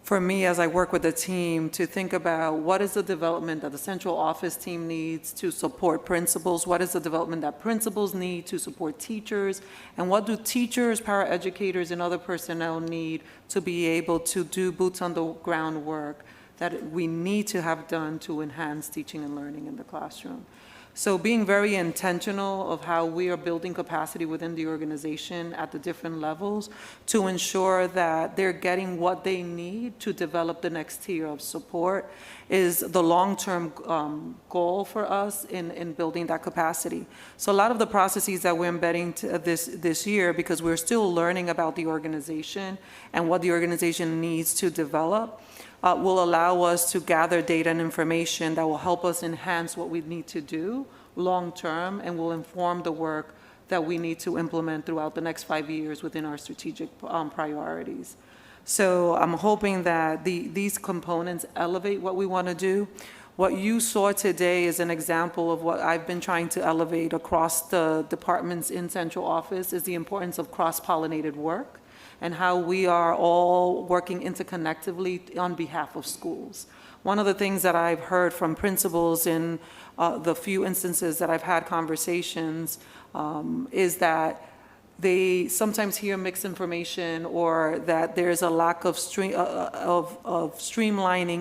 for me, as I work with the team, to think about what is the development that the central office team needs to support principals, what is the development that principals need to support teachers, and what do teachers, paraeducators, and other personnel need to be able to do boots on the ground work that we need to have done to enhance teaching and learning in the classroom. So being very intentional of how we are building capacity within the organization at the different levels to ensure that they're getting what they need to develop the next tier of support is the long-term goal for us in building that capacity. So a lot of the processes that we're embedding this year, because we're still learning about the organization and what the organization needs to develop, will allow us to gather data and information that will help us enhance what we need to do long-term and will inform the work that we need to implement throughout the next 5 years within our strategic priorities. So I'm hoping that these components elevate what we want to do. What you saw today is an example of what I've been trying to elevate across the departments in central office, is the importance of cross-pollinated work and how we are all working interconnectively on behalf of schools. One of the things that I've heard from principals in the few instances that I've had conversations is that they sometimes hear mixed information, or that there's a lack of streamlining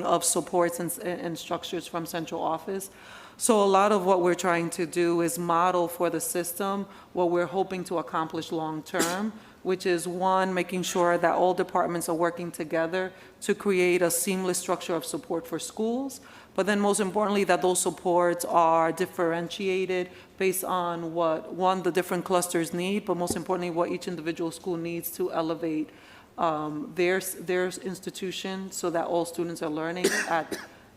of supports and structures from central office. So a lot of what we're trying to do is model for the system what we're hoping to accomplish long-term, which is one, making sure that all departments are working together to create a seamless structure of support for schools. But then most importantly, that those supports are differentiated based on what, one, the different clusters need, but most importantly, what each individual school needs to elevate their institution so that all students are learning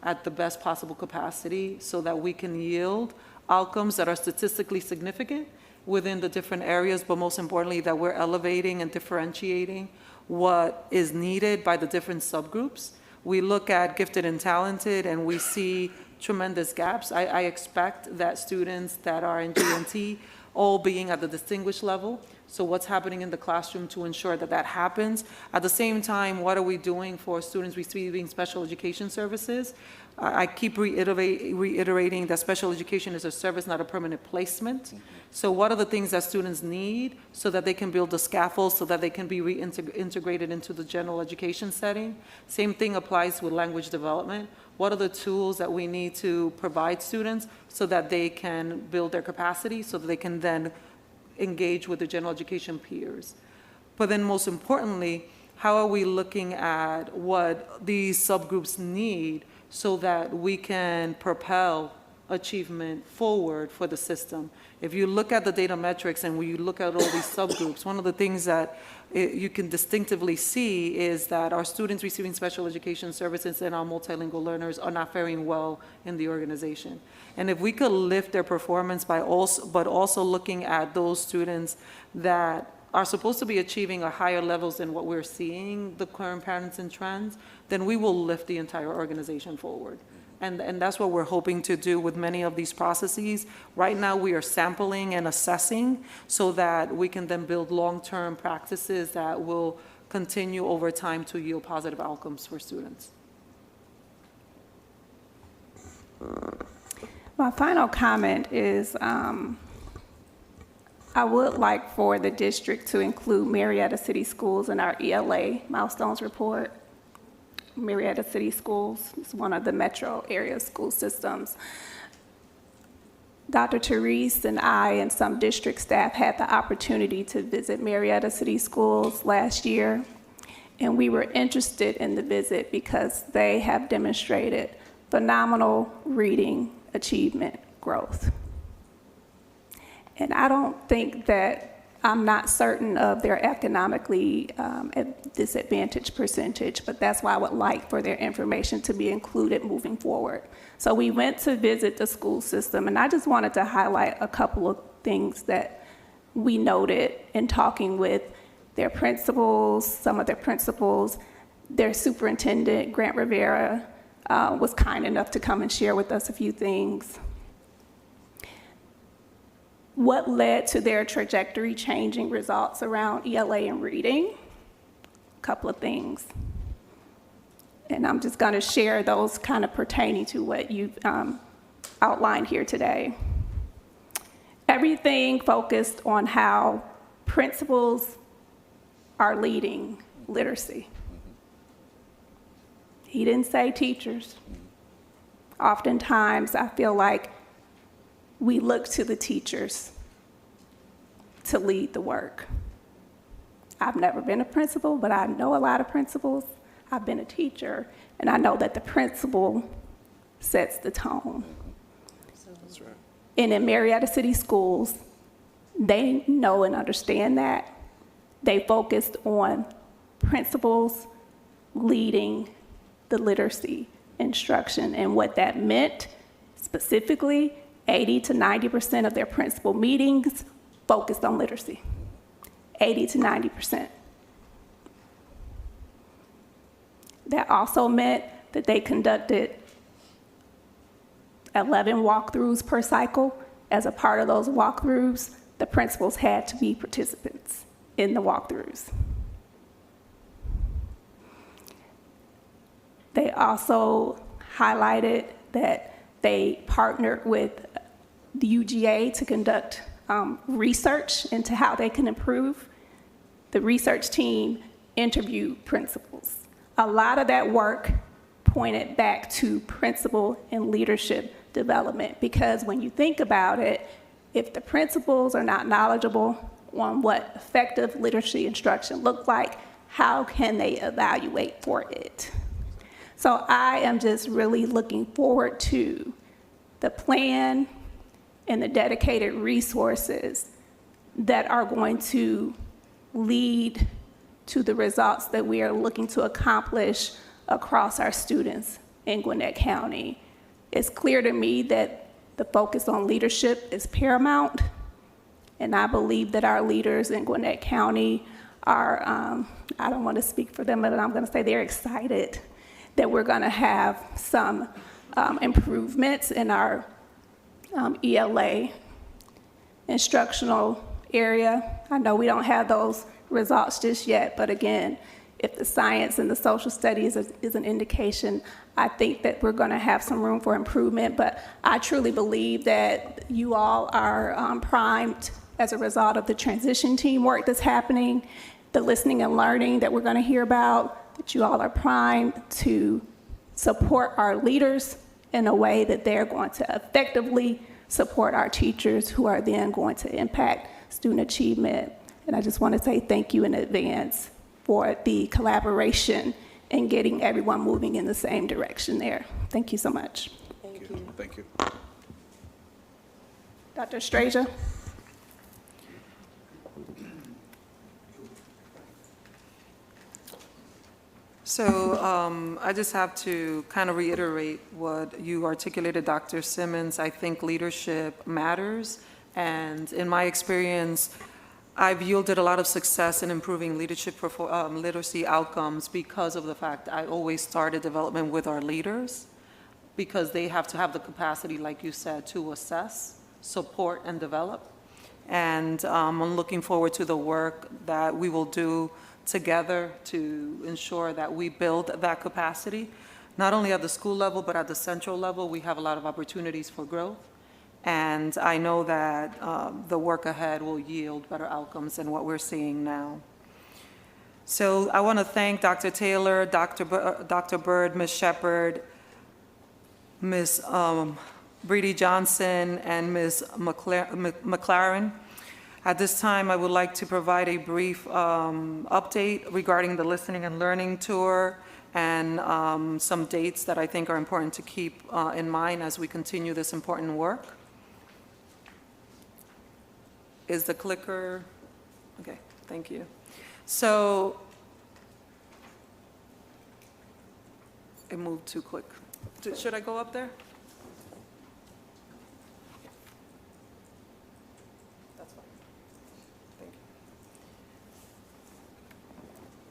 at the best possible capacity so that we can yield outcomes that are statistically significant within the different areas, but most importantly, that we're elevating and differentiating what is needed by the different subgroups. We look at gifted and talented, and we see tremendous gaps. I expect that students that are in G&T all being at the distinguished level. So what's happening in the classroom to ensure that that happens? At the same time, what are we doing for students receiving special education services? I keep reiterating that special education is a service, not a permanent placement. So what are the things that students need so that they can build the scaffold so that they can be reintegrated into the general education setting? Same thing applies with language development. What are the tools that we need to provide students so that they can build their capacity so that they can then engage with the general education peers? But then most importantly, how are we looking at what these subgroups need so that we can propel achievement forward for the system? If you look at the data metrics and when you look at all these subgroups, one of the things that you can distinctively see is that our students receiving special education services and our multilingual learners are not faring well in the organization. And if we could lift their performance but also looking at those students that are supposed to be achieving a higher levels than what we're seeing, the current patterns and trends, then we will lift the entire organization forward. And that's what we're hoping to do with many of these processes. Right now, we are sampling and assessing so that we can then build long-term practices that will continue over time to yield positive outcomes for students. My final comment is I would like for the district to include Marietta City Schools in our ELA milestones report. Marietta City Schools is one of the metro area school systems. Dr. Therese and I and some district staff had the opportunity to visit Marietta City Schools last year, and we were interested in the visit because they have demonstrated phenomenal reading achievement growth. And I don't think that I'm not certain of their economically disadvantaged percentage, but that's why I would like for their information to be included moving forward. So we went to visit the school system, and I just wanted to highlight a couple of things that we noted in talking with their principals, some of their principals. Their superintendent, Grant Rivera, was kind enough to come and share with us a few things. What led to their trajectory changing results around ELA and reading? A couple of things. And I'm just going to share those kind of pertaining to what you've outlined here today. Everything focused on how principals are leading literacy. He didn't say teachers. Oftentimes, I feel like we look to the teachers to lead the work. I've never been a principal, but I know a lot of principals. I've been a teacher, and I know that the principal sets the tone. That's right. And in Marietta City Schools, they know and understand that. They focused on principals leading the literacy instruction, and what that meant specifically, 80 to 90% of their principal meetings focused on literacy. 80 to 90%. That also meant that they conducted 11 walkthroughs per cycle. As a part of those walkthroughs, the principals had to be participants in the walkthroughs. They also highlighted that they partnered with the UGA to conduct research into how they can improve. The research team interviewed principals. A lot of that work pointed back to principal and leadership development, because when you think about it, if the principals are not knowledgeable on what effective literacy instruction look like, how can they evaluate for it? So I am just really looking forward to the plan and the dedicated resources that are going to lead to the results that we are looking to accomplish across our students in Gwinnett County. It's clear to me that the focus on leadership is paramount, and I believe that our leaders in Gwinnett County are, I don't want to speak for them, but I'm going to say they're excited that we're going to have some improvements in our ELA instructional area. I know we don't have those results just yet, but again, if the science and the social studies is an indication, I think that we're going to have some room for improvement. But I truly believe that you all are primed as a result of the transition team work that's happening, the listening and learning that we're going to hear about, that you all are primed to support our leaders in a way that they're going to effectively support our teachers, who are then going to impact student achievement. And I just want to say thank you in advance for the collaboration and getting everyone moving in the same direction there. Thank you so much. Thank you. Thank you. Dr. Estrella? So I just have to kind of reiterate what you articulated, Dr. Simmons. I think leadership matters, and in my experience, I've yielded a lot of success in improving leadership literacy outcomes because of the fact I always started development with our leaders, because they have to have the capacity, like you said, to assess, support, and develop. And I'm looking forward to the work that we will do together to ensure that we build that capacity, not only at the school level, but at the central level. We have a lot of opportunities for growth. And I know that the work ahead will yield better outcomes than what we're seeing now. So I want to thank Dr. Taylor, Dr. Bird, Ms. Shepard, Ms. Breedy Johnson, and Ms. McLaren. At this time, I would like to provide a brief update regarding the Listening and Learning Tour and some dates that I think are important to keep in mind as we continue this important work. Is the clicker, okay, thank you. So, it moved too quick. Should I go up there? That's fine. Thank you.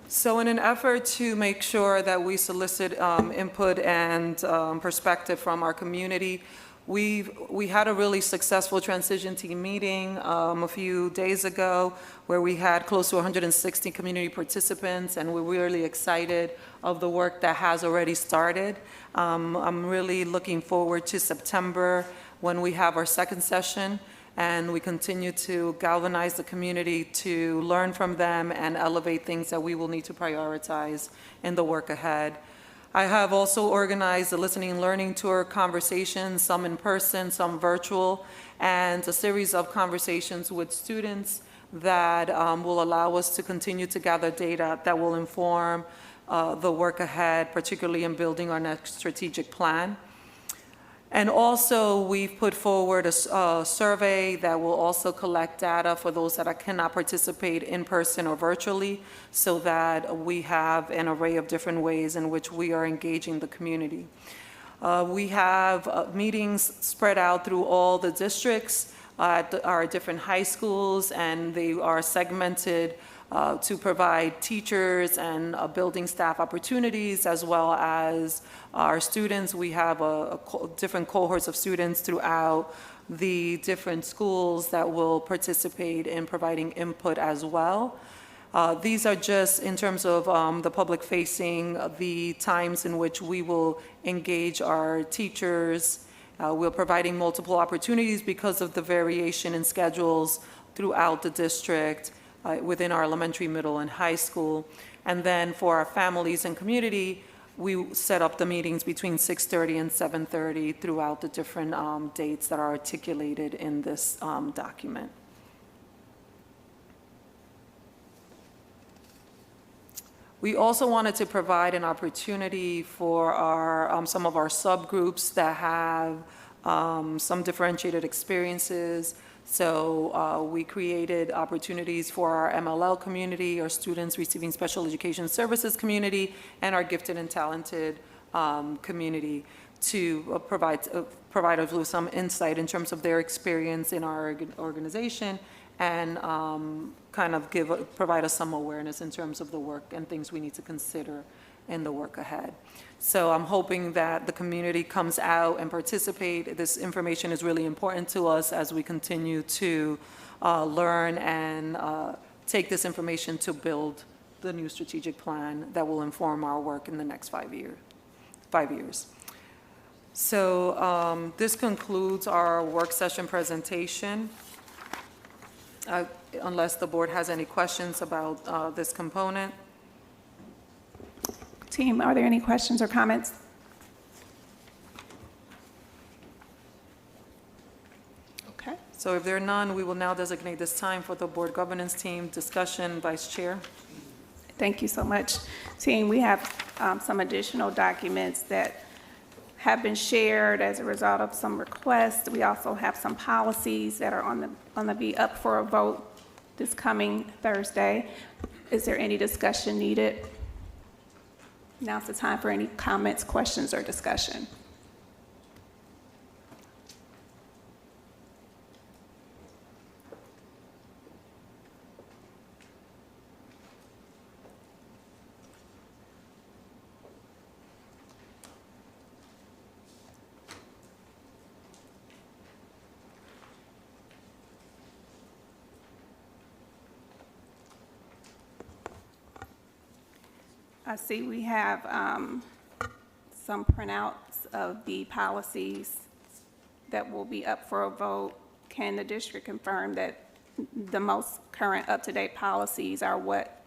So in an effort to make sure that we solicit input and perspective from our community, we had a really successful transition team meeting a few days ago where we had close to 160 community participants, and we're really excited of the work that has already started. I'm really looking forward to September when we have our second session and we continue to galvanize the community to learn from them and elevate things that we will need to prioritize in the work ahead. I have also organized a listening and learning tour conversations, some in person, some virtual, and a series of conversations with students that will allow us to continue to gather data that will inform the work ahead, particularly in building our next strategic plan. And also, we've put forward a survey that will also collect data for those that cannot participate in person or virtually, so that we have an array of different ways in which we are engaging the community. We have meetings spread out through all the districts at our different high schools, and they are segmented to provide teachers and building staff opportunities, as well as our students. We have different cohorts of students throughout the different schools that will participate in providing input as well. These are just in terms of the public facing, the times in which we will engage our teachers. We're providing multiple opportunities because of the variation in schedules throughout the district. Within our elementary, middle, and high school. And then for our families and community, we set up the meetings between 6:30 and 7:30 throughout the different dates that are articulated in this document. We also wanted to provide an opportunity for our, some of our subgroups that have some differentiated experiences. So we created opportunities for our MLL community, our students receiving special education services community, and our gifted and talented community to provide us with some insight in terms of their experience in our organization and kind of provide us some awareness in terms of the work and things we need to consider in the work ahead. So I'm hoping that the community comes out and participate. This information is really important to us as we continue to learn and take this information to build the new strategic plan that will inform our work in the next 5 years. So this concludes our work session presentation. Unless the board has any questions about this component. Team, are there any questions or comments? Okay. So if there are none, we will now designate this time for the board governance team discussion. Vice Chair. Thank you so much. Team, we have some additional documents that have been shared as a result of some requests. We also have some policies that are on the be up for a vote this coming Thursday. Is there any discussion needed? Now's the time for any comments, questions, or discussion. I see we have some printouts of the policies that will be up for a vote. Can the district confirm that the most current up-to-date policies are what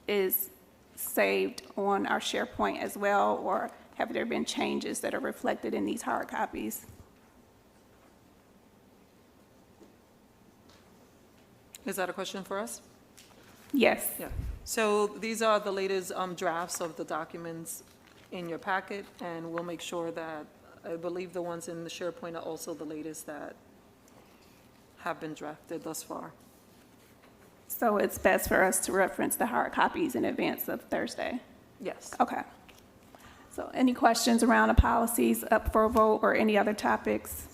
is saved on our SharePoint as well, or have there been changes that are reflected in these hard copies? Is that a question for us? Yes. Yeah. So these are the latest drafts of the documents in your packet, and we'll make sure that, I believe the ones in the SharePoint are also the latest that have been drafted thus far. So it's best for us to reference the hard copies in advance of Thursday? Yes. Okay. So any questions around the policies up for a vote or any other topics?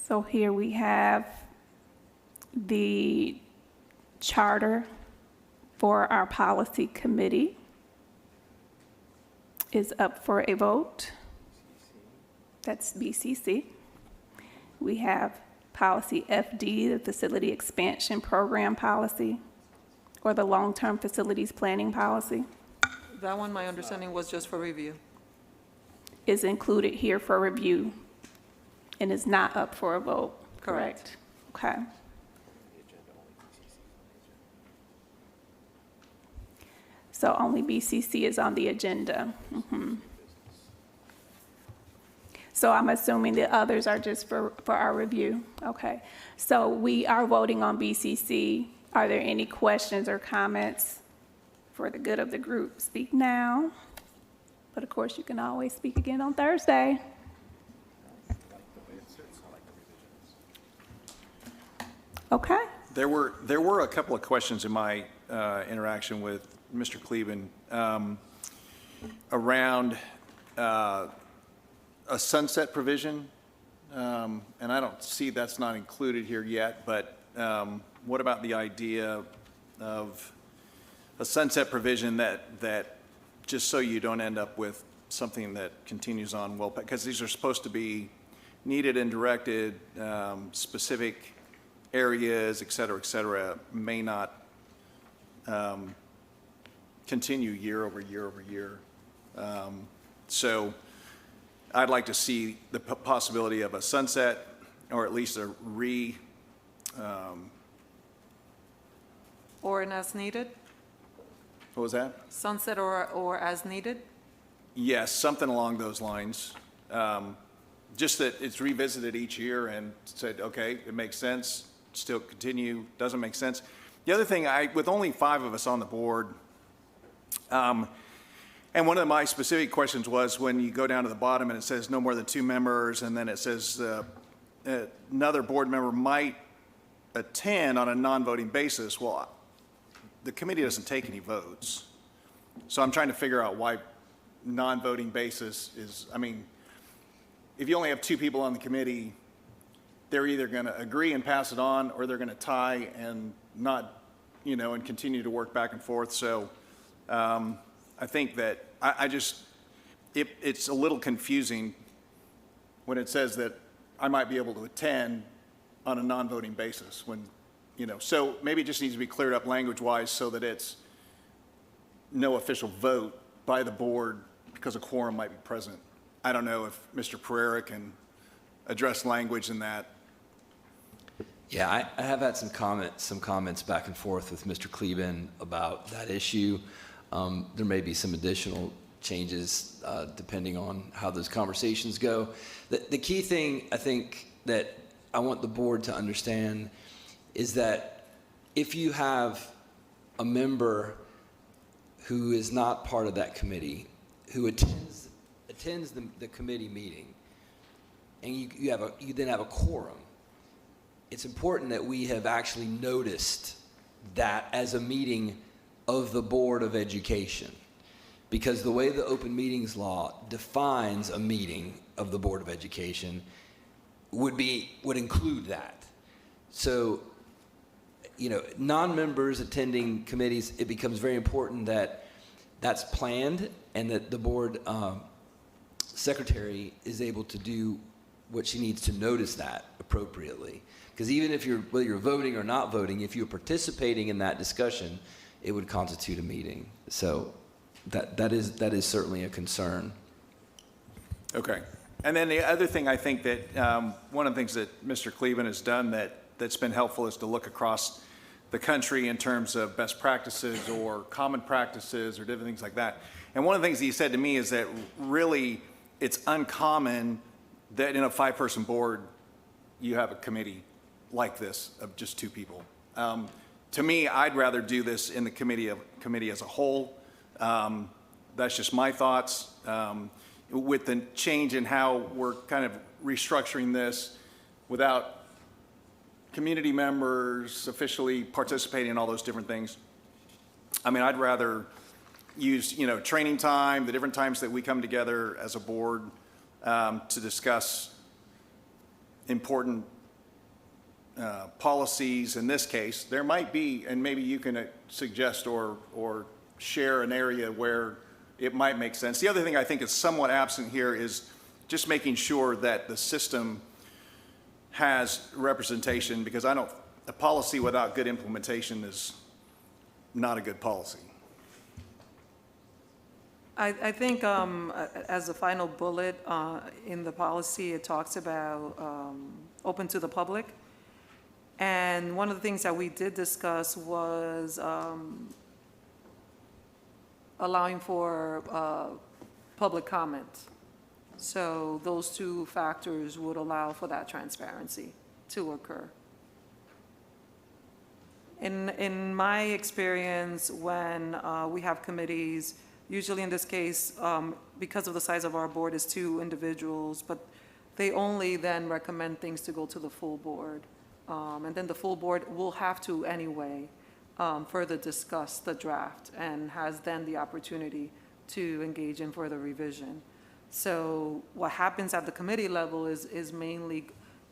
So here we have the charter for our policy committee is up for a vote. That's BCC. We have policy FD, the facility expansion program policy, or the long-term facilities planning policy, That one, my understanding, was just for review. is included here for review and is not up for a vote, Correct. correct? Okay. So only BCC is on the agenda. So I'm assuming the others are just for our review. Okay. So we are voting on BCC. Are there any questions or comments for the good of the group? Speak now. But of course, you can always speak again on Thursday. Okay. There were a couple of questions in my interaction with Mr. Cleben around a sunset provision, and I don't see that's not included here yet, but what about the idea of a sunset provision that just so you don't end up with something that continues on well, because these are supposed to be needed and directed, specific areas, et cetera, may not continue year over year over year. So I'd like to see the possibility of a sunset, or at least a or an as needed? What was that? Sunset or as needed? Yes, something along those lines. Just that it's revisited each year and said, okay, it makes sense, still continue, doesn't make sense. The other thing, with only 5 of us on the board, and one of my specific questions was when you go down to the bottom and it says no more than 2 members, and then it says another board member might attend on a non-voting basis. Well, the committee doesn't take any votes. So I'm trying to figure out why non-voting basis is, I mean, if you only have 2 people on the committee, they're either going to agree and pass it on, or they're going to tie and not, and continue to work back and forth. So I think that it's a little confusing when it says that I might be able to attend on a non-voting basis when, so maybe it just needs to be cleared up language-wise so that it's no official vote by the board because a quorum might be present. I don't know if Mr. Pereira can address language in that. Yeah, I have had some comments back and forth with Mr. Kleben about that issue. There may be some additional changes depending on how those conversations go. The key thing I think that I want the board to understand is that if you have a member who is not part of that committee, who attends the committee meeting, and you then have a quorum, it's important that we have actually noticed that as a meeting of the Board of Education, because the way the open meetings law defines a meeting of the Board of Education would include that. So, non-members attending committees, it becomes very important that that's planned and that the board secretary is able to do what she needs to notice that appropriately. Because even if whether you're voting or not voting, if you're participating in that discussion, it would constitute a meeting. So that is certainly a concern. Okay. And then the other thing I think that one of the things that Mr. Kleben has done that's been helpful is to look across the country in terms of best practices or common practices or different things like that. And one of the things he said to me is that really it's uncommon that in a 5-person board you have a committee like this of just 2 people. To me, I'd rather do this in the committee as a whole. That's just my thoughts. With the change in how we're kind of restructuring this without community members officially participating in all those different things. I mean, I'd rather use, training time, the different times that we come together as a board to discuss important policies. In this case, there might be, and maybe you can suggest or share an area where it might make sense. The other thing I think is somewhat absent here is just making sure that the system has representation, because a policy without good implementation is not a good policy. I think as a final bullet in the policy, it talks about open to the public. And one of the things that we did discuss was allowing for public comment. So those 2 factors would allow for that transparency to occur. In my experience, when we have committees, usually in this case, because of the size of our board is 2 individuals, but they only then recommend things to go to the full board. And then the full board will have to anyway further discuss the draft and has then the opportunity to engage in further revision. So what happens at the committee level is mainly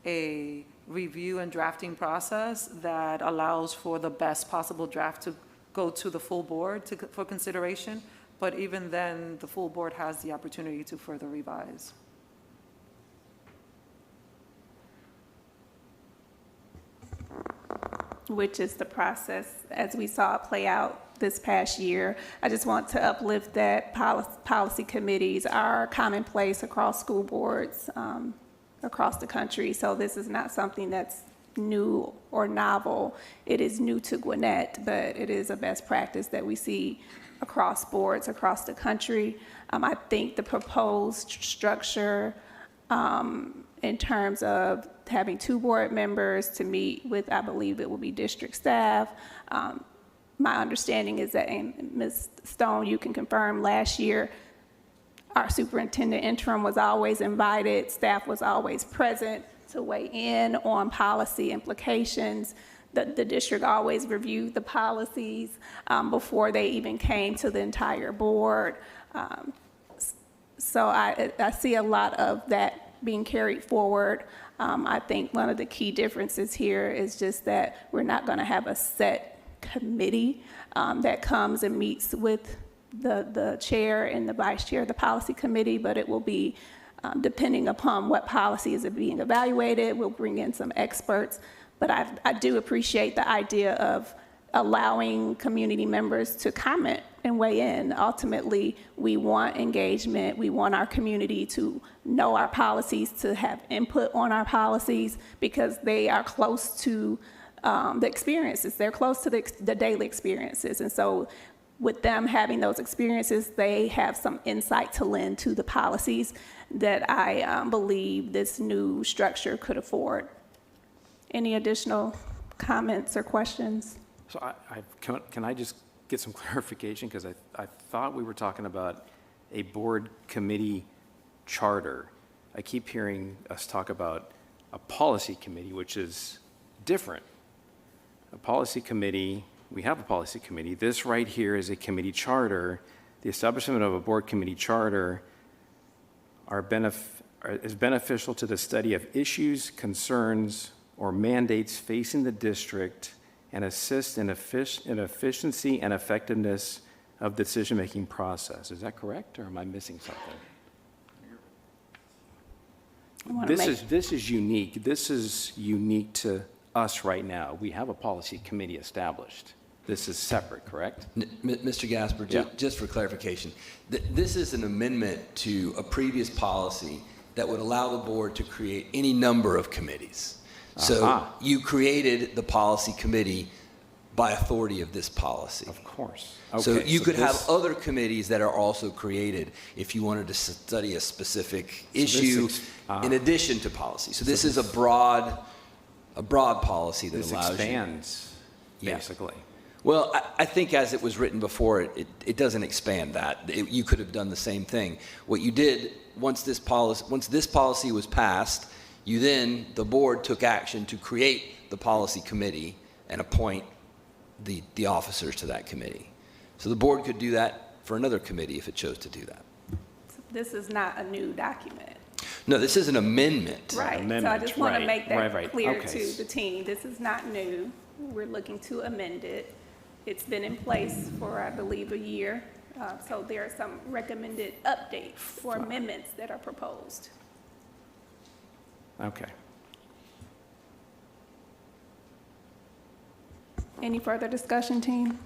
a review and drafting process that allows for the best possible draft to go to the full board for consideration. But even then, the full board has the opportunity to further revise. Which is the process as we saw it play out this past year. I just want to uplift that policy committees are commonplace across school boards across the country. So this is not something that's new or novel. It is new to Gwinnett, but it is a best practice that we see across boards across the country. I think the proposed structure in terms of having 2 board members to meet with, I believe it will be district staff. My understanding is that, and Ms. Stone, you can confirm, last year, our superintendent interim was always invited, staff was always present to weigh in on policy implications. The district always reviewed the policies before they even came to the entire board. So I see a lot of that being carried forward. I think one of the key differences here is just that we're not going to have a set committee that comes and meets with the chair and the vice chair of the policy committee, but it will be depending upon what policies are being evaluated. We'll bring in some experts, but I do appreciate the idea of allowing community members to comment and weigh in. Ultimately, we want engagement. We want our community to know our policies, to have input on our policies, because they are close to the experiences. They're close to the daily experiences. And so with them having those experiences, they have some insight to lend to the policies that I believe this new structure could afford. Any additional comments or questions? So can I just get some clarification? Because I thought we were talking about a board committee charter. I keep hearing us talk about a policy committee, which is different. A policy committee, we have a policy committee. This right here is a committee charter. The establishment of a board committee charter is beneficial to the study of issues, concerns, or mandates facing the district and assist in efficiency and effectiveness of the decision-making process. Is that correct, or am I missing something? This is unique. This is unique to us right now. We have a policy committee established. This is separate, correct? Mr. Gasper, just for clarification, this is an amendment to a previous policy that would allow the board to create any number of committees. So you created the policy committee by authority of this policy. Of course. Okay, so you could have other committees that are also created if you wanted to study a specific issue in addition to policy. So this is a broad policy that allows you. This expands, basically. Well, I think as it was written before, it doesn't expand that. You could have done the same thing. What you did, once this policy was passed, the board took action to create the policy committee and appoint the officers to that committee. So the board could do that for another committee if it chose to do that. This is not a new document. No, this is an amendment. Right, so I just want to make that clear to the team. This is not new. We're looking to amend it. It's been in place for, I believe, a year. So there are some recommended updates or amendments that are proposed. Okay. Any further discussion, team?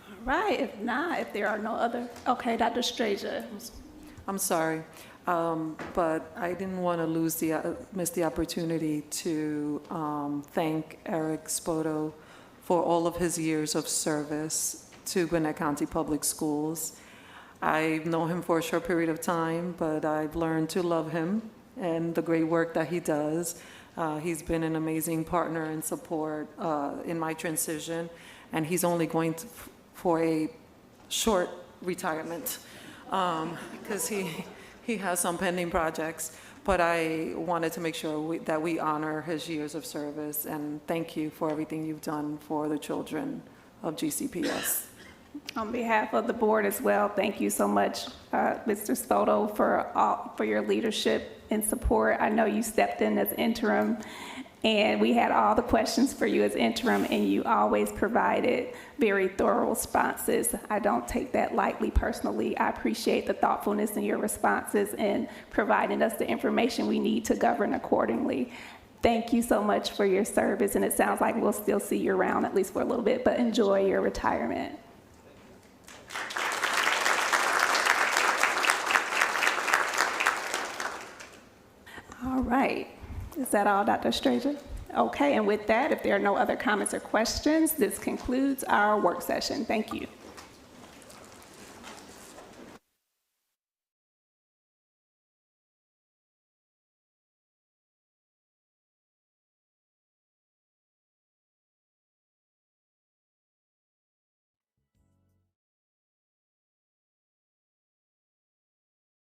All right, if there are no other, okay, Dr. Strazier. I'm sorry, but I didn't want to miss the opportunity to thank Eric Spoto for all of his years of service to Gwinnett County Public Schools. I've known him for a short period of time, but I've learned to love him and the great work that he does. He's been an amazing partner and support in my transition, and he's only going for a short retirement because he has some pending projects. But I wanted to make sure that we honor his years of service, and thank you for everything you've done for the children of GCPS. On behalf of the board as well, thank you so much, Mr. Spoto, for your leadership and support. I know you stepped in as interim, and we had all the questions for you as interim, and you always provided very thorough responses. I don't take that lightly personally. I appreciate the thoughtfulness in your responses and providing us the information we need to govern accordingly. Thank you so much for your service, and it sounds like we'll still see you around at least for a little bit, but enjoy your retirement. All right. that all, Dr. Estrella? Okay, and with that, if there are no other comments or questions, this concludes our work session. Thank you.